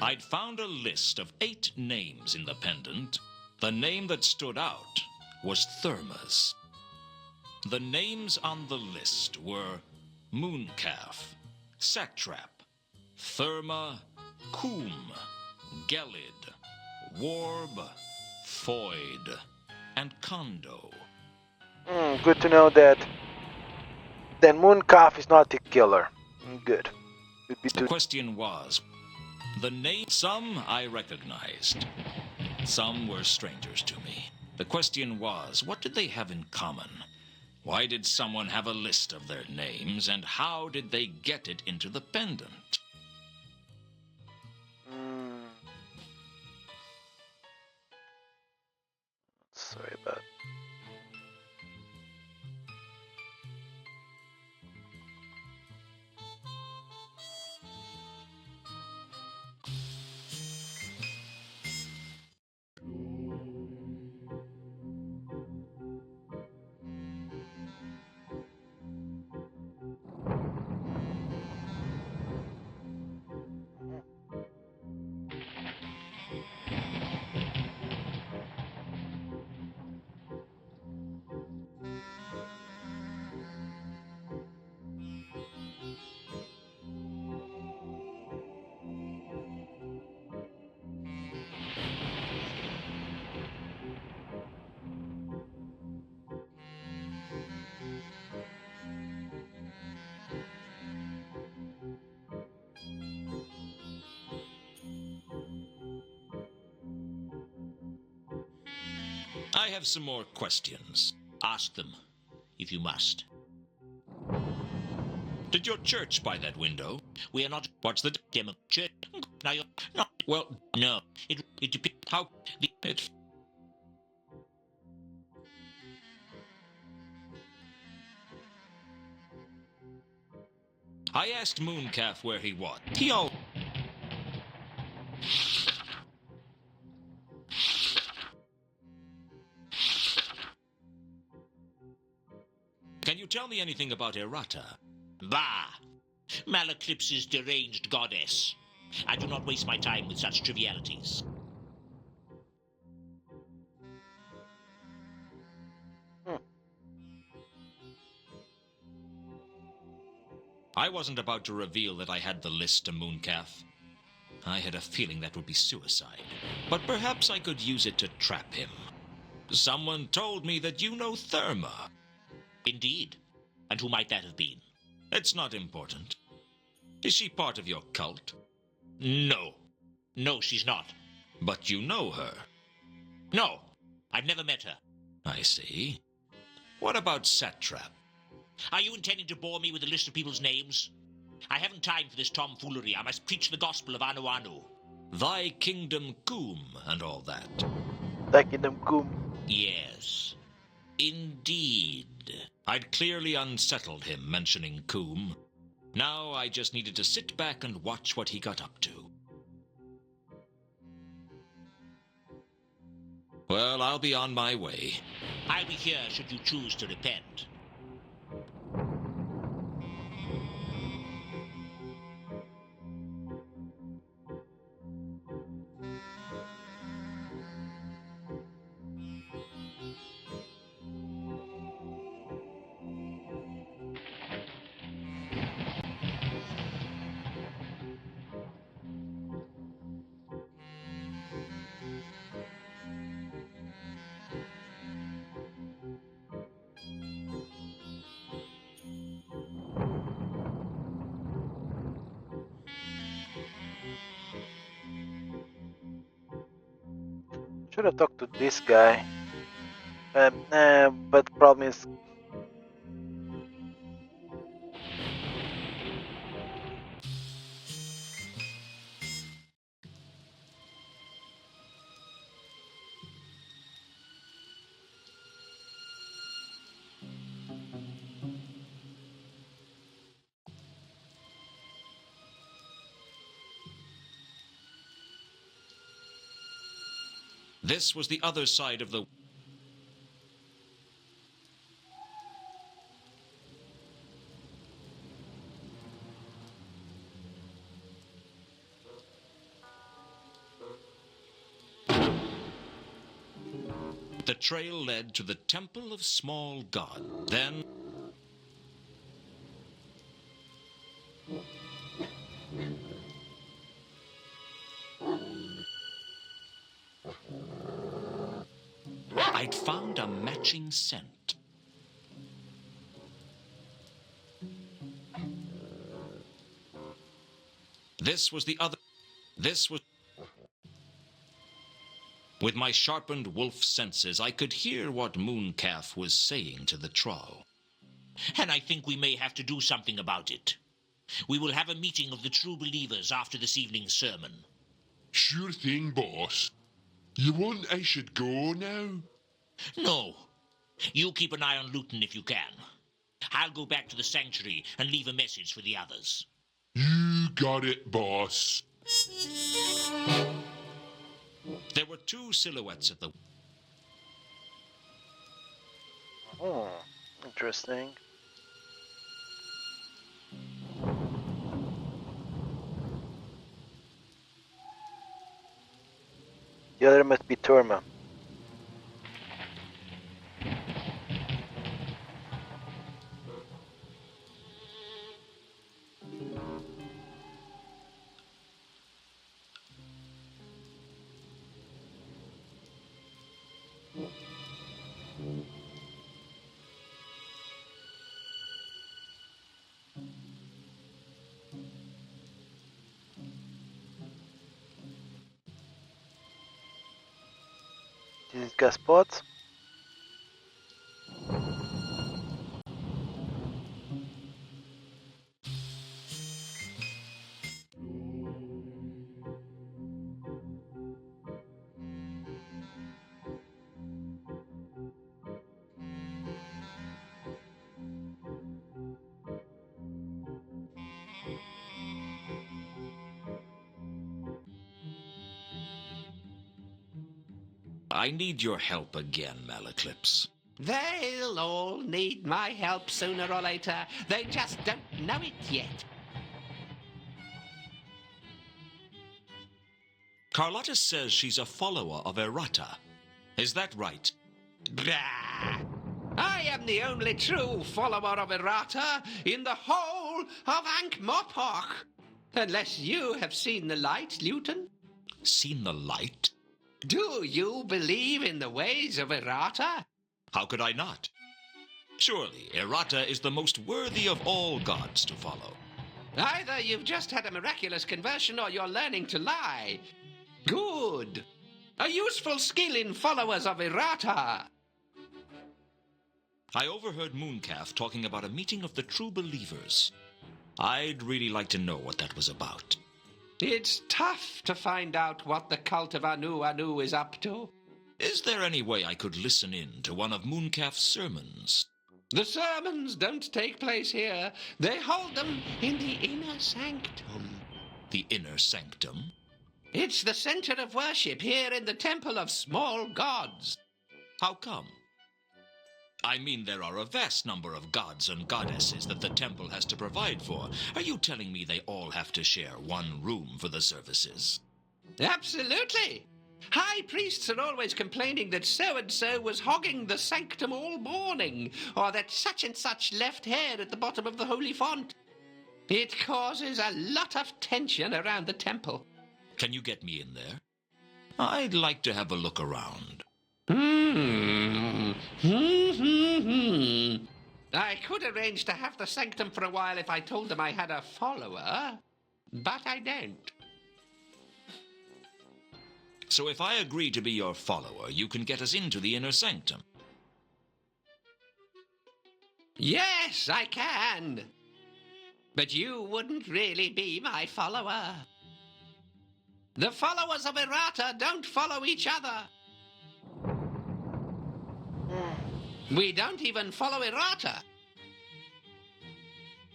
I'd found a list of 8 names in the pendant. The name that stood out was Therma's. The names on the list were Mooncalf, Satrap, Therma, Coom, Gelid, Warb, Foyd, and Kondo. Good to know that. Then Mooncalf is not the killer. Good. Would be The question was, the name, some I recognized. Some were strangers to me. The question was, what did they have in common? Why did someone have a list of their names, and how did they get it into the pendant? Sorry about. I have some more questions. Ask them, if you must. Did your church buy that window? We are not. What's the Demo church. Now you're not. Well, No. It depends. how it I asked Mooncalf where he was. He all Can you tell me anything about Errata? Bah! Malaclipse's deranged goddess. I do not waste my time with such trivialities. I wasn't about to reveal that I had the list to Mooncalf. I had a feeling that would be suicide. But perhaps I could use it to trap him. Someone told me that you know Therma. Indeed. And who might that have been? It's not important. Is she part of your cult? No. No, she's not. But you know her. No. I've never met her. I see. What about Satrap? Are you intending to bore me with a list of people's names? I haven't time for this tomfoolery. I must preach the gospel of Anu Anu. Thy kingdom Coom and all that. Thy kingdom Coom. Yes. Indeed. I'd clearly unsettled him mentioning Coom. Now I just needed to sit back and watch what he got up to. Well, I'll be on my way. I'll be here should you choose to repent. Should have talked to this guy. But the problem is. This was the other side of the... The trail led to the Temple of Small God. Then... I'd found a matching scent. This was the other... This was... With my sharpened wolf senses, I could hear what Mooncalf was saying to the troll. And I think we may have to do something about it. We will have a meeting of the true believers after this evening's sermon. Sure thing, boss. You want I should go now? No. You keep an eye on Luton if you can. I'll go back to the sanctuary and leave a message for the others. You got it, boss. There were two silhouettes at the... Interesting. The other must be Turma. These gas pods. I need your help again, Malaclips. They'll all need my help sooner or later. They just don't know it yet. Carlotta says she's a follower of Errata. Is that right? Bah! I am the only true follower of Errata in the whole of Ankh-Morpork. Unless you have seen the light, Luton. Seen the light? Do you believe in the ways of Errata? How could I not? Surely, Errata is the most worthy of all gods to follow. Either you've just had a miraculous conversion or you're learning to lie. Good. A useful skill in followers of Errata. I overheard Mooncalf talking about a meeting of the true believers. I'd really like to know what that was about. It's tough to find out what the cult of Anu is up to. Is there any way I could listen in to one of Mooncalf's sermons? The sermons don't take place here. They hold them in the inner sanctum. The inner sanctum? It's the center of worship here in the Temple of Small Gods. How come? I mean, there are a vast number of gods and goddesses that the temple has to provide for. Are you telling me they all have to share one room for the services? Absolutely. High priests are always complaining that so-and-so was hogging the sanctum all morning, or that such-and-such left hair at the bottom of the holy font. It causes a lot of tension around the temple. Can you get me in there? I'd like to have a look around. I could arrange to have the sanctum for a while if I told them I had a follower, but I don't. So if I agree to be your follower, you can get us into the inner sanctum? Yes, I can. But you wouldn't really be my follower. The followers of Errata don't follow each other. We don't even follow Errata.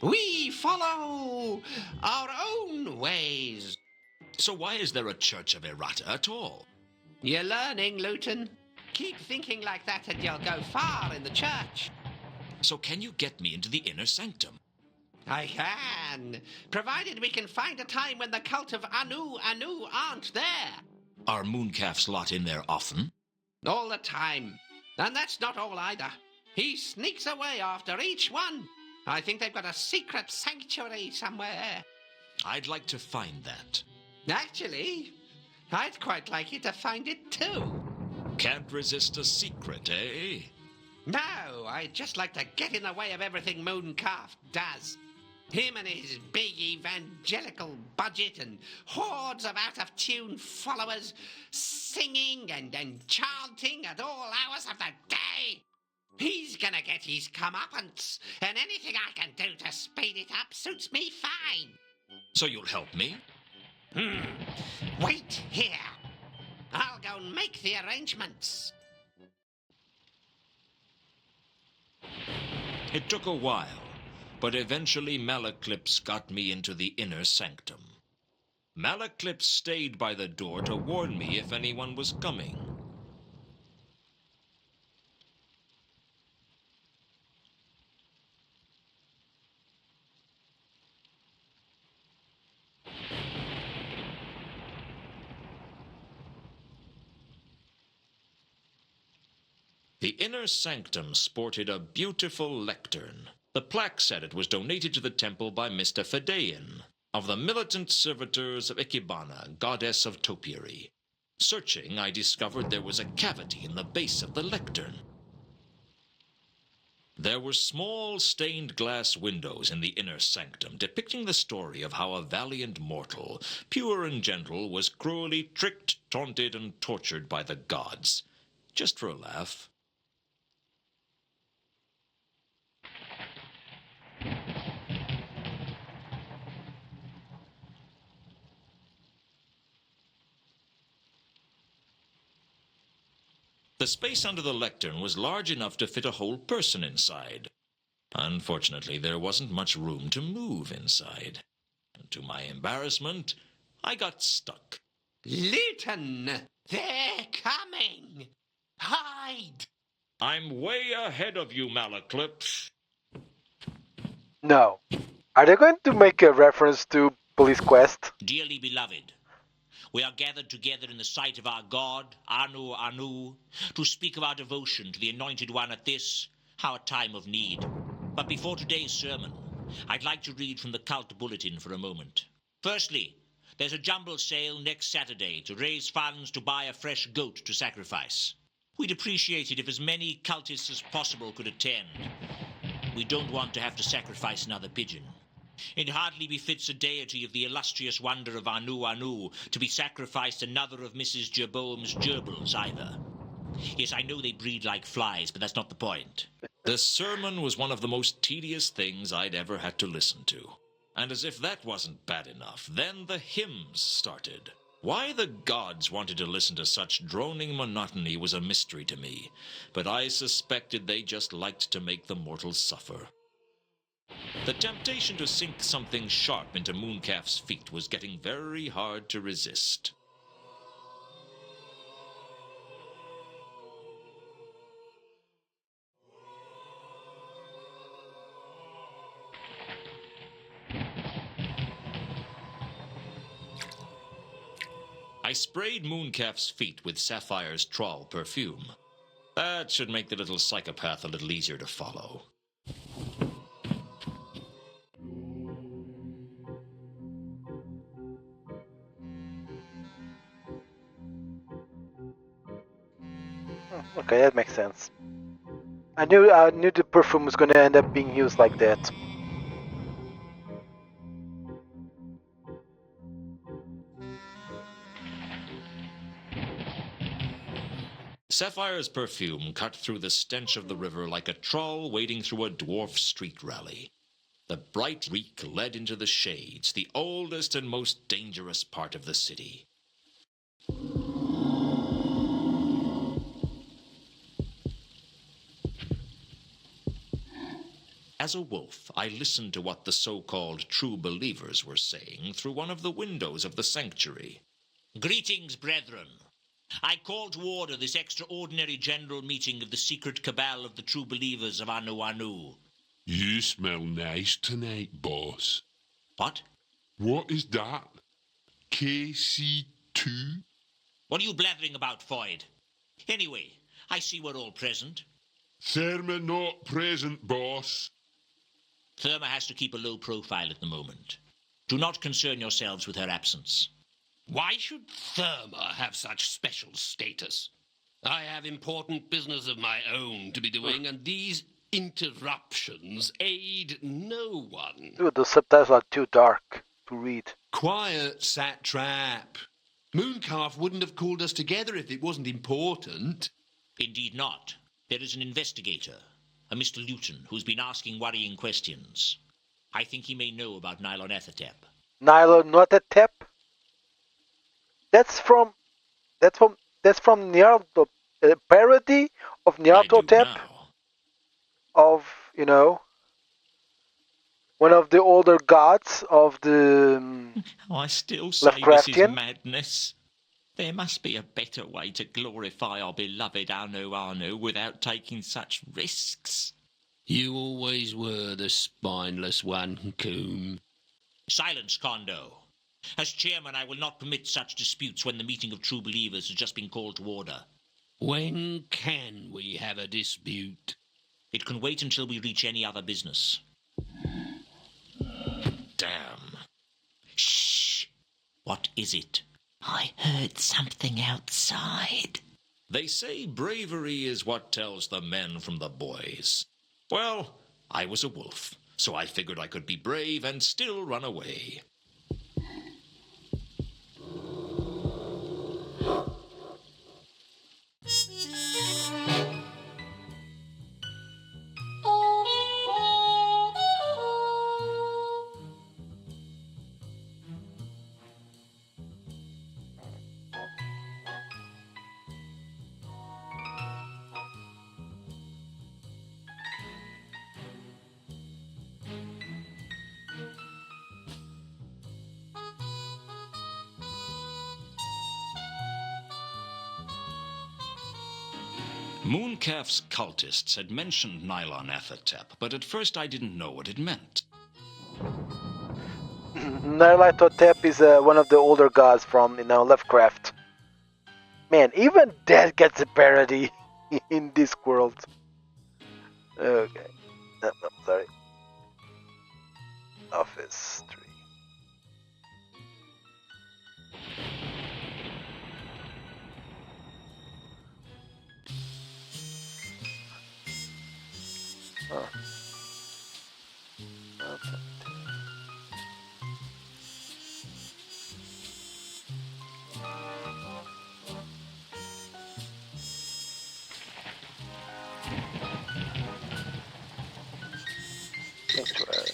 We follow our own ways. So why is there a Church of Errata at all? You're learning, Luton. Keep thinking like that and you'll go far in the church. So can you get me into the inner sanctum? I can, provided we can find a time when the cult of Anu aren't there. Are Mooncalf's lot in there often? All the time. And that's not all either. He sneaks away after each one. I think they've got a secret sanctuary somewhere. I'd like to find that. Actually, I'd quite like you to find it too. Can't resist a secret, eh? No, I'd just like to get in the way of everything Mooncalf does. Him and his big evangelical budget and hordes of out-of-tune followers singing and chanting at all hours of the day. He's gonna get his comeuppance, and anything I can do to speed it up suits me fine. So you'll help me? Wait here. I'll go and make the arrangements. It took a while, but eventually Malaclips got me into the inner sanctum. Malaclips stayed by the door to warn me if anyone was coming. The inner sanctum sported a beautiful lectern. The plaque said it was donated to the temple by Mr. Fidean, of the militant servitors of Ikebana, goddess of topiary. Searching, I discovered there was a cavity in the base of the lectern. There were small stained glass windows in the inner sanctum depicting the story of how a valiant mortal, pure and gentle, was cruelly tricked, taunted, and tortured by the gods. Just for a laugh. The space under the lectern was large enough to fit a whole person inside. Unfortunately, there wasn't much room to move inside. And to my embarrassment, I got stuck. Luton! They're coming! Hide! I'm way ahead of you, Malaclips. No. Are they going to make a reference to Police Quest? Dearly beloved, we are gathered together in the sight of our God, Anu Anu, to speak of our devotion to the Anointed One at this, our time of need. But before today's sermon, I'd like to read from the cult bulletin for a moment. Firstly, there's a jumble sale next Saturday to raise funds to buy a fresh goat to sacrifice. We'd appreciate it if as many cultists as possible could attend. We don't want to have to sacrifice another pigeon. It hardly befits a deity of the illustrious wonder of Anu Anu to be sacrificed another of Mrs. Jerboam's gerbils either. Yes, I know they breed like flies, but that's not the point. The sermon was one of the most tedious things I'd ever had to listen to. And as if that wasn't bad enough, then the hymns started. Why the gods wanted to listen to such droning monotony was a mystery to me, but I suspected they just liked to make the mortals suffer. The temptation to sink something sharp into Mooncalf's feet was getting very hard to resist. I sprayed Mooncalf's feet with Sapphire's trawl perfume. That should make the little psychopath a little easier to follow. Okay, that makes sense. I knew the perfume was going to end up being used like that. Sapphire's perfume cut through the stench of the river like a trawl wading through a dwarf street rally. The bright reek led into the shades, the oldest and most dangerous part of the city. As a wolf, I listened to what the so-called true believers were saying through one of the windows of the sanctuary. Greetings, brethren. I call to order this extraordinary general meeting of the secret cabal of the true believers of Anu Anu. You smell nice tonight, boss. What? What is that? KC2? What are you blathering about, Foyd? Anyway, I see we're all present. Therma not present, boss. Therma has to keep a low profile at the moment. Do not concern yourselves with her absence. Why should Therma have such special status? I have important business of my own to be doing, and these interruptions aid no one. Dude, the subtitles are too dark to read. Quiet, satrap. Mooncalf wouldn't have called us together if it wasn't important. Indeed not. There is an investigator, a Mr. Luton, who's been asking worrying questions. I think he may know about Nylon Ethertep. Nylon not a tap. That's from Naruto, a parody of Naruto Tap of one of the older gods of the I still say this is Lovecraftian. madness. There must be a better way to glorify our beloved Anu Anu without taking such risks. You always were the spineless one, Coombe. Silence, Kondo. As chairman, I will not permit such disputes when the meeting of true believers has just been called to order. When can we have a dispute? It can wait until we reach any other business. Damn. Shh! What is it? I heard something outside. They say bravery is what tells the men from the boys. Well, I was a wolf, so I figured I could be brave and still run away. Mooncalf's cultists had mentioned Nylon Ethertep, but at first I didn't know what it meant. Nyarlathotep is one of the older gods from Lovecraft. Man, even that gets a parody in Discworld. Okay. No, sorry. Office 3. Oh. Okay. Sanctuary.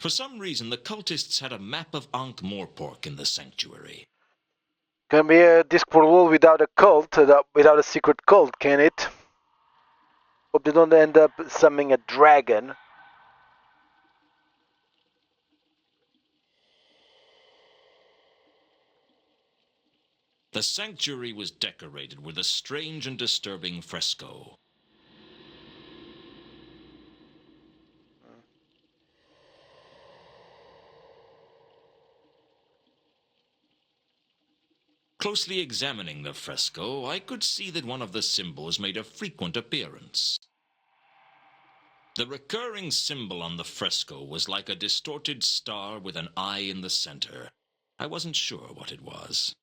For some reason, the cultists had a map of Ankh-Morpork in the sanctuary. Can be a Discworld world without a cult, without a secret cult, can it? Hope they don't end up summoning a dragon. The sanctuary was decorated with a strange and disturbing fresco. Closely examining the fresco, I could see that one of the symbols made a frequent appearance. The recurring symbol on the fresco was like a distorted star with an eye in the center. I wasn't sure what it was.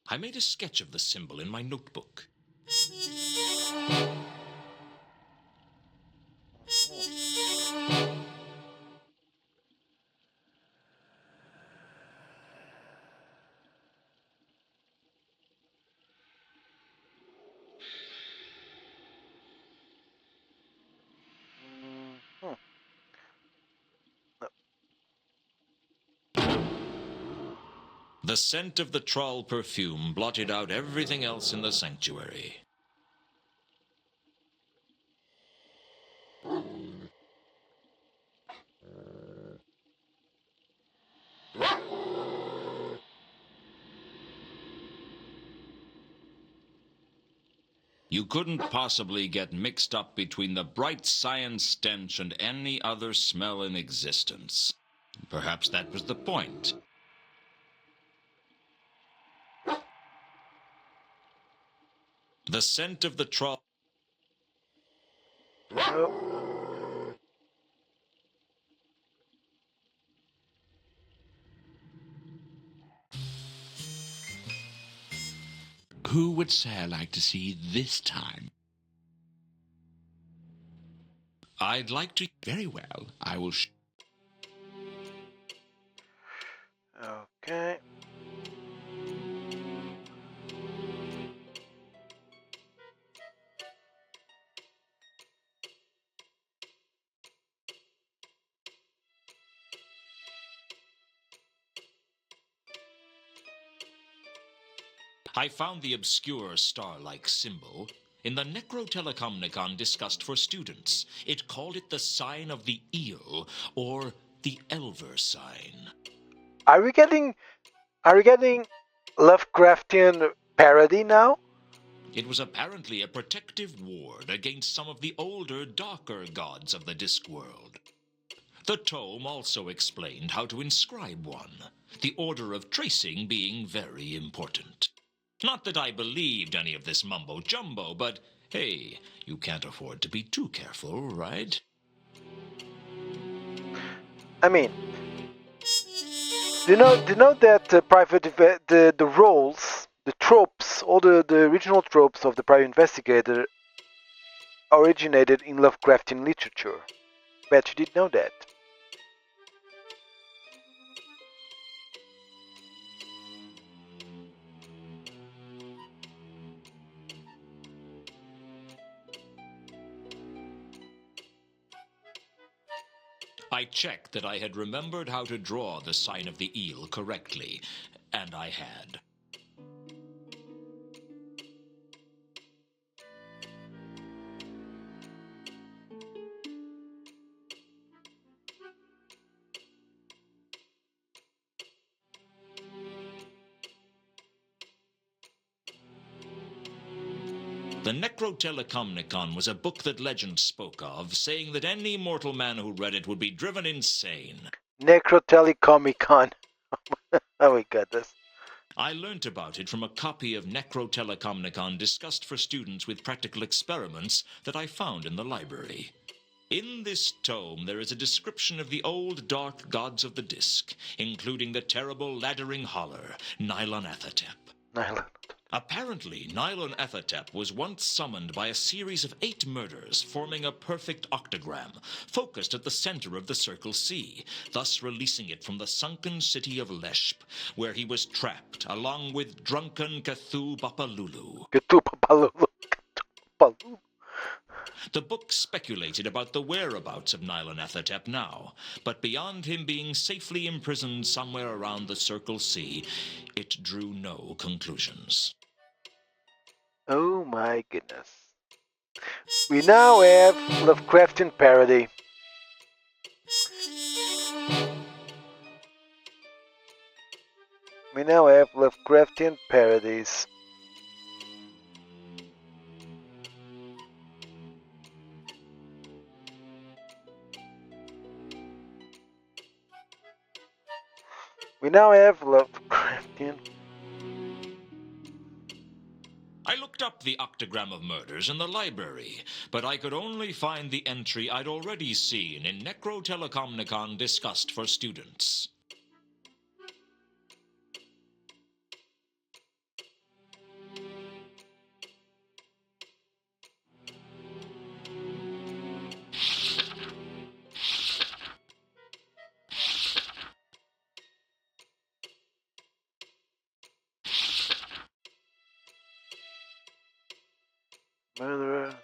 I made a sketch of the symbol in my notebook. The scent of the trawl perfume blotted out everything else in the sanctuary. You couldn't possibly get mixed up between the bright science stench and any other smell in existence. Perhaps that was the point. The scent of the troll. Oh. Who would Sir like to see this time? I'd like to. Very well. I will. Okay. I found the obscure star-like symbol in the Necrotelecomnicon discussed for students. It called it the sign of the eel, or the Elver sign. Are we getting Lovecraftian parody now? It was apparently a protective ward against some of the older, darker gods of the Discworld. The tome also explained how to inscribe one, the order of tracing being very important. Not that I believed any of this mumbo-jumbo, but hey, you can't afford to be too careful, right? I mean, do you know that the roles, the tropes, all the original tropes of the private investigator originated in Lovecraftian literature? Bet you did know that. I checked that I had remembered how to draw the sign of the eel correctly, and I had. The Necrotelecomnicon was a book that legend spoke of, saying that any mortal man who read it would be driven insane. Necrotelecomicon. Oh my goodness. I learnt about it from a copy of Necrotelecomnicon discussed for students with practical experiments that I found in the library. In this tome, there is a description of the old dark gods of the Disc, including the terrible laddering holler, Nylonathotep. Apparently, Nylonathotep was once summoned by a series of 8 murders, forming a perfect octagram, focused at the center of the Circle C, thus releasing it from the sunken city of Leshp, where he was trapped, along with drunken Cthulhu Bapalulu. The book speculated about the whereabouts of Nylonathotep now, but beyond him being safely imprisoned somewhere around the Circle C, it drew no conclusions. Oh my goodness. We now have Lovecraftian parody. We now have Lovecraftian parodies. We now have Lovecraftian. I looked up the octagram of murders in the library, but I could only find the entry I'd already seen in Necrotelecomnicon discussed for students. Murderers.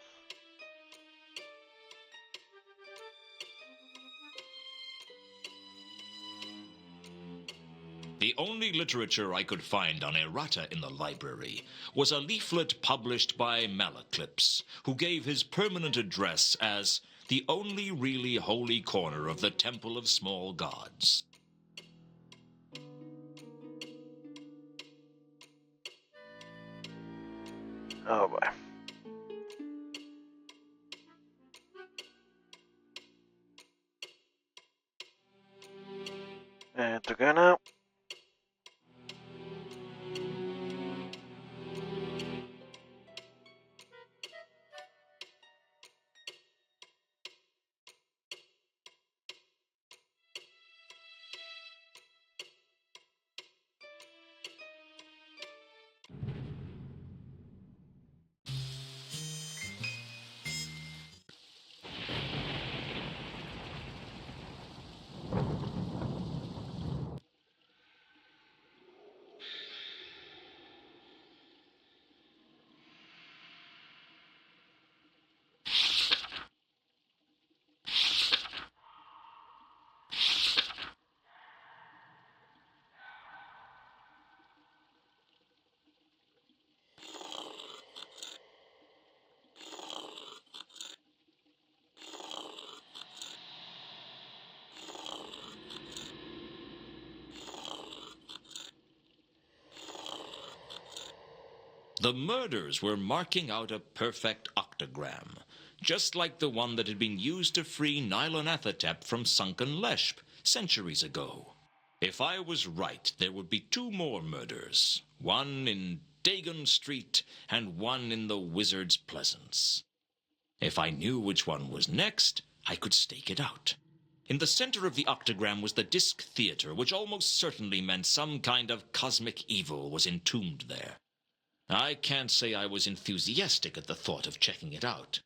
The only literature I could find on errata in the library was a leaflet published by Malaclips, who gave his permanent address as the only really holy corner of the Temple of Small Gods. Oh boy. The murders were marking out a perfect octagram, just like the one that had been used to free Nylonathotep from sunken Leshp centuries ago. If I was right, there would be two more murders, one in Dagon Street and one in the Wizard's Pleasance. If I knew which one was next, I could stake it out. In the center of the octagram was the Disc Theater, which almost certainly meant some kind of cosmic evil was entombed there. I can't say I was enthusiastic at the thought of checking it out.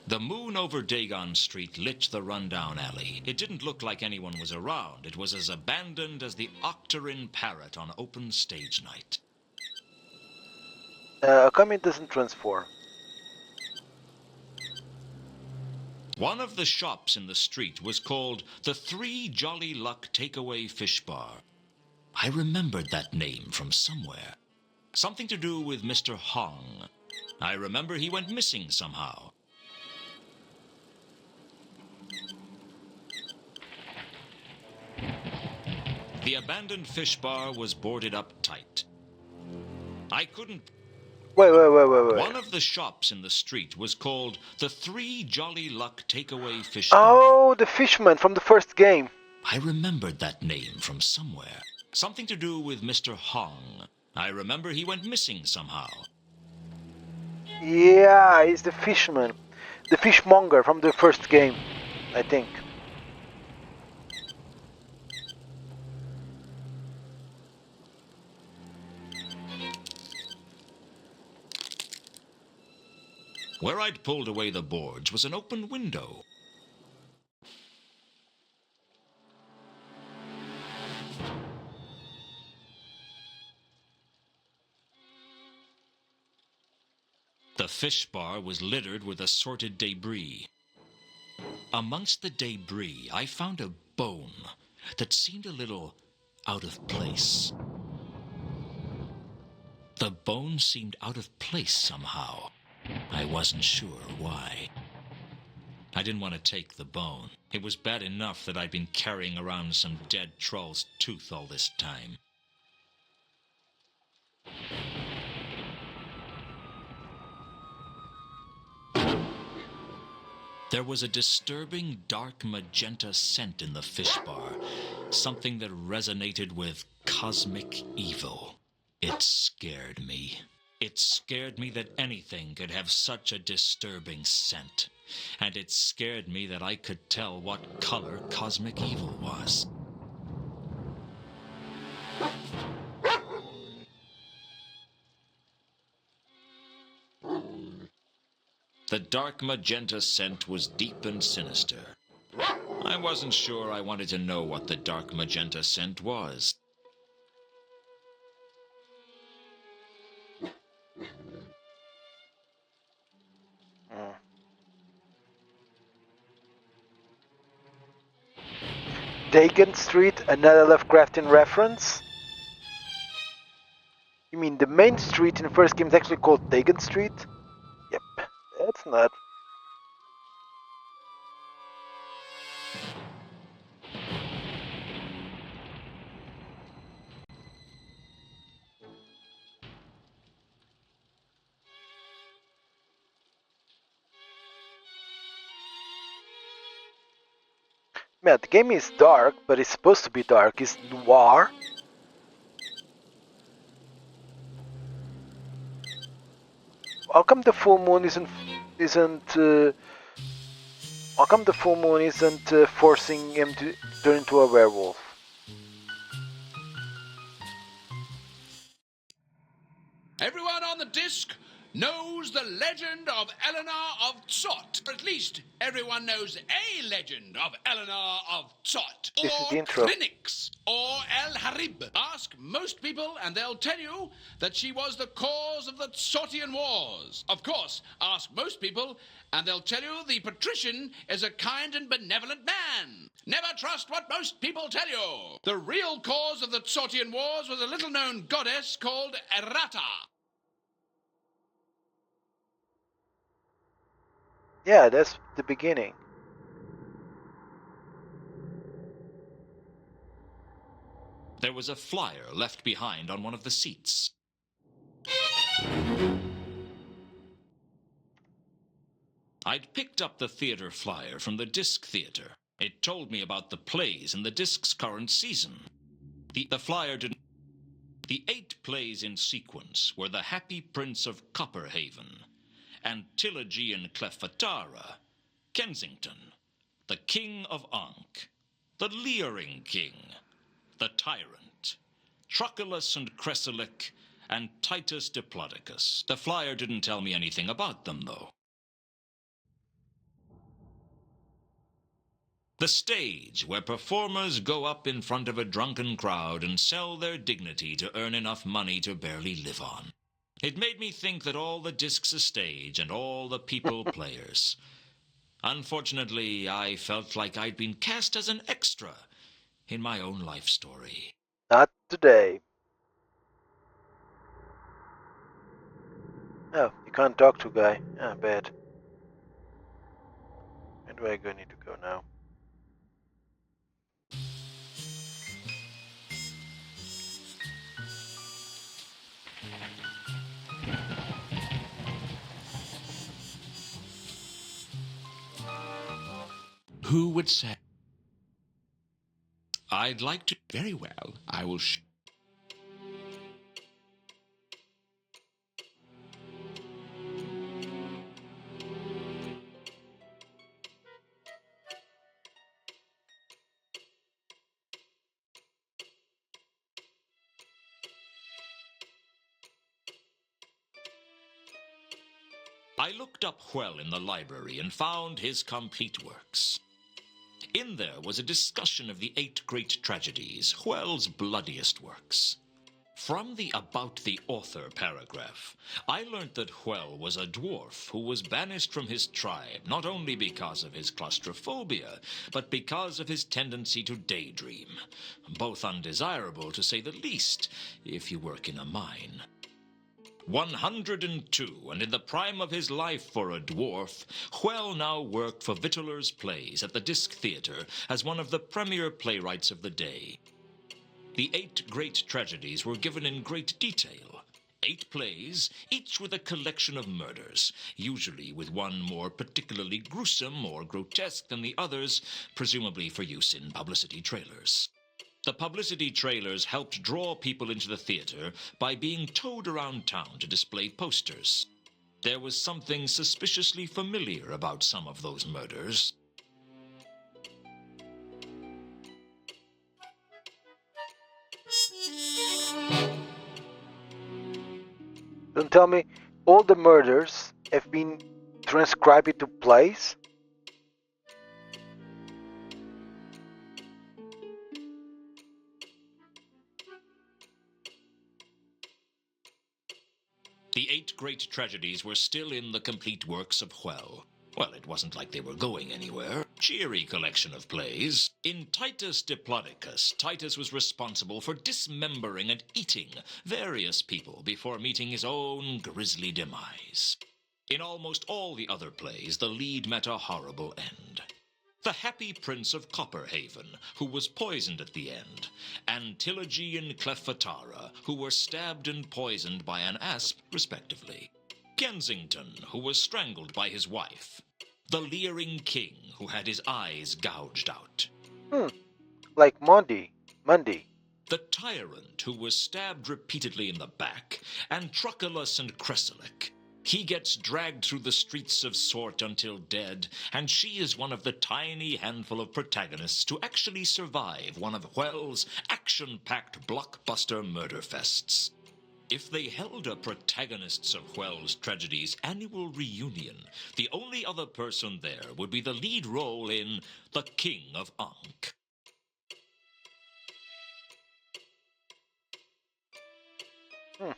The moon over Dagon Street lit the rundown alley. It didn't look like anyone was around. It was as abandoned as the Octarine Parrot on open stage night. How come it doesn't transform? One of the shops in the street was called the Three Jolly Luck Takeaway Fish Bar. I remembered that name from somewhere. Something to do with Mr. Hong. I remember he went missing somehow. The abandoned fish bar was boarded up tight. I couldn't... Wait. One of the shops in the street was called the Three Jolly Luck Takeaway Fish Bar. Oh, the fishman from the first game. I remembered that name from somewhere. Something to do with Mr. Hong. I remember he went missing somehow. Yeah, he's the fishman. The fishmonger from the first game, I think. Where I'd pulled away the boards was an open window. The fish bar was littered with assorted debris. Amongst the debris, I found a bone that seemed a little out of place. The bone seemed out of place somehow. I wasn't sure why. I didn't want to take the bone. It was bad enough that I'd been carrying around some dead troll's tooth all this time. There was a disturbing dark magenta scent in the fish bar, something that resonated with cosmic evil. It scared me. It scared me that anything could have such a disturbing scent. And it scared me that I could tell what color cosmic evil was. The dark magenta scent was deep and sinister. I wasn't sure I wanted to know what the dark magenta scent was. Dagon Street, another Lovecraftian reference? You mean the main street in the first game is actually called Dagon Street? Yep, that's not. Yeah, the game is dark, but it's supposed to be dark. It's noir. How come the full moon how come the full moon isn't forcing him to turn into a werewolf? Everyone on the disc knows the legend of Eleanor of Tzot. Or at least everyone knows a legend of Eleanor of Tzot. This is Or the intro. Clinics. Or El Harib. Ask most people and they'll tell you that she was the cause of the Tzotian Wars. Of course, ask most people and they'll tell you the patrician is a kind and benevolent man. Never trust what most people tell you. The real cause of the Tzotian Wars was a little-known goddess called Errata. Yeah, that's the beginning. There was a flyer left behind on one of the seats. I'd picked up the theater flyer from the Disc Theater. It told me about the plays in the Disc's current season. The flyer didn't... The 8 plays in sequence were The Happy Prince of Copperhaven, Antilogy and Cleopatra, Kensington, The King of Ankh, The Leering King, The Tyrant, Truculus and Cressylic, and Titus Diplodocus. The flyer didn't tell me anything about them, though. The stage, where performers go up in front of a drunken crowd and sell their dignity to earn enough money to barely live on. It made me think that all the discs are stage and all the people players. Unfortunately, I felt like I'd been cast as an extra in my own life story. Not today. Oh, you can't talk to guy. Ah, bad. Where do I need to go now? Who would say? I'd like to... Very well, I will I looked up Hwell in the library and found his complete works. In there was a discussion of the 8 great tragedies, Hwell's bloodiest works. From the About the Author paragraph, I learnt that Hwell was a dwarf who was banished from his tribe not only because of his claustrophobia, but because of his tendency to daydream. Both undesirable, to say the least, if you work in a mine. 102, and in the prime of his life for a dwarf, Hwell now worked for Vittler's Plays at the Disc Theater as one of the premier playwrights of the day. The 8 great tragedies were given in great detail. 8 plays, each with a collection of murders, usually with one more particularly gruesome or grotesque than the others, presumably for use in publicity trailers. The publicity trailers helped draw people into the theater by being towed around town to display posters. There was something suspiciously familiar about some of those murders. Don't tell me all the murders have been transcribed into plays? The 8 great tragedies were still in the complete works of Hwell. Well, it wasn't like they were going anywhere. Cheery collection of plays. In Titus Diplodocus, Titus was responsible for dismembering and eating various people before meeting his own grisly demise. In almost all the other plays, the lead met a horrible end. The Happy Prince of Copperhaven, who was poisoned at the end, Antilogy and Cleopatra, who were stabbed and poisoned by an asp, respectively, Kensington, who was strangled by his wife, the Leering King, who had his eyes gouged out, Hmm. Like Monday. Monday. The tyrant who was stabbed repeatedly in the back, and Truculus and Cresselik. He gets dragged through the streets of Sort until dead, and she is one of the tiny handful of protagonists to actually survive one of Hwell's action-packed blockbuster murder fests. If they held a Protagonists of Hwell's Tragedies annual reunion, the only other person there would be the lead role in The King of Ankh. Hmm.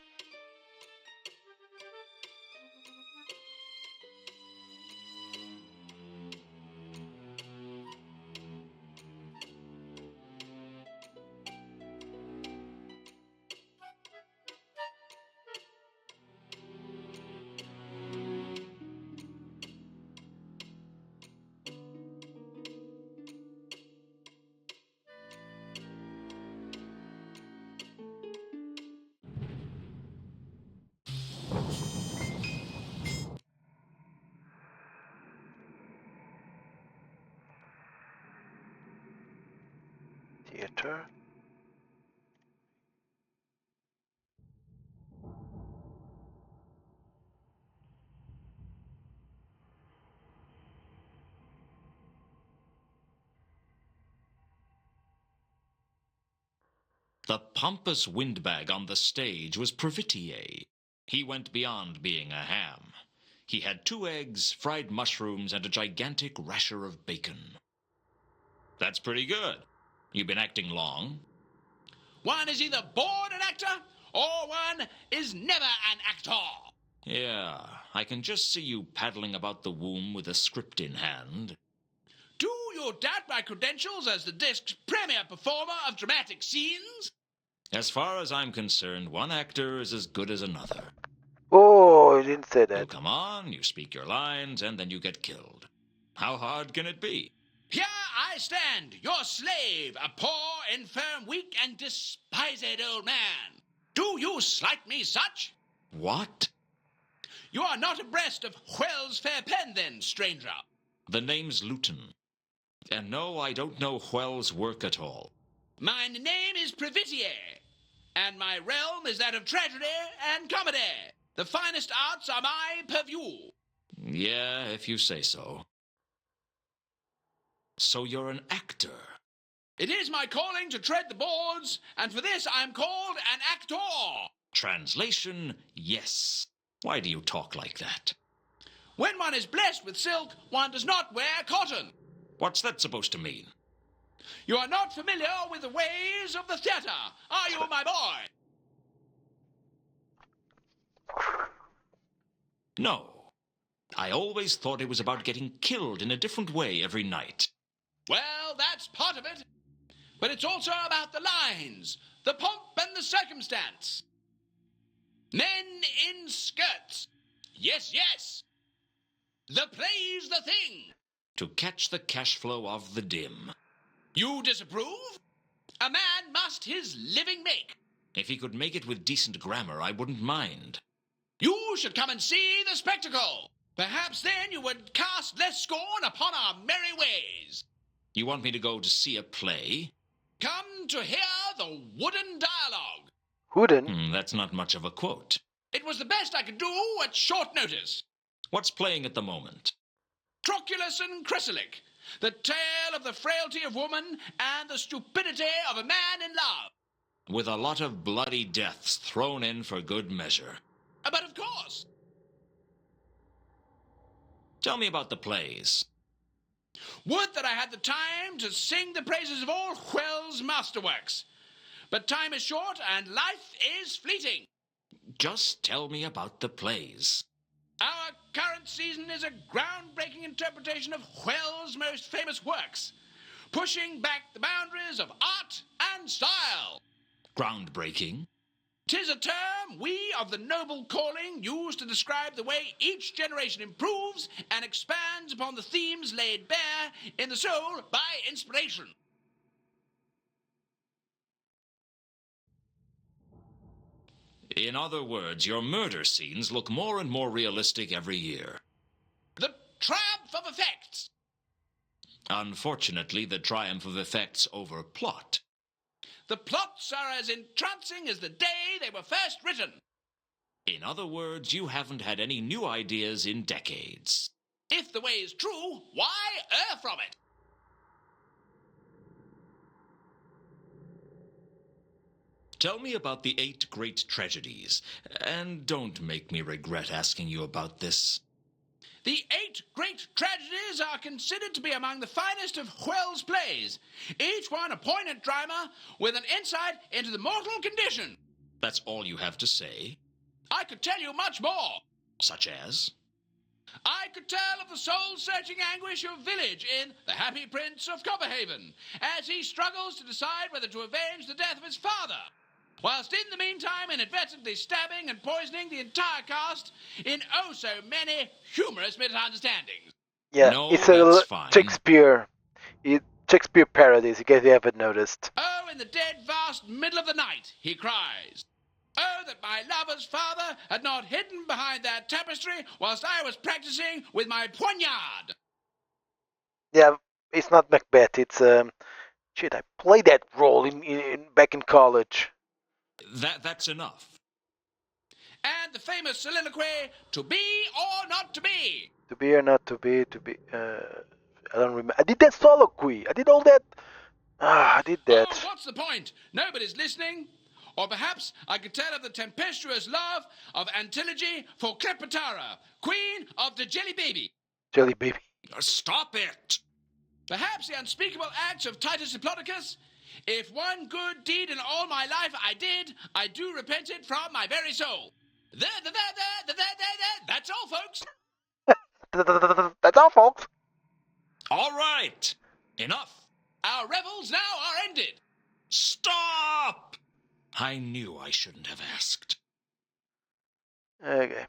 Theater. The pompous windbag on the stage was Previtier. He went beyond being a ham. He had 2 eggs, fried mushrooms, and a gigantic rasher of bacon. That's pretty good. You've been acting long? One is either born an actor, or one is never an actor. Yeah, I can just see you paddling about the womb with a script in hand. Do you doubt my credentials as the disc's premier performer of dramatic scenes? As far as I'm concerned, one actor is as good as another. Oh, I didn't say You that. come on, you speak your lines, and then you get killed. How hard can it be? Here I stand, your slave, a poor, infirm, weak, and despised old man. Do you slight me such? What? You are not abreast of Hwell's fair pen, then, stranger. The name's Luton. And no, I don't know Hwell's work at all. My name is Previtier, and my realm is that of tragedy and comedy. The finest arts are my purview. Yeah, if you say so. So you're an actor. It is my calling to tread the boards, and for this I am called an actor. Translation, yes. Why do you talk like that? When one is blessed with silk, one does not wear cotton. What's that supposed to mean? You are not familiar with the ways of the theater, are you, my boy? No. I always thought it was about getting killed in a different way every night. Well, that's part of it. But it's also about the lines, the pomp and the circumstance. Men in skirts. Yes, yes. The play's the thing. To catch the cash flow of the dim. You disapprove? A man must his living make. If he could make it with decent grammar, I wouldn't mind. You should come and see the spectacle. Perhaps then you would cast less scorn upon our merry ways. You want me to go to see a play? Come to hear the wooden dialogue. Wooden? That's not much of a quote. It was the best I could do at short notice. What's playing at the moment? Truculus and Cresselik, the tale of the frailty of woman and the stupidity of a man in love. With a lot of bloody deaths thrown in for good measure. But of course. Tell me about the plays. Would that I had the time to sing the praises of all Hwell's masterworks. But time is short and life is fleeting. Just tell me about the plays. Our current season is a groundbreaking interpretation of Hwell's most famous works, pushing back the boundaries of art and style. Groundbreaking? 'Tis a term we of the noble calling use to describe the way each generation improves and expands upon the themes laid bare in the soul by inspiration. In other words, your murder scenes look more and more realistic every year. The triumph of effects. Unfortunately, the triumph of effects over plot. The plots are as entrancing as the day they were first written. In other words, you haven't had any new ideas in decades. If the way is true, why err from it? Tell me about the 8 great tragedies, and don't make me regret asking you about this. The 8 great tragedies are considered to be among the finest of Huel's plays, each one a poignant drama with an insight into the mortal condition. That's all you have to say? I could tell you much more. Such as? I could tell of the soul-searching anguish of Village in The Happy Prince of Copperhaven, as he struggles to decide whether to avenge the death of his father, whilst in the meantime inadvertently stabbing and poisoning the entire cast in oh so many humorous misunderstandings. Yeah, No, it's that's a fine. Shakespeare parodies, in case you haven't noticed. Oh, in the dead vast middle of the night, he cries. Oh, that my lover's father had not hidden behind that tapestry whilst I was practicing with my poignard. Yeah, it's not Macbeth, it's, shit, I played that role back in college. That's enough. And the famous soliloquy, to be or not to be. To be or not to be, I don't remember. I did that soliloquy. I did all that. I did that. Oh, what's the point? Nobody's listening. Or perhaps I could tell of the tempestuous love of Antilogy for Cleopatra, queen of the Jelly Baby. Jelly baby. Stop it! Perhaps the unspeakable acts of Titus Diplodocus. If one good deed in all my life I did, I do repent it from my very soul. That's all, folks. That's all, folks. All right! Enough! Our revels now are ended. Stop! I knew I shouldn't have asked. Okay.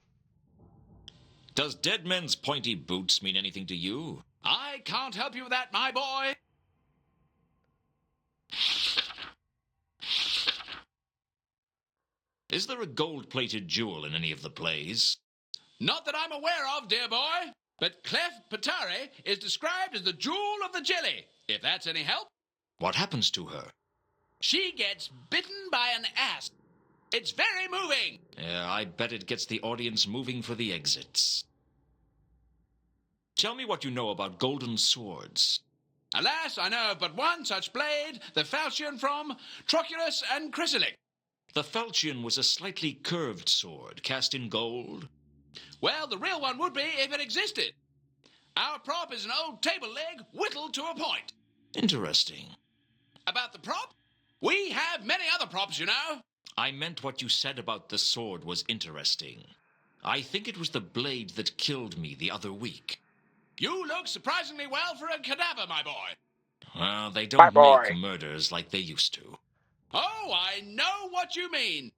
Does dead men's pointy boots mean anything to you? I can't help you with that, my boy. Is there a gold-plated jewel in any of the plays? Not that I'm aware of, dear boy. But Clef Petare is described as the jewel of the jelly, if that's any help. What happens to her? She gets bitten by an ass. It's very moving. Yeah, I bet it gets the audience moving for the exits. Tell me what you know about golden swords. Alas, I know of but one such blade, the falchion from Troculus and Chrysalic. The falchion was a slightly curved sword, cast in gold. Well, the real one would be if it existed. Our prop is an old table leg whittled to a point. Interesting. About the prop? We have many other props, you know. I meant what you said about the sword was interesting. I think it was the blade that killed me the other week. You look surprisingly well for a cadaver, my boy. Well, they don't make murders like they used to. Oh, I know what you mean.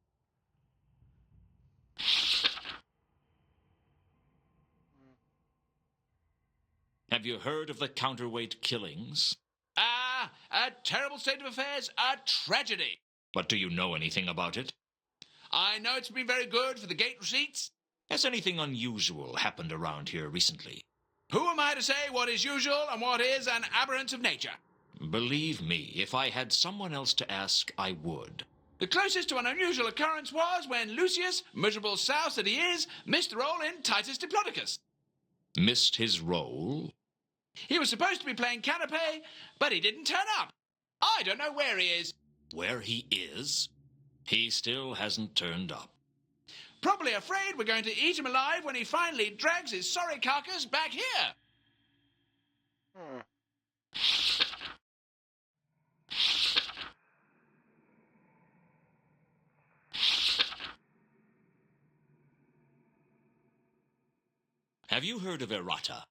Have you heard of the counterweight killings? Ah, a terrible state of affairs, a tragedy. But do you know anything about it? I know it's been very good for the gate receipts. Has anything unusual happened around here recently? Who am I to say what is usual and what is an aberrance of nature? Believe me, if I had someone else to ask, I would. The closest to an unusual occurrence was when Lucius, miserable souse that he is, missed the role in Titus Diplodocus. Missed his role? He was supposed to be playing Canapé, but he didn't turn up. I don't know where he is. Where he is? He still hasn't turned up. Probably afraid we're going to eat him alive when he finally drags his sorry carcass back here. Have you heard of Errata?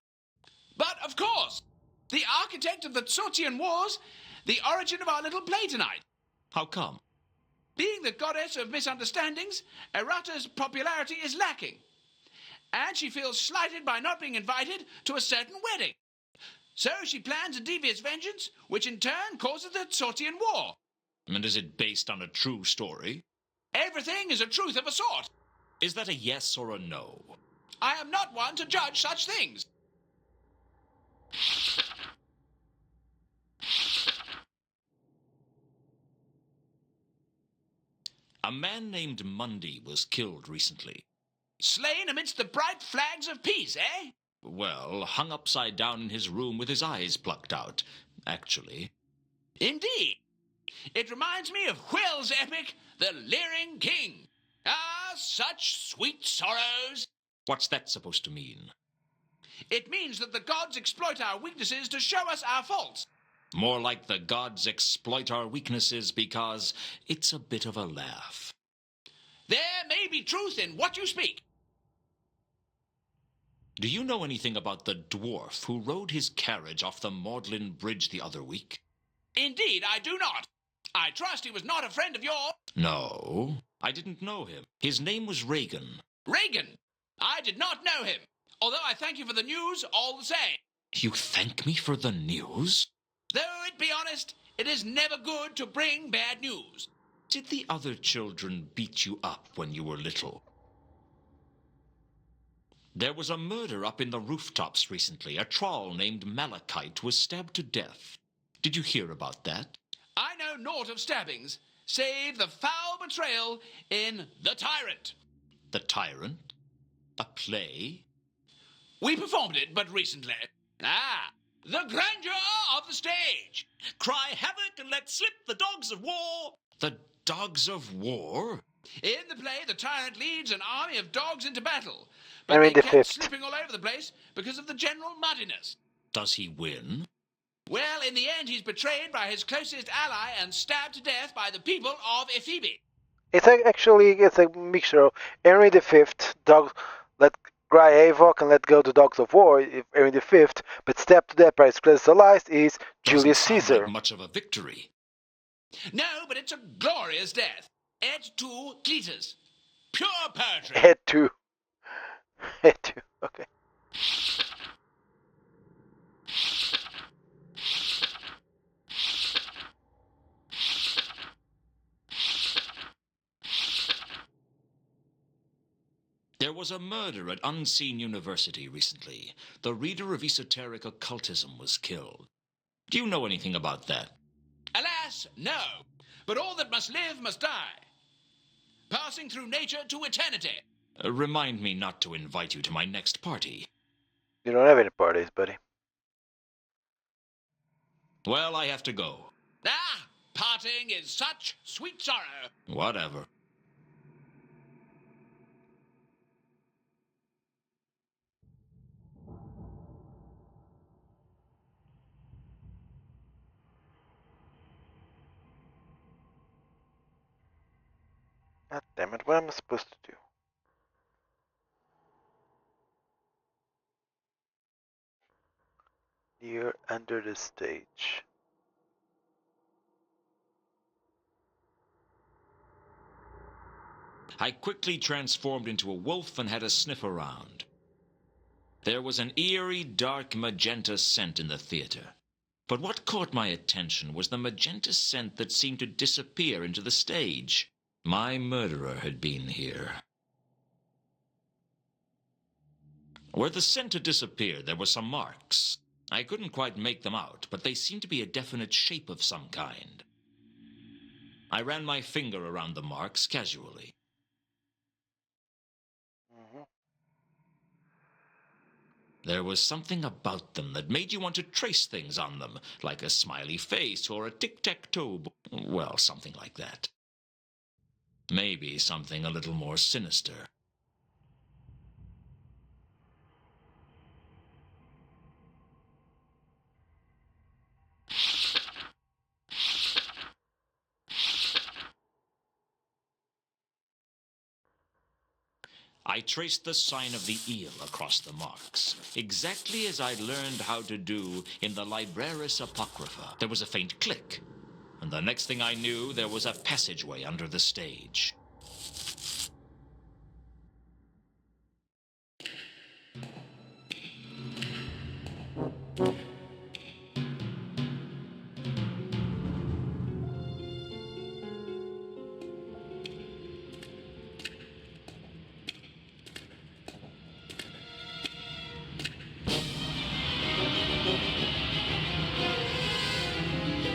But, of course, the architect of the Tsortian Wars, the origin of our little play tonight. How come? Being the goddess of misunderstandings, Errata's popularity is lacking. And she feels slighted by not being invited to a certain wedding. So she plans a devious vengeance, which in turn causes the Tsortian War. And is it based on a true story? Everything is a truth of a sort. Is that a yes or a no? I am not one to judge such things. A man named Mundy was killed recently. Slain amidst the bright flags of peace, eh? Well, hung upside down in his room with his eyes plucked out, actually. Indeed. It reminds me of Will's epic, The Leering King. Ah, such sweet sorrows. What's that supposed to mean? It means that the gods exploit our weaknesses to show us our faults. More like the gods exploit our weaknesses because it's a bit of a laugh. There may be truth in what you speak. Do you know anything about the dwarf who rode his carriage off the Magdalen Bridge the other week? Indeed, I do not. I trust he was not a friend of yours. No, I didn't know him. His name was Reagan. Reagan? I did not know him, although I thank you for the news all the same. You thank me for the news? Though it be honest, it is never good to bring bad news. Did the other children beat you up when you were little? There was a murder up in the rooftops recently. A troll named Malachite was stabbed to death. Did you hear about that? I know naught of stabbings, save the foul betrayal in The Tyrant. The Tyrant? A play? We performed it but recently. Ah, the grandeur of the stage. Cry havoc and let slip the dogs of war. The dogs of war? In the play, the tyrant leads an army of dogs into battle, but Henry they the kept Fifth. slipping all over the place because of the general muddiness. Does he win? Well, in the end, he's betrayed by his closest ally and stabbed to death by the people of Ephebi. It's a mixture of Henry V, dog, let cry havoc and let go the dogs of war. If Henry V, but stabbed to death by his closest allies is Julius Doesn't sound Caesar. like much of a victory. No, but it's a glorious death. Et tu, Cletus. Pure poetry. Head to. Okay. There was a murder at Unseen University recently. The reader of esoteric occultism was killed. Do you know anything about that? Alas, no. But all that must live must die. Passing through nature to eternity. Remind me not to invite you to my next party. You don't have any parties, buddy. Well, I have to go. Ah, parting is such sweet sorrow. Whatever. God damn it, what am I supposed to do? Here under the stage. I quickly transformed into a wolf and had a sniff around. There was an eerie, dark magenta scent in the theater. But what caught my attention was the magenta scent that seemed to disappear into the stage. My murderer had been here. Where the scent had disappeared, there were some marks. I couldn't quite make them out, but they seemed to be a definite shape of some kind. I ran my finger around the marks casually. There was something about them that made you want to trace things on them, like a smiley face or a tic-tac-toe. Well, something like that. Maybe something a little more sinister. I traced the sign of the eel across the marks, exactly as I learned how to do in the Libraris Apocrypha. There was a faint click, and the next thing I knew, there was a passageway under the stage.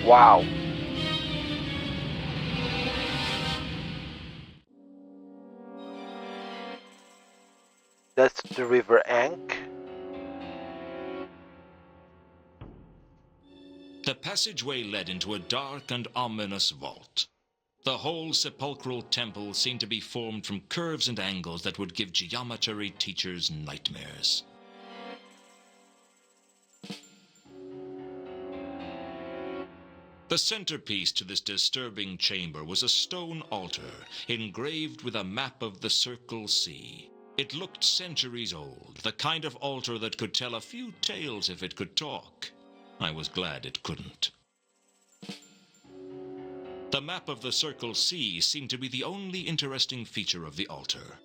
Wow. That's the River Ankh. The passageway led into a dark and ominous vault. The whole sepulchral temple seemed to be formed from curves and angles that would give geometry teachers nightmares. The centerpiece to this disturbing chamber was a stone altar engraved with a map of the Circle Sea. It looked centuries old, the kind of altar that could tell a few tales if it could talk. I was glad it couldn't. The map of the Circle Sea seemed to be the only interesting feature of the altar.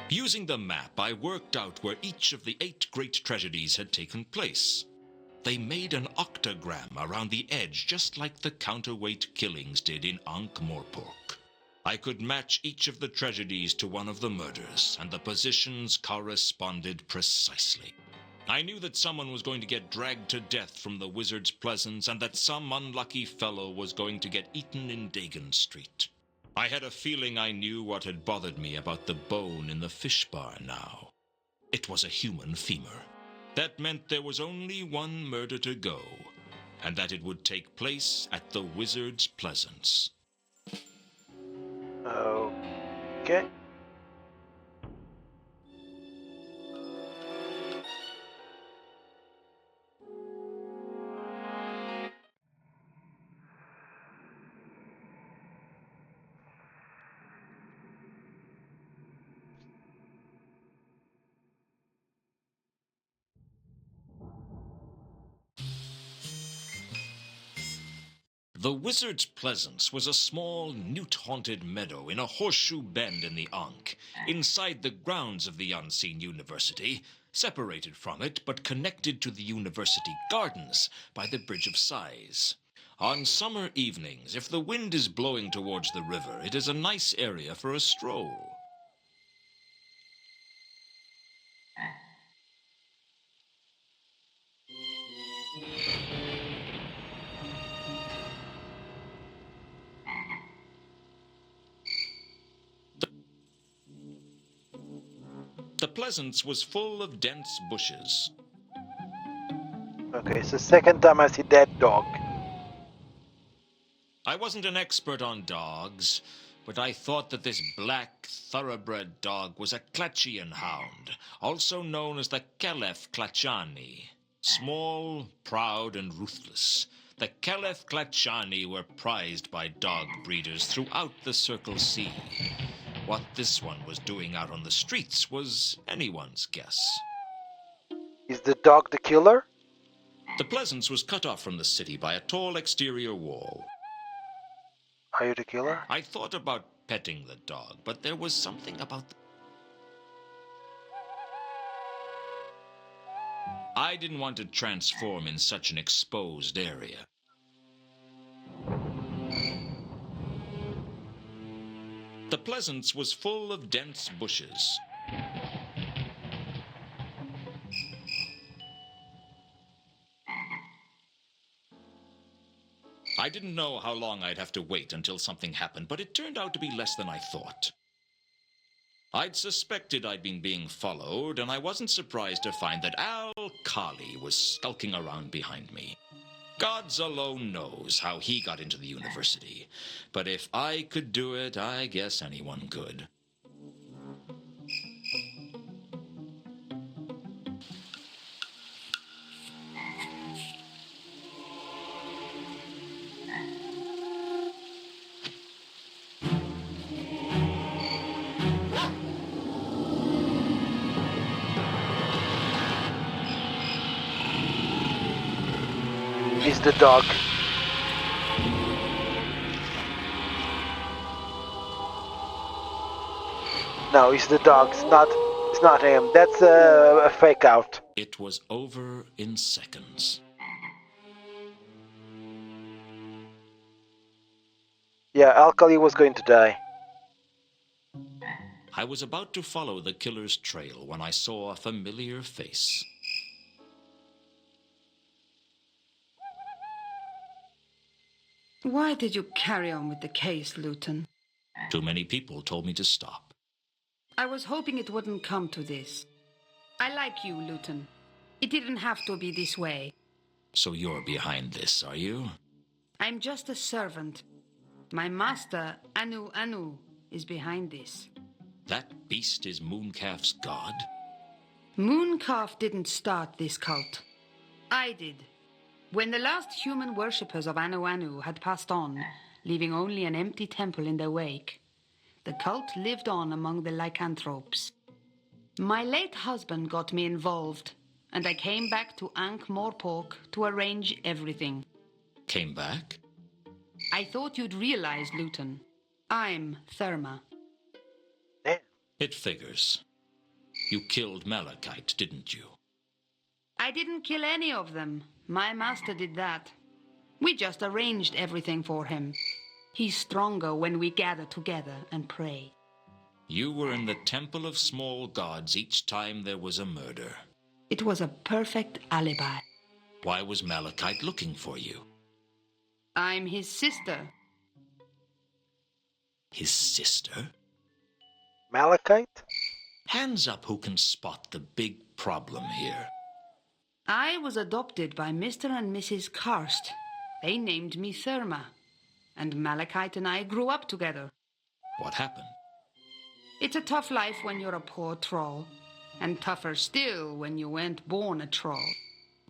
Using the map, I worked out where each of the 8 great tragedies had taken place. They made an octagram around the edge, just like the counterweight killings did in Ankh-Morpork. I could match each of the tragedies to one of the murders, and the positions corresponded precisely. I knew that someone was going to get dragged to death from the Wizard's Pleasance, and that some unlucky fellow was going to get eaten in Dagon Street. I had a feeling I knew what had bothered me about the bone in the fish bar now. It was a human femur. That meant there was only one murder to go, and that it would take place at the Wizard's Pleasance. Okay. The Wizard's Pleasance was a small, newt-haunted meadow in a horseshoe bend in the Ankh, inside the grounds of the Unseen University, separated from it but connected to the university gardens by the Bridge of Sighs. On summer evenings, if the wind is blowing towards the river, it is a nice area for a stroll. The Pleasance was full of dense bushes. Okay, it's the second time I see that dog. I wasn't an expert on dogs, but I thought that this black, thoroughbred dog was a Klatchian hound, also known as the Kelef Klatchani. Small, proud, and ruthless, the Kelef Klatchani were prized by dog breeders throughout the Circle Sea. What this one was doing out on the streets was anyone's guess. Is the dog the killer? The Pleasance was cut off from the city by a tall exterior wall. Are you the killer? I thought about petting the dog, but there was something about I didn't want to transform in such an exposed area. The Pleasance was full of dense bushes. I didn't know how long I'd have to wait until something happened, but it turned out to be less than I thought. I'd suspected I'd been being followed, and I wasn't surprised to find that Al-Kali was skulking around behind me. Gods alone knows how he got into the university, but if I could do it, I guess anyone could. Is the dog. No, it's the dog. It's not him. That's a fake out. It was over in seconds. Yeah, Alkali was going to die. I was about to follow the killer's trail when I saw a familiar face. Why did you carry on with the case, Luton? Too many people told me to stop. I was hoping it wouldn't come to this. I like you, Luton. It didn't have to be this way. So you're behind this, are you? I'm just a servant. My master, Anu, is behind this. That beast is Mooncalf's god? Mooncalf didn't start this cult. I did. When the last human worshippers of Anu had passed on, leaving only an empty temple in their wake, the cult lived on among the lycanthropes. My late husband got me involved, and I came back to Ankh-Morpork to arrange everything. Came back? I thought you'd realize, Luton. I'm Therma. It figures. You killed Malachite, didn't you? I didn't kill any of them. My master did that. We just arranged everything for him. He's stronger when we gather together and pray. You were in the Temple of Small Gods each time there was a murder. It was a perfect alibi. Why was Malachite looking for you? I'm his sister. His sister? Malachite? Hands up who can spot the big problem here. I was adopted by Mr. and Mrs. Karst. They named me Therma. And Malachite and I grew up together. What happened? It's a tough life when you're a poor troll. And tougher still when you weren't born a troll.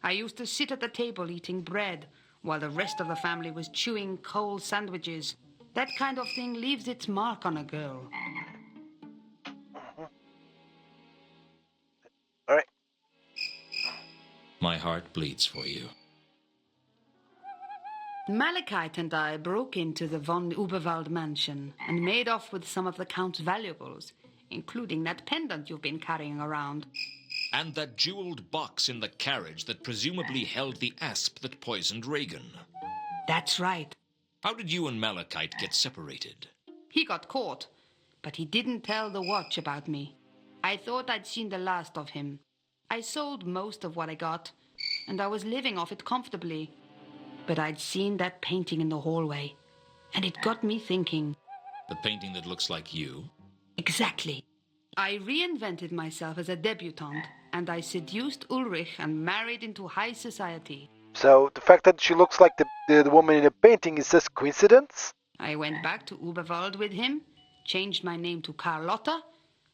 I used to sit at the table eating bread while the rest of the family was chewing coal sandwiches. That kind of thing leaves its mark on a girl. All right. My heart bleeds for you. Malachite and I broke into the von Uberwald mansion and made off with some of the Count's valuables, including that pendant you've been carrying around. And that jeweled box in the carriage that presumably held the asp that poisoned Reagan. That's right. How did you and Malachite get separated? He got caught, but he didn't tell the watch about me. I thought I'd seen the last of him. I sold most of what I got, and I was living off it comfortably. But I'd seen that painting in the hallway, and it got me thinking. The painting that looks like you? Exactly. I reinvented myself as a debutante, and I seduced Ulrich and married into high society. So the fact that she looks like the woman in the painting is just coincidence? I went back to Uberwald with him, changed my name to Carlotta,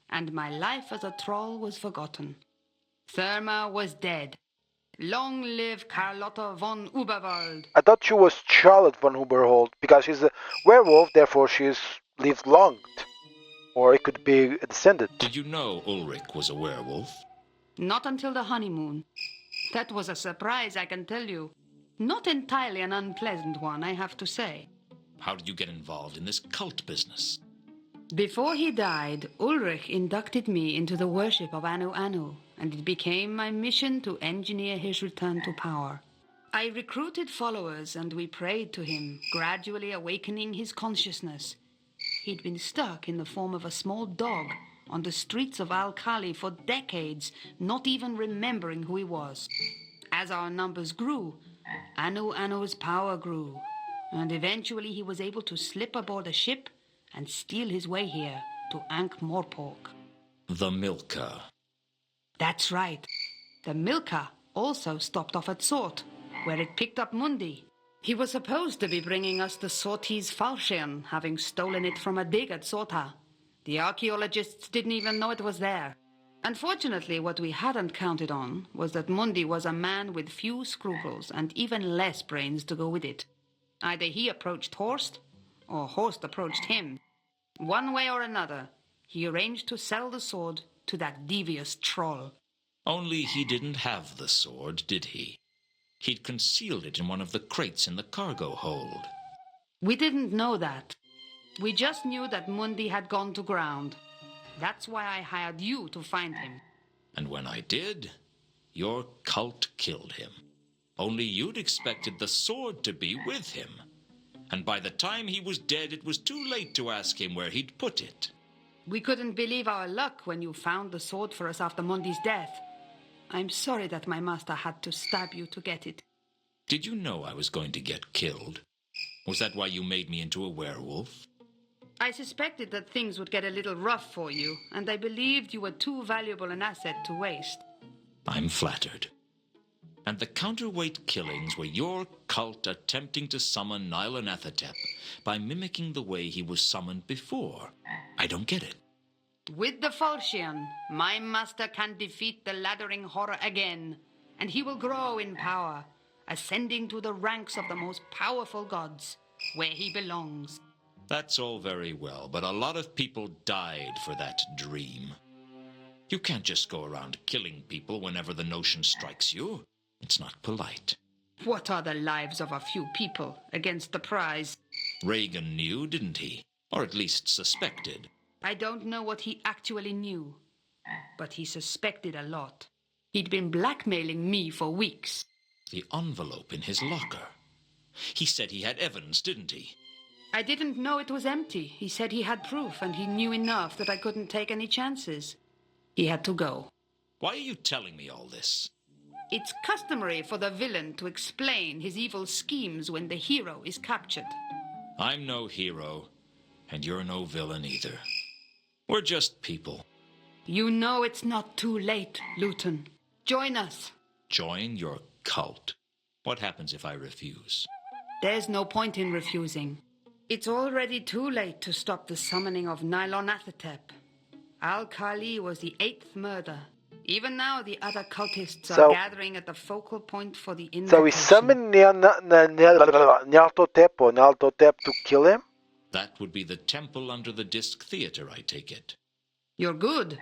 and my life as a troll was forgotten. Therma was dead. Long live Carlotta von Uberwald. I thought she was Charlotte von Huberhold because she's a werewolf, therefore she's lived long. Or it could be a descendant. Did you know Ulrich was a werewolf? Not until the honeymoon. That was a surprise, I can tell you. Not entirely an unpleasant one, I have to say. How did you get involved in this cult business? Before he died, Ulrich inducted me into the worship of Anu, and it became my mission to engineer his return to power. I recruited followers and we prayed to him, gradually awakening his consciousness. He'd been stuck in the form of a small dog on the streets of Al-Khali for decades, not even remembering who he was. As our numbers grew, Anu's power grew, and eventually he was able to slip aboard a ship and steal his way here to Ankh-Morpork. The Milka. That's right. The Milka also stopped off at Sort, where it picked up Mundi. He was supposed to be bringing us the Sortese Fallschirm, having stolen it from a dig at Sorta. The archaeologists didn't even know it was there. Unfortunately, what we hadn't counted on was that Mundi was a man with few scruples and even less brains to go with it. Either he approached Horst, or Horst approached him. One way or another, he arranged to sell the sword to that devious troll. Only he didn't have the sword, did he? He'd concealed it in one of the crates in the cargo hold. We didn't know that. We just knew that Mundi had gone to ground. That's why I hired you to find him. And when I did, your cult killed him. Only you'd expected the sword to be with him. And by the time he was dead, it was too late to ask him where he'd put it. We couldn't believe our luck when you found the sword for us after Mundi's death. I'm sorry that my master had to stab you to get it. Did you know I was going to get killed? Was that why you made me into a werewolf? I suspected that things would get a little rough for you, and I believed you were too valuable an asset to waste. I'm flattered. And the counterweight killings were your cult attempting to summon Nylonathotep by mimicking the way he was summoned before. I don't get it. With the falchion, my master can defeat the laddering horror again, and he will grow in power, ascending to the ranks of the most powerful gods, where he belongs. That's all very well, but a lot of people died for that dream. You can't just go around killing people whenever the notion strikes you. It's not polite. What are the lives of a few people against the prize? Reagan knew, didn't he? Or at least suspected. I don't know what he actually knew, but he suspected a lot. He'd been blackmailing me for weeks. The envelope in his locker. He said he had evidence, didn't he? I didn't know it was empty. He said he had proof, and he knew enough that I couldn't take any chances. He had to go. Why are you telling me all this? It's customary for the villain to explain his evil schemes when the hero is captured. I'm no hero, and you're no villain either. We're just people. You know it's not too late, Luton. Join us. Join your cult. What happens if I refuse? There's no point in refusing. It's already too late to stop the summoning of Nylonathotep. Al-Khali was the 8th murder. Even now, the other cultists are gathering at the focal point for the invitation. So we summoned Nyarlathotep to kill him? That would be the temple under the Disc Theater, I take it. You're good.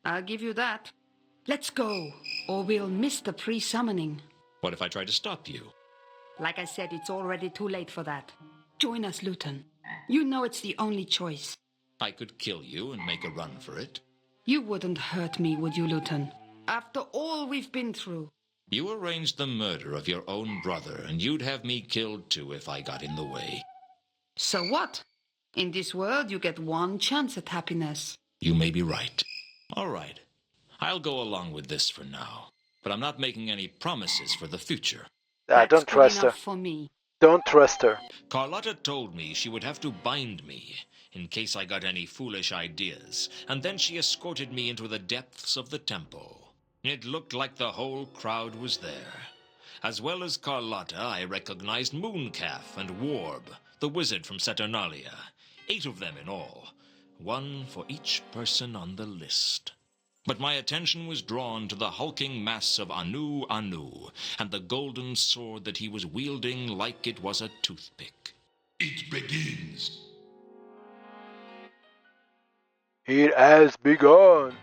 I'll give you that. Let's go, or we'll miss the pre-summoning. What if I try to stop you? Like I said, it's already too late for that. Join us, Luton. You know it's the only choice. I could kill you and make a run for it. You wouldn't hurt me, would you, Luton? After all we've been through. You arranged the murder of your own brother, and you'd have me killed too if I got in the way. So what? In this world, you get one chance at happiness. You may be right. All right. I'll go along with this for now. But I'm not making any promises for the future. Don't trust her. For me. Don't trust her. Carlotta told me she would have to bind me in case I got any foolish ideas, and then she escorted me into the depths of the temple. It looked like the whole crowd was there. As well as Carlotta, I recognized Mooncalf and Warb, the wizard from Saturnalia. 8 of them in all, 1 for each person on the list. But my attention was drawn to the hulking mass of Anu Anu, and the golden sword that he was wielding like it was a toothpick. It begins. It has begun.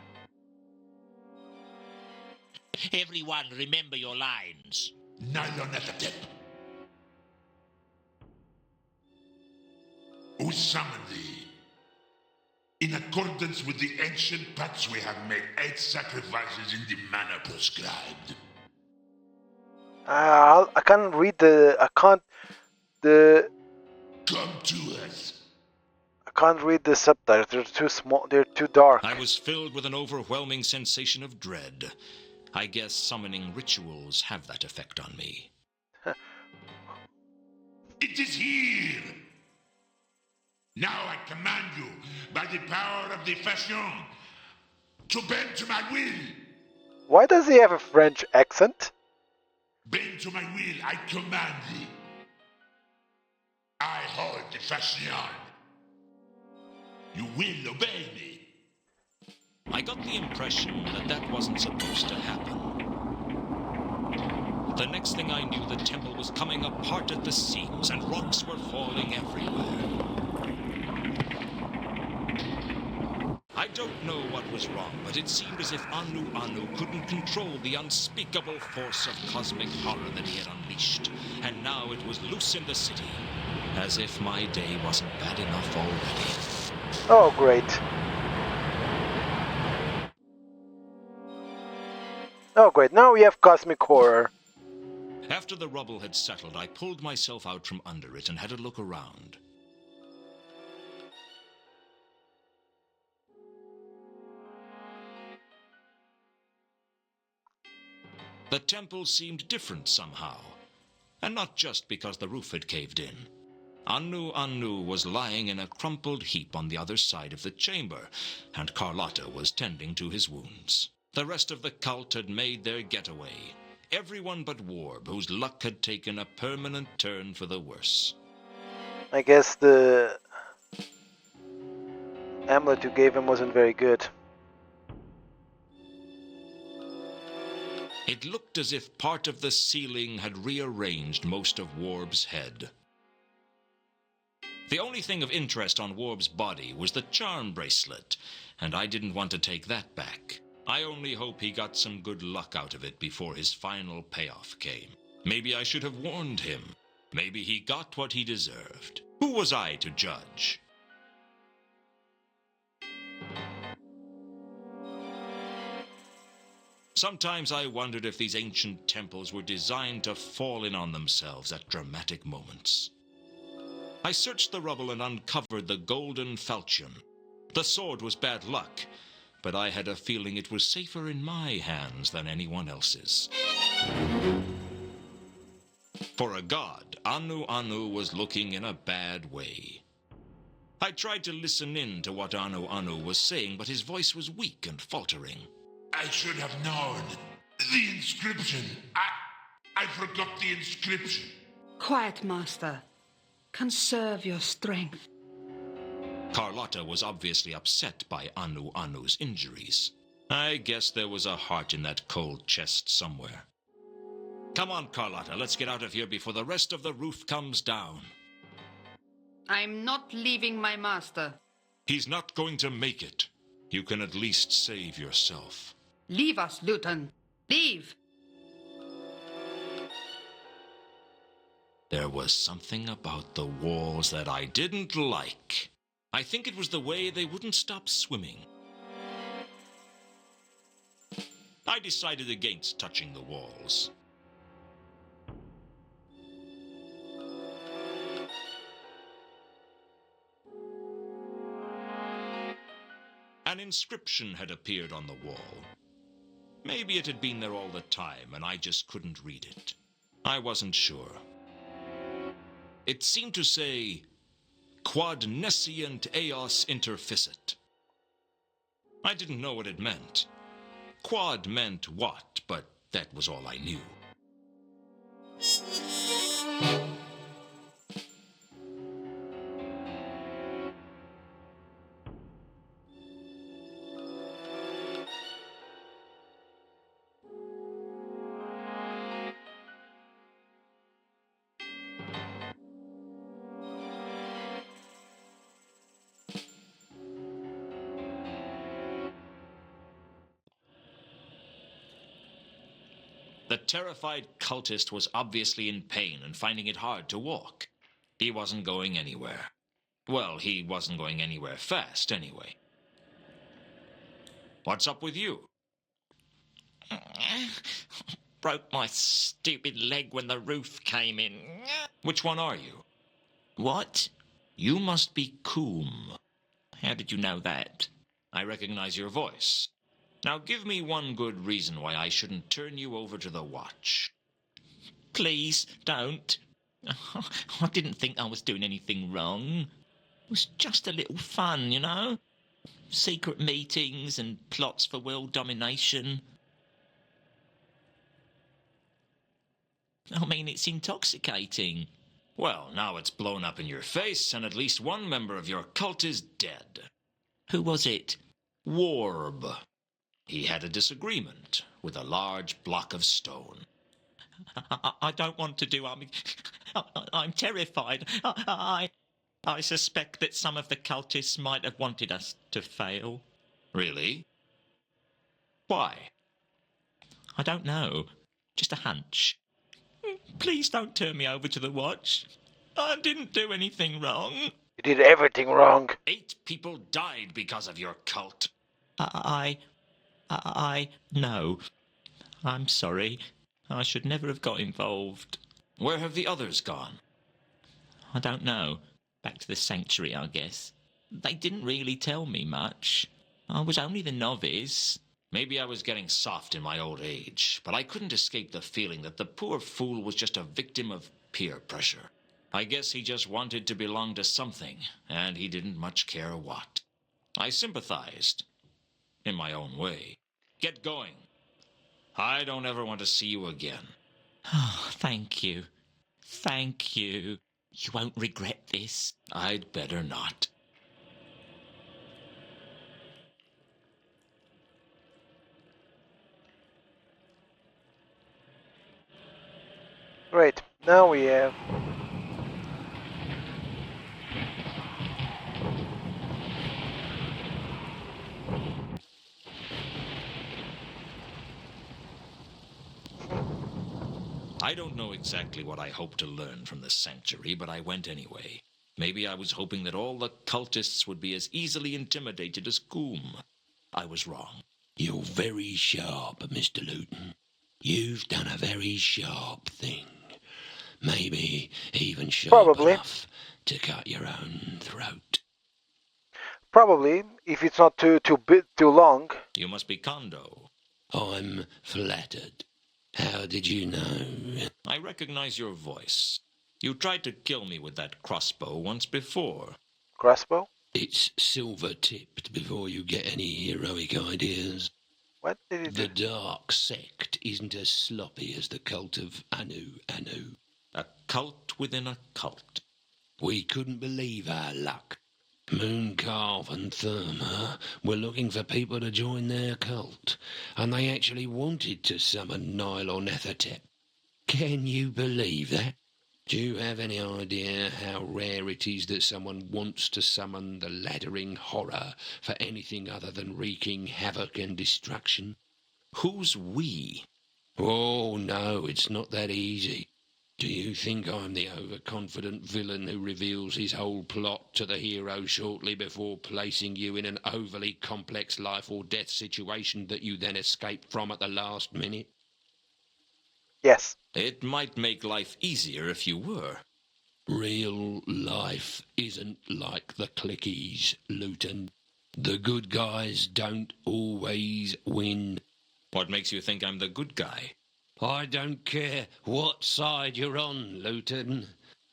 Everyone, remember your lines. Nylonathotep. Who summoned thee? In accordance with the ancient pacts, we have made 8 sacrifices in the manner prescribed. I can't read the. Come to us. I can't read the subtitles. They're too small. They're too dark. I was filled with an overwhelming sensation of dread. I guess summoning rituals have that effect on me. It is here. Now I command you, by the power of the fashion, to bend to my will. Why does he have a French accent? Bend to my will, I command thee. I hold the fashion. You will obey me. I got the impression that that wasn't supposed to happen. The next thing I knew, the temple was coming apart at the seams, and rocks were falling everywhere. I don't know what was wrong, but it seemed as if Anu Anu couldn't control the unspeakable force of cosmic horror that he had unleashed, and now it was loose in the city, as if my day wasn't bad enough already. Oh, great. Oh, great. Now we have cosmic horror. After the rubble had settled, I pulled myself out from under it and had a look around. The temple seemed different somehow, and not just because the roof had caved in. Anu Anu was lying in a crumpled heap on the other side of the chamber, and Carlotta was tending to his wounds. The rest of the cult had made their getaway. Everyone but Warb, whose luck had taken a permanent turn for the worse. I guess the amulet you gave him wasn't very good. It looked as if part of the ceiling had rearranged most of Warb's head. The only thing of interest on Warb's body was the charm bracelet, and I didn't want to take that back. I only hope he got some good luck out of it before his final payoff came. Maybe I should have warned him. Maybe he got what he deserved. Who was I to judge? Sometimes I wondered if these ancient temples were designed to fall in on themselves at dramatic moments. I searched the rubble and uncovered the golden falchion. The sword was bad luck, but I had a feeling it was safer in my hands than anyone else's. For a god, Anu Anu was looking in a bad way. I tried to listen in to what Anu Anu was saying, but his voice was weak and faltering. I should have known. The inscription. I forgot the inscription. Quiet, Master. Conserve your strength. Carlotta was obviously upset by Anu Anu's injuries. I guess there was a heart in that cold chest somewhere. Come on, Carlotta, let's get out of here before the rest of the roof comes down. I'm not leaving my master. He's not going to make it. You can at least save yourself. Leave us, Luton. Leave. There was something about the walls that I didn't like. I think it was the way they wouldn't stop swimming. I decided against touching the walls. An inscription had appeared on the wall. Maybe it had been there all the time and I just couldn't read it. I wasn't sure. It seemed to say, Quod nescient eos interficit. I didn't know what it meant. Quad meant what, but that was all I knew. The terrified cultist was obviously in pain and finding it hard to walk. He wasn't going anywhere. Well, he wasn't going anywhere fast, anyway. What's up with you? Broke my stupid leg when the roof came in. Which one are you? What? You must be Coombe. How did you know that? I recognize your voice. Now give me one good reason why I shouldn't turn you over to the watch. Please, don't. I didn't think I was doing anything wrong. It was just a little fun, you know? Secret meetings and plots for world domination. I mean, it's intoxicating. Well, now it's blown up in your face, and at least one member of your cult is dead. Who was it? Warb. He had a disagreement with a large block of stone. I don't want to do. I'm terrified. I suspect that some of the cultists might have wanted us to fail. Really? Why? I don't know. Just a hunch. Please don't turn me over to the watch. I didn't do anything wrong. You did everything wrong. 8 people died because of your cult. No. I'm sorry. I should never have got involved. Where have the others gone? I don't know. Back to the sanctuary, I guess. They didn't really tell me much. I was only the novice. Maybe I was getting soft in my old age, but I couldn't escape the feeling that the poor fool was just a victim of peer pressure. I guess he just wanted to belong to something, and he didn't much care what. I sympathized, in my own way. Get going. I don't ever want to see you again. Oh, thank you. Thank you. You won't regret this. I'd better not. Great. Now we have... I don't know exactly what I hoped to learn from the sanctuary, but I went anyway. Maybe I was hoping that all the cultists would be as easily intimidated as Coombe. I was wrong. You're very sharp, Mr. Luton. You've done a very sharp thing. Maybe even sharp Probably. enough to cut your own throat. Probably, if it's not too long. You must be Kondo. I'm flattered. How did you know? I recognize your voice. You tried to kill me with that crossbow once before. Crossbow? It's silver-tipped before you get any heroic ideas. What did it do? The dark sect isn't as sloppy as the cult of Anu Anu. A cult within a cult. We couldn't believe our luck. Mooncarve and Therma were looking for people to join their cult, and they actually wanted to summon Nylonathotep. Can you believe that? Do you have any idea how rare it is that someone wants to summon the laddering horror for anything other than wreaking havoc and destruction? Who's we? Oh, no, it's not that easy. Do you think I'm the overconfident villain who reveals his whole plot to the hero shortly before placing you in an overly complex life or death situation that you then escape from at the last minute? Yes. It might make life easier if you were. Real life isn't like the clickies, Luton. The good guys don't always win. What makes you think I'm the good guy? I don't care what side you're on, Luton.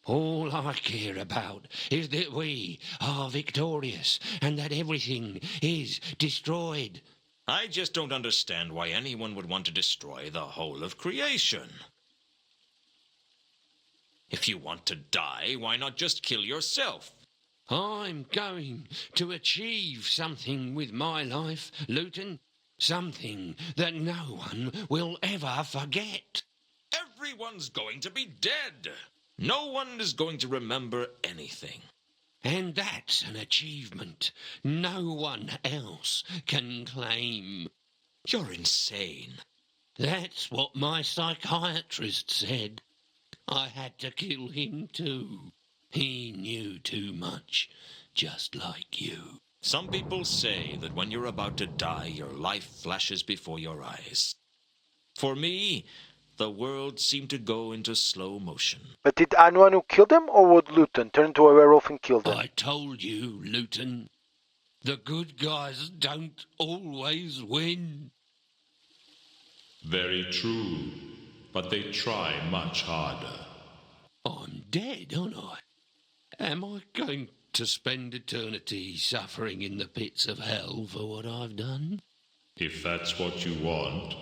All I care about is that we are victorious and that everything is destroyed. I just don't understand why anyone would want to destroy the whole of creation. If you want to die, why not just kill yourself? I'm going to achieve something with my life, Luton. Something that no one will ever forget. Everyone's going to be dead. No one is going to remember anything. And that's an achievement no one else can claim. You're insane. That's what my psychiatrist said. I had to kill him too. He knew too much, just like you. Some people say that when you're about to die, your life flashes before your eyes. For me, the world seemed to go into slow motion. But did Anu kill them, or would Luton turn into a werewolf and kill them? I told you, Luton. The good guys don't always win. Very true, but they try much harder. I'm dead, aren't I? Am I going to spend eternity suffering in the pits of hell for what I've done? If that's what you want.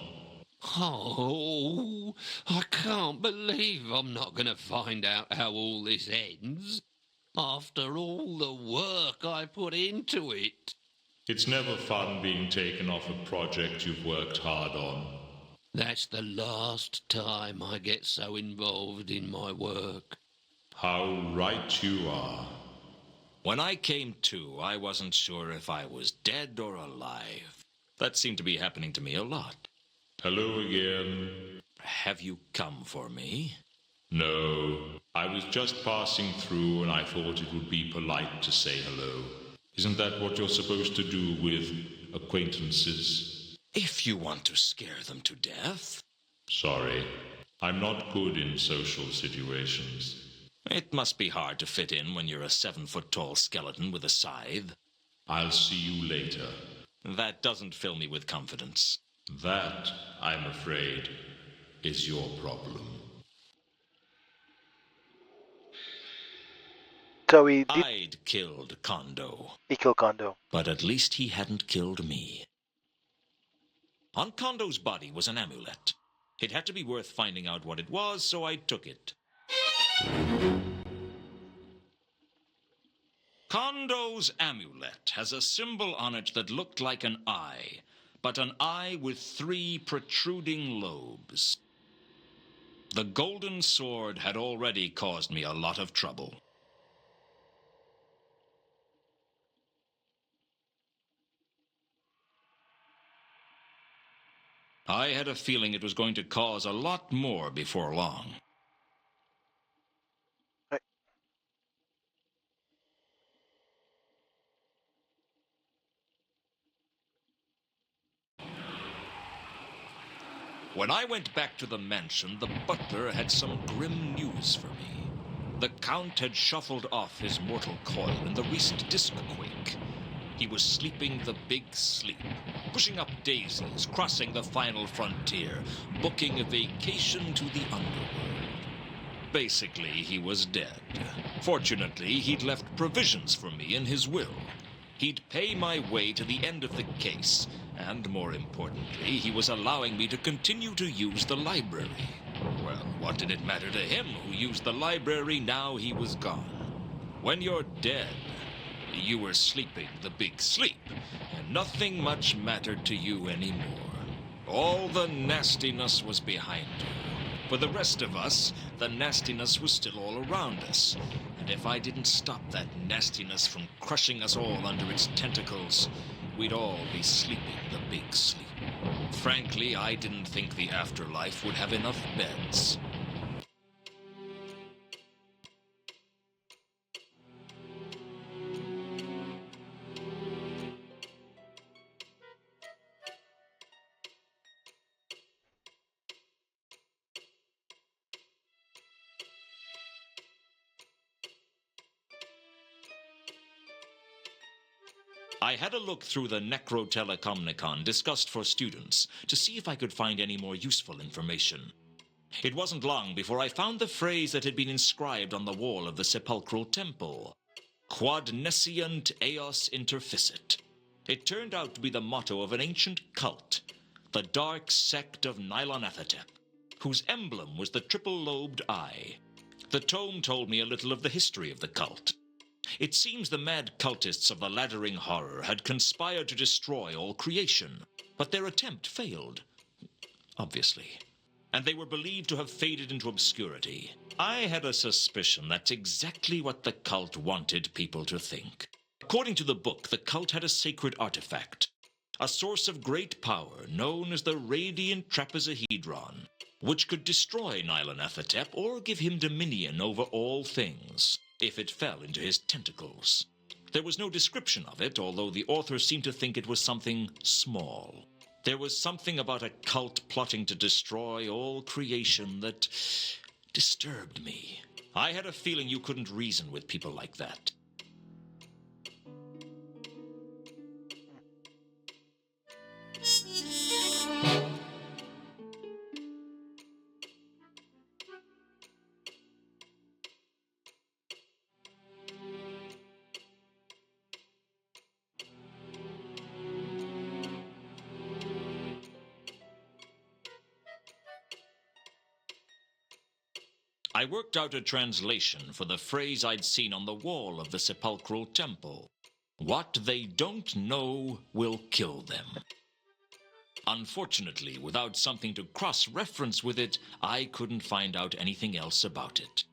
Oh, I can't believe I'm not going to find out how all this ends. After all the work I put into it. It's never fun being taken off a project you've worked hard on. That's the last time I get so involved in my work. How right you are. When I came to, I wasn't sure if I was dead or alive. That seemed to be happening to me a lot. Hello again. Have you come for me? No, I was just passing through and I thought it would be polite to say hello. Isn't that what you're supposed to do with acquaintances? If you want to scare them to death. Sorry, I'm not good in social situations. It must be hard to fit in when you're a 7-foot-tall skeleton with a scythe. I'll see you later. That doesn't fill me with confidence. That, I'm afraid, is your problem. So he did. I'd killed Kondo, He killed Kondo. but at least he hadn't killed me. On Kondo's body was an amulet. It had to be worth finding out what it was, so I took it. Kondo's amulet has a symbol on it that looked like an eye, but an eye with 3 protruding lobes. The golden sword had already caused me a lot of trouble. I had a feeling it was going to cause a lot more before long. When I went back to the mansion, the butler had some grim news for me. The Count had shuffled off his mortal coil in the recent disc-quake. He was sleeping the big sleep, pushing up daisies, crossing the final frontier, booking a vacation to the underworld. Basically, he was dead. Fortunately, he'd left provisions for me in his will. He'd pay my way to the end of the case, and more importantly, he was allowing me to continue to use the library. Well, what did it matter to him who used the library now he was gone? When you're dead, you were sleeping the big sleep, and nothing much mattered to you anymore. All the nastiness was behind you. For the rest of us, the nastiness was still all around us. And if I didn't stop that nastiness from crushing us all under its tentacles, we'd all be sleeping the big sleep. Frankly, I didn't think the afterlife would have enough beds. I had a look through the Necrotelecomnicon discussed for students to see if I could find any more useful information. It wasn't long before I found the phrase that had been inscribed on the wall of the sepulchral temple. Quod nescient eos interficit. It turned out to be the motto of an ancient cult, the dark sect of Nylonathotep, whose emblem was the triple-lobed eye. The tome told me a little of the history of the cult. It seems the mad cultists of the laddering horror had conspired to destroy all creation, but their attempt failed. Obviously. And they were believed to have faded into obscurity. I had a suspicion that's exactly what the cult wanted people to think. According to the book, the cult had a sacred artifact, a source of great power known as the Radiant Trapezohedron, which could destroy Nylonathotep or give him dominion over all things, if it fell into his tentacles. There was no description of it, although the author seemed to think it was something small. There was something about a cult plotting to destroy all creation that disturbed me. I had a feeling you couldn't reason with people like that. I worked out a translation for the phrase I'd seen on the wall of the sepulchral temple. What they don't know will kill them. Unfortunately, without something to cross-reference with it, I couldn't find out anything else about it.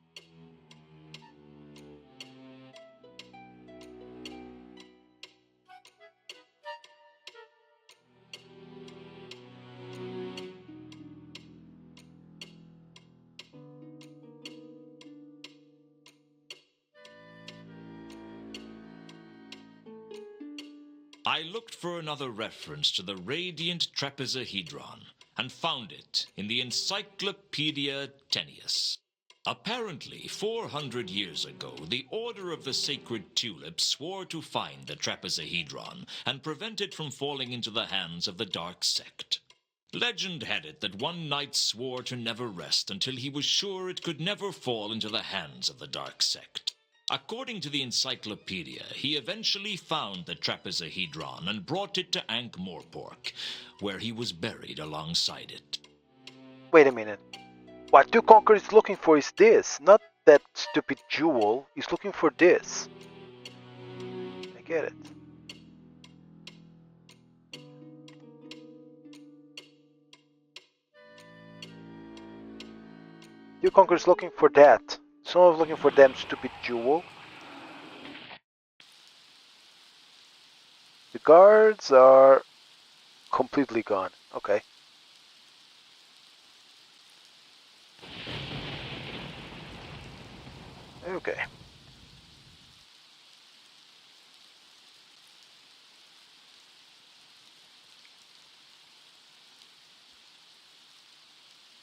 I looked for another reference to the Radiant Trapezohedron and found it in the Encyclopedia Tennius. Apparently, 400 years ago, the Order of the Sacred Tulip swore to find the trapezohedron and prevent it from falling into the hands of the Dark Sect. Legend had it that one knight swore to never rest until he was sure it could never fall into the hands of the Dark Sect. According to the encyclopedia, he eventually found the trapezohedron and brought it to Ankh-Morpork, where he was buried alongside it. Wait a minute. What Two Conquer is looking for is this, not that stupid jewel. He's looking for this. I get it. Two Conquer is looking for that. Someone's looking for damn stupid jewel. The guards are completely gone. Okay. Okay.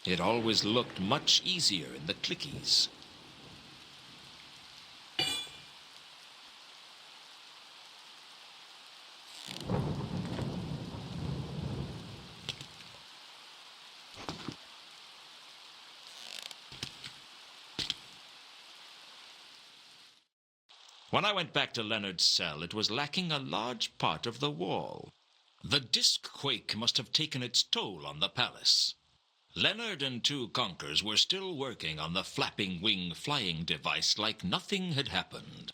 It always looked much easier in the clickies. When I went back to Leonard's cell, it was lacking a large part of the wall. The disc quake must have taken its toll on the palace. Leonard and Two Conquers were still working on the flapping wing flying device like nothing had happened.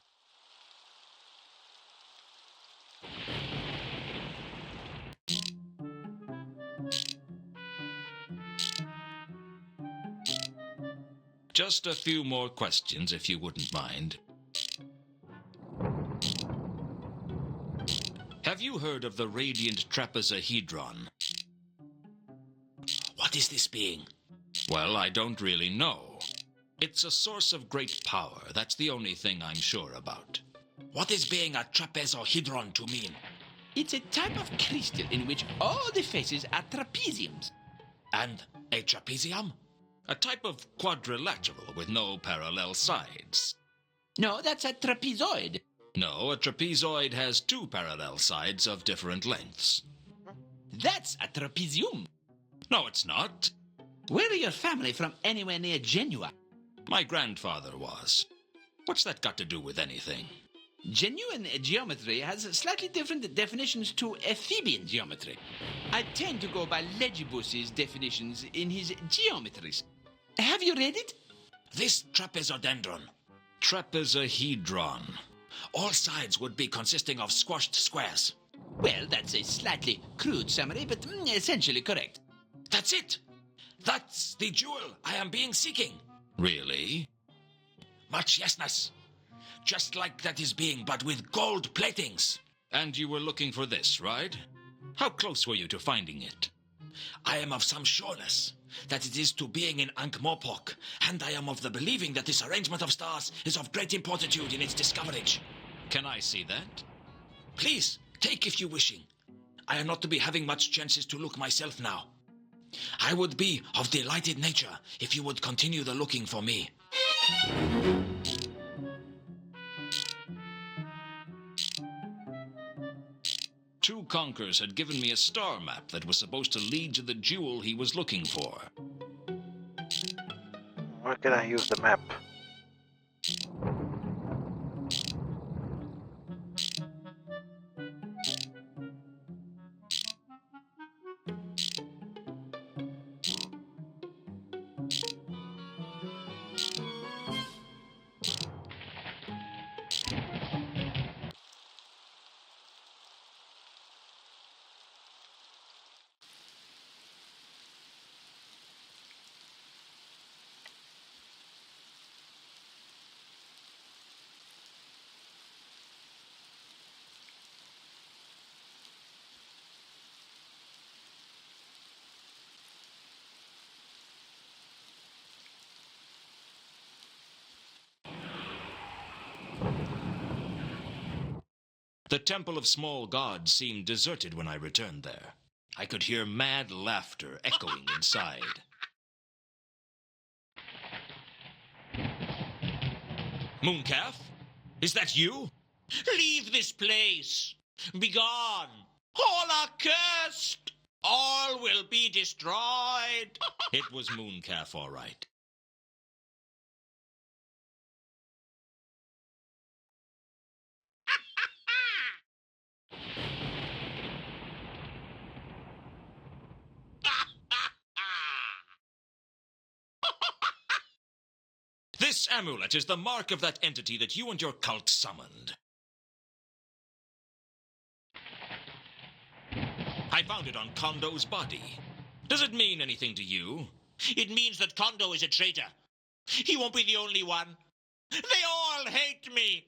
Just a few more questions, if you wouldn't mind. Have you heard of the radiant trapezohedron? What is this being? Well, I don't really know. It's a source of great power. That's the only thing I'm sure about. What is being a trapezohedron to mean? It's a type of crystal in which all the faces are trapeziums. And a trapezium? A type of quadrilateral with no parallel sides. No, that's a trapezoid. No, a trapezoid has two parallel sides of different lengths. That's a trapezium. No, it's not. Where are your family from anywhere near Genua? My grandfather was. What's that got to do with anything? Genuine geometry has slightly different definitions to Ephebian geometry. I tend to go by Legibus's definitions in his geometries. Have you read it? This trapezodendron. Trapezohedron. All sides would be consisting of squashed squares. Well, that's a slightly crude summary, but essentially correct. That's it! That's the jewel I am being seeking. Really? Much yesness. Just like that is being, but with gold platings. And you were looking for this, right? How close were you to finding it? I am of some sureness that it is to being in Ankh-Morpork, and I am of the believing that this arrangement of stars is of great importantude in its discoverage. Can I see that? Please, take if you wishing. I am not to be having much chances to look myself now. I would be of delighted nature if you would continue the looking for me. Two Conquers had given me a star map that was supposed to lead to the jewel he was looking for. Where can I use the map? The Temple of Small Gods seemed deserted when I returned there. I could hear mad laughter echoing inside. Mooncalf? Is that you? Leave this place! Begone! All are cursed! All will be destroyed! It was Mooncalf, all right. This amulet is the mark of that entity that you and your cult summoned. I found it on Kondo's body. Does it mean anything to you? It means that Kondo is a traitor. He won't be the only one. They all hate me.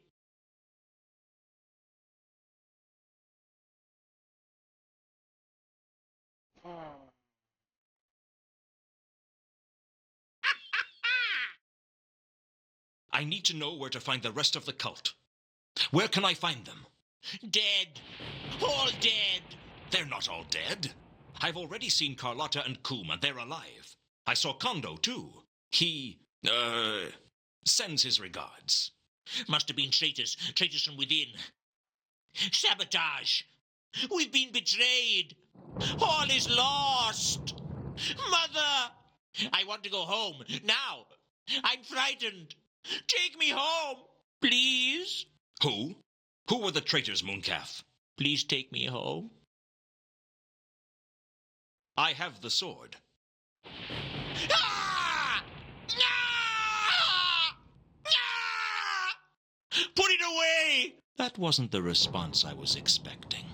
I need to know where to find the rest of the cult. Where can I find them? Dead. All dead. They're not all dead. I've already seen Carlotta and Kuma. They're alive. I saw Kondo, too. He, sends his regards. Must have been traitors. Traitors from within. Sabotage. We've been betrayed. All is lost. Mother! I want to go home. Now. I'm frightened. Take me home. Please. Who? Who were the traitors, Mooncalf? Please take me home. I have the sword. Ah! Ah! Ah! Put it away! That wasn't the response I was expecting.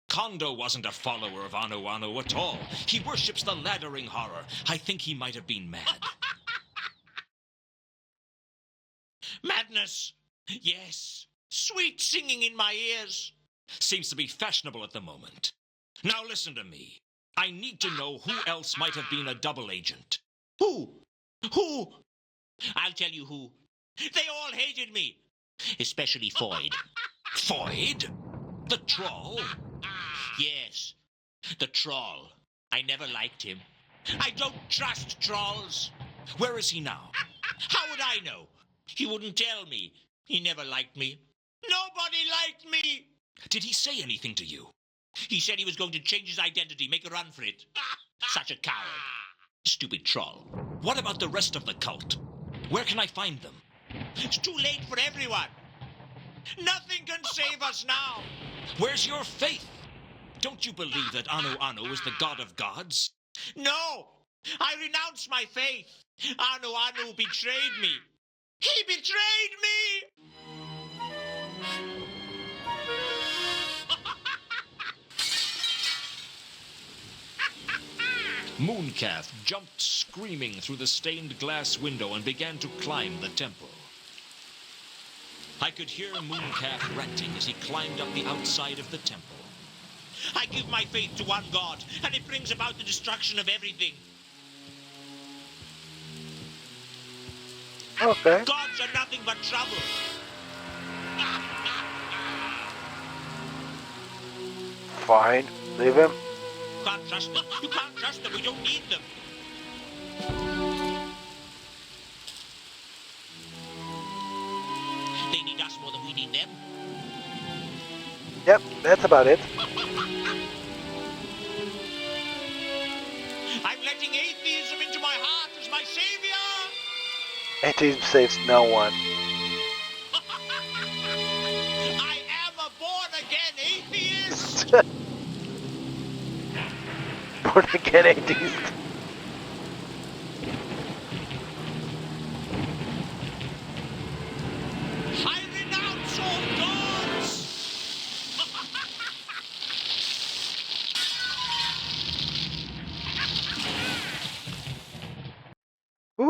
Kondo wasn't a follower of Anu Anu at all. He worships the laddering horror. I think he might have been mad. Madness. Yes. Sweet singing in my ears. Seems to be fashionable at the moment. Now listen to me. I need to know who else might have been a double agent. Who? Who? I'll tell you who. They all hated me. Especially Foyd. Foyd? The troll? Yes. The troll. I never liked him. I don't trust trolls. Where is he now? How would I know? He wouldn't tell me. He never liked me. Nobody liked me. Did he say anything to you? He said he was going to change his identity, make a run for it. Such a coward. Stupid troll. What about the rest of the cult? Where can I find them? It's too late for everyone. Nothing can save us now. Where's your faith? Don't you believe that Anu Anu is the god of gods? No. I renounce my faith. Anu Anu betrayed me. He betrayed me! Mooncalf jumped screaming through the stained glass window and began to climb the temple. I could hear Mooncalf ranting as he climbed up the outside of the temple. I give my faith to one God, and it brings about the destruction of everything. Okay. Gods are nothing but trouble. Fine. Leave him. Can't trust them. You can't trust them. We don't need them. They need us more than we need them. Yep, that's about it. I'm letting atheism into my heart as my savior. Atheism saves no one. I am a born-again atheist. Born again atheist.